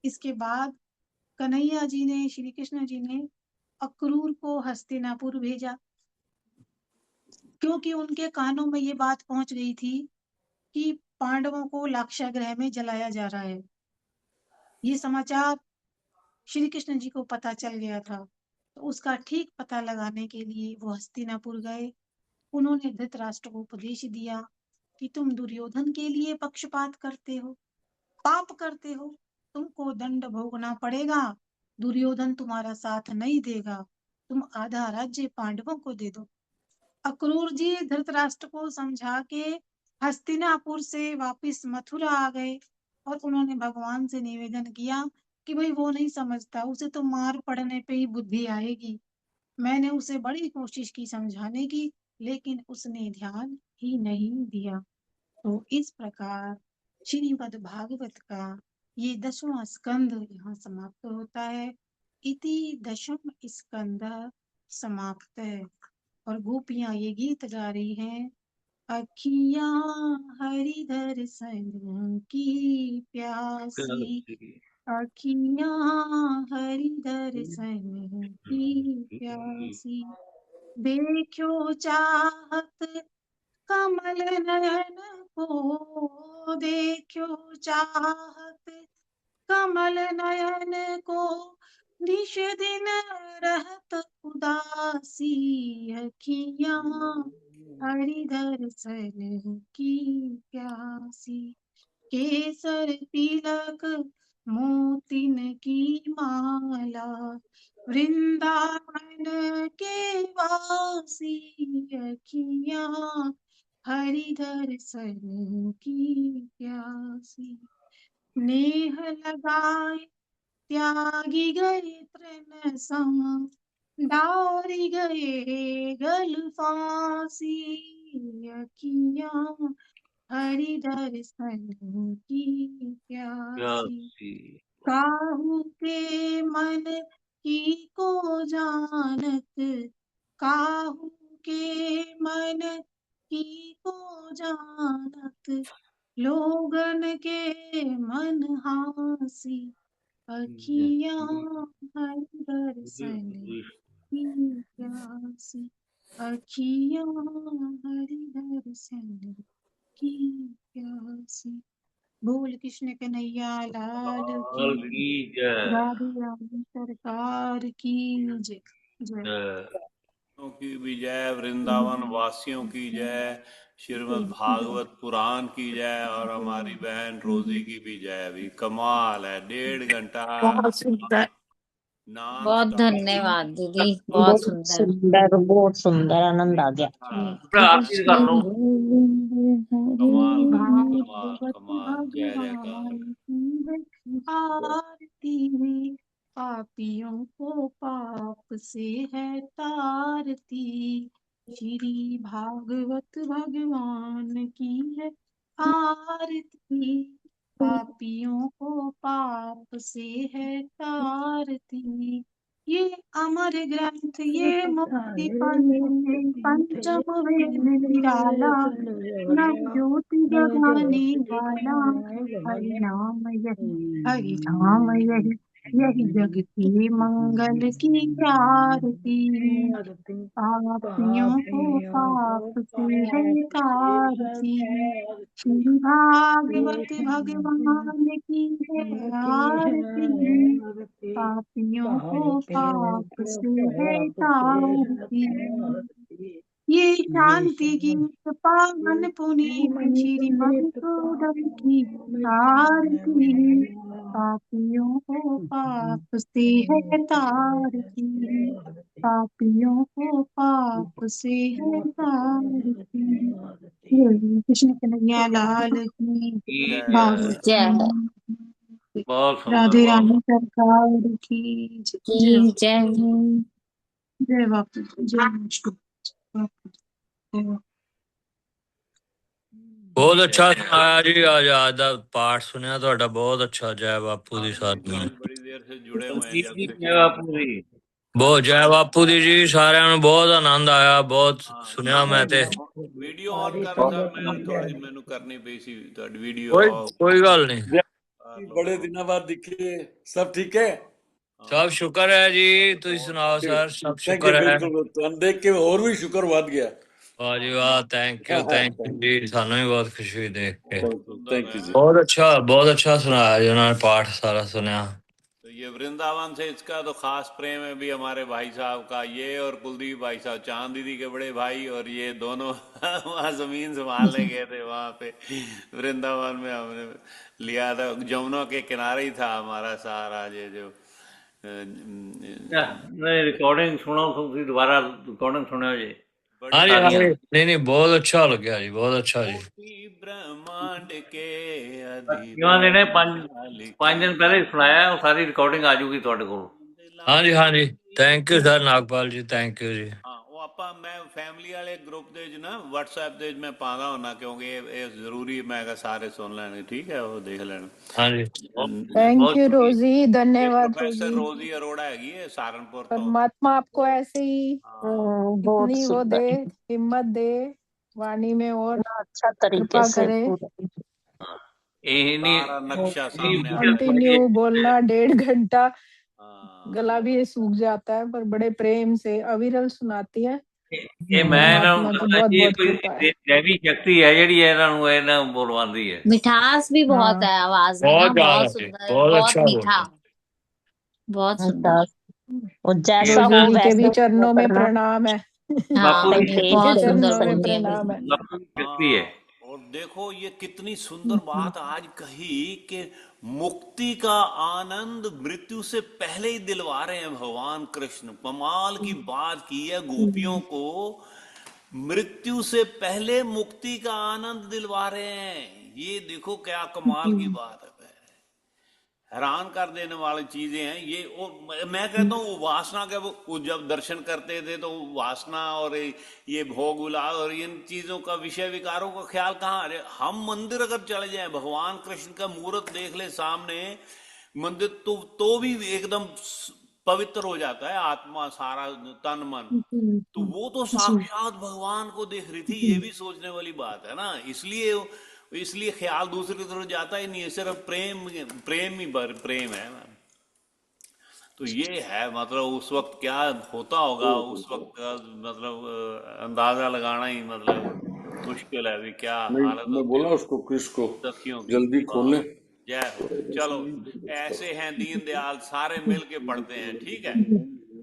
इसके बाद कन्हैया जी ने श्री कृष्ण जी ने अक्रूर को हस्तिनापुर भेजा, क्योंकि उनके कानों में ये बात पहुंच गई थी कि पांडवों को लाक्षागृह में जलाया जा रहा है। ये समाचार श्री कृष्ण जी को पता चल गया था, तो उसका ठीक पता लगाने के लिए वो हस्तिनापुर गए। उन्होंने धृतराष्ट्र को उपदेश दिया कि तुम दुर्योधन के लिए पक्षपात करते हो, पाप करते हो, तुमको दंड भोगना पड़ेगा। दुर्योधन तुम्हारा साथ नहीं देगा, तुम आधा राज्य पांडवों को दे दो। अक्रूर जी धृतराष्ट्र को समझा के हस्तिनापुर से वापिस मथुरा आ गए और उन्होंने भगवान से निवेदन किया कि भाई वो नहीं समझता, उसे तो मार पड़ने पे ही बुद्धि आएगी। मैंने उसे बड़ी कोशिश की समझाने की, लेकिन उसने ध्यान ही नहीं दिया। तो इस प्रकार श्रीमद् भागवत का ये 10वां स्कंद यहाँ समाप्त होता है। इति दशम स्कंद समाप्त है। और गोपियां ये गीत गा रही हैं, अखियां हरि दर्शन की प्यासी, अखियां हरि दर्शन की प्यासी, देखो चाहत कमल नयन को, देखो चाहत कमल नयन को, निश दिन रहत उदासी, अखियां हरि दर्शन की प्यासी, केसर तिलक मोतिन की माला, वृंदावन के वासी, अखियां हरि दर्शन की प्यासी, नेह लगाए त्यागी गए तृण सम, डारी गए गल फांसी, अखियां हरि दर्शन की प्यासी, काहू के मन की को जानत, काहू के मन की को जानत, लोगन के मन हासी, अखियां हरि दर्शन की प्यासी, अखियां हरि दर्शन की प्यासी। बोल कृष्ण कन्हैया लाल की, लाल की जय। राधे राधे सरकार की जय। जय। की भी जय, वृंदावन वासियों की जय, श्रीमद् भागवत पुराण की जय, और हमारी बहन रोजी की भी जय। अभी कमाल है, 1.5 घंटा बहुत सुंदर। नॉन बहुत स्टॉप। धन्यवाद दीदी, बहुत सुंदर। बहुत सुंदर आनंद आ गया। थोड़ा आशीष कर लो। कमाल करके, कमाल भागवत कमाल, जय जयकार। भगवान की आरती, पापियों को पाप से है तारती। श्री भागवत भगवान की है आरती, पापियों को पाप से है तारती। ये अमर ग्रंथ, ये मुक्ति पंथ, पंचम वेद निराला, नव ज्योति जगाने वाला। हरि नाम यही, यही जग के मंगल की आरती। पापियों को पाप से है तारती, श्री भागवत भगवान की है आरती, पापियों को पाप से है तारती। ये शांति गीत पावन पुनीत श्री मधुसूदन की आरती, पापियों को पाप से है तारती, पापियों को पाप से है तारती। जय कृष्ण कन्हैया लाल की, जय भागवत जय बहुत सुंदर, राधे बहुत रानी सरकार की की जय। जय। जय बापू, जय विष्णु बापू, जय बापू। बहुत अच्छा जय। सुनाया जी। आज ਦਾ ਪਾਠ ਸੁਣਿਆ ਤੁਹਾਡਾ, ਬਹੁਤ ਅੱਛਾ। ਜੈ ਬਾਪੂ ਦੀ ਸਾਧਨਾ। बड़ी देर से जुड़े हुए हैं, संगीत जब की से जय शुरू हुआ। बापू जी। ਬਹੁਤ ਜੈ ਬਾਪੂ ਦੀ ਜੀ। ਸਾਰਿਆਂ ਨੂੰ ਬਹੁਤ ਆਨੰਦ ਆਇਆ, ਬਹੁਤ हाँ, ਸੁਣਿਆ ਮੈਂ ਤੇ। वीडियो ऑन कर सर, मैं थोड़ी जी मैनू करनी पई सी ਤੁਹਾਡੀ ਵੀਡੀਓ ਕੋਈ ऑफ ਕੋਈ ਗੱਲ ਨਹੀਂ। बड़े दिनों बाद दिखे। सब ठीक है? ਸਭ ਸ਼ੁਕਰ ਹੈ ਜੀ। ਤੁਸੀਂ ਸੁਣਾਓ ਸਰ? ਸਭ थैंक यू। ਸ਼ੁਕਰ ਹੈ। बिल्कुल तुम देख के और भी शुक्र वध गया। ਵਾਹ ਜੀ ਵਾਹ, ਥੈਂਕ ਯੂ ਜੀ। ਸਾਨੂੰ ਵੀ ਬਹੁਤ ਖੁਸ਼ੀ ਹੋਈ ਦੇਖ ਕੇ। सुंदर थैंक यू है। जी। ਬਹੁਤ ਅੱਛਾ ਸੁਣਾਇਆ ਜੀ ਉਹਨਾਂ ਨੇ ਪਾਠ, ਸਾਰਾ ਸੁਣਿਆ। तो ये वृंदावन से इसका तो खास प्रेम है भी हमारे भाई साहब का, ये और कुलदीप भाई साहब, चांद दीदी के बड़े भाई, और ये दोनों वहाँ जमीन संभालने गए थे वहाँ पे वृंदावन में। हमने लिया था, जमुना के किनारे ही था हमारा सारा ये जो नहीं, रिकॉर्डिंग सुनो, तुम दोबारा रिकॉर्डिंग सुनो जी। हाँ जी हाँ सारियां। जी। नहीं बहुत अच्छा लग्या जी, बहुत अच्छा जी। कोटि ब्रह्मांड के इन्होंने ने अधिपति 5 दिन पहले ही सुनाया, वो सारी रिकॉर्डिंग आ जाऊगी ਤੁਹਾਡੇ ਕੋਲ। हाँ जी। Thank you sir Nagpal ji, thank you जी। हाँ, वो ਆਪਾਂ मैं फैमिली वाले ग्रुप ਦੇ ਵਿੱਚ ਨਾ WhatsApp ਦੇ ਵਿੱਚ ਮੈਂ ਪਾਉਂਦਾ ਹੁੰਦਾ, ਕਿਉਂਕਿ ਇਹ ਜ਼ਰੂਰੀ ਮੈਂ ਕਿਹਾ ਸਾਰੇ ਸੁਣ ਲੈਣ। ਠੀਕ ਹੈ, ਉਹ ਦੇਖ ਲੈਣ। हाँ जी। थैंक यू रोजी, ये धन्यवाद प्रोफेसर रोजी। रोजी अरोड़ा हैगी है सहारनपुर तो। परमात्मा आपको ऐसे ही हाँ, बहुत इतनी वो दे, सुंदर, हिम्मत दे, वाणी में और इतना अच्छा तरीके कृपा से करे। पूरा। इन्हीं सारा नक्शा इन्हीं सामने आ वीडियो गया। कंटिन्यू बोलना 1.5 घंटा, हाँ, गला भी सूख जाता है, पर बड़े प्रेम से अविरल सुनाती है। ये मैं ਇਹਨਾਂ परमात्मा ਨੂੰ की ਦੱਸਦਾ बहुत ਜੀ, ਇਹ बहुत ਕੋਈ कृपा है। दैवी शक्ति है ਜਿਹੜੀ ਇਹਨਾਂ ਨੂੰ ਇਹਨਾਂ ਬੋਲਵਾਉਂਦੀ है। मिठास भी बहुत हाँ है आवाज में ना, बहुत ज्यादा बहुत जी, सुंदर, बहुत बहुत अच्छा मीठा, बोलते। बहुत अच्छा, सुंदर। और जैसा रोजी हो जी के भी वैसे वो चरणों में करना। प्रणाम है। हाँ बापू भाई जी उन्हें भेज बहुत उनके देना सुंदर चरणों में संगीत सुनती है प्रणाम है। भजन। बापू की शक्ति है। और देखो ये कितनी सुंदर बात आज कही कि मुक्ति का आनंद मृत्यु से पहले ही दिलवा रहे हैं भगवान कृष्ण। कमाल की बात की है, गोपियों को मृत्यु से पहले मुक्ति का आनंद दिलवा रहे हैं। ये देखो क्या कमाल की बात है, हैरान कर देने वाली चीजें हैं ये। और मैं कहता हूँ वो वासना के वो जब दर्शन करते थे तो वासना और ये भोग विलास और इन चीजों का, विषय विकारों का ख्याल कहाँ आ रहा। हम मंदिर अगर चले जाएं, भगवान कृष्ण का मूर्त देख ले सामने मंदिर, तो भी एकदम पवित्र हो जाता है आत्मा, सारा तन मन। तो वो तो साक्षात भगवान को देख रही थी, ये भी सोचने वाली बात है ना। इसलिए इसलिए ख्याल दूसरे की तरफ जाता ही नहीं है, सिर्फ प्रेम प्रेम ही प्रेम है। तो ये है मतलब उस वक्त क्या होता होगा, उस वक्त का मतलब अंदाजा लगाना ही मतलब मुश्किल है। अभी क्या हालत मैं होती बोला होगी उसको क्रिस को सखियों की। जल्दी खोलने। जय हो। चलो, ऐसे हैं दीनदयाल, सारे मिल के पढ़ते हैं, ठीक है।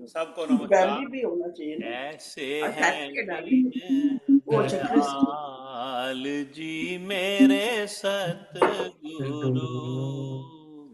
सबको फैमिली नमस्कार। भी होना चाहिए ना। ऐसे और हैं फैमिली के डाली वो क्रिस्टी दयाल जी मेरे सतगुरु।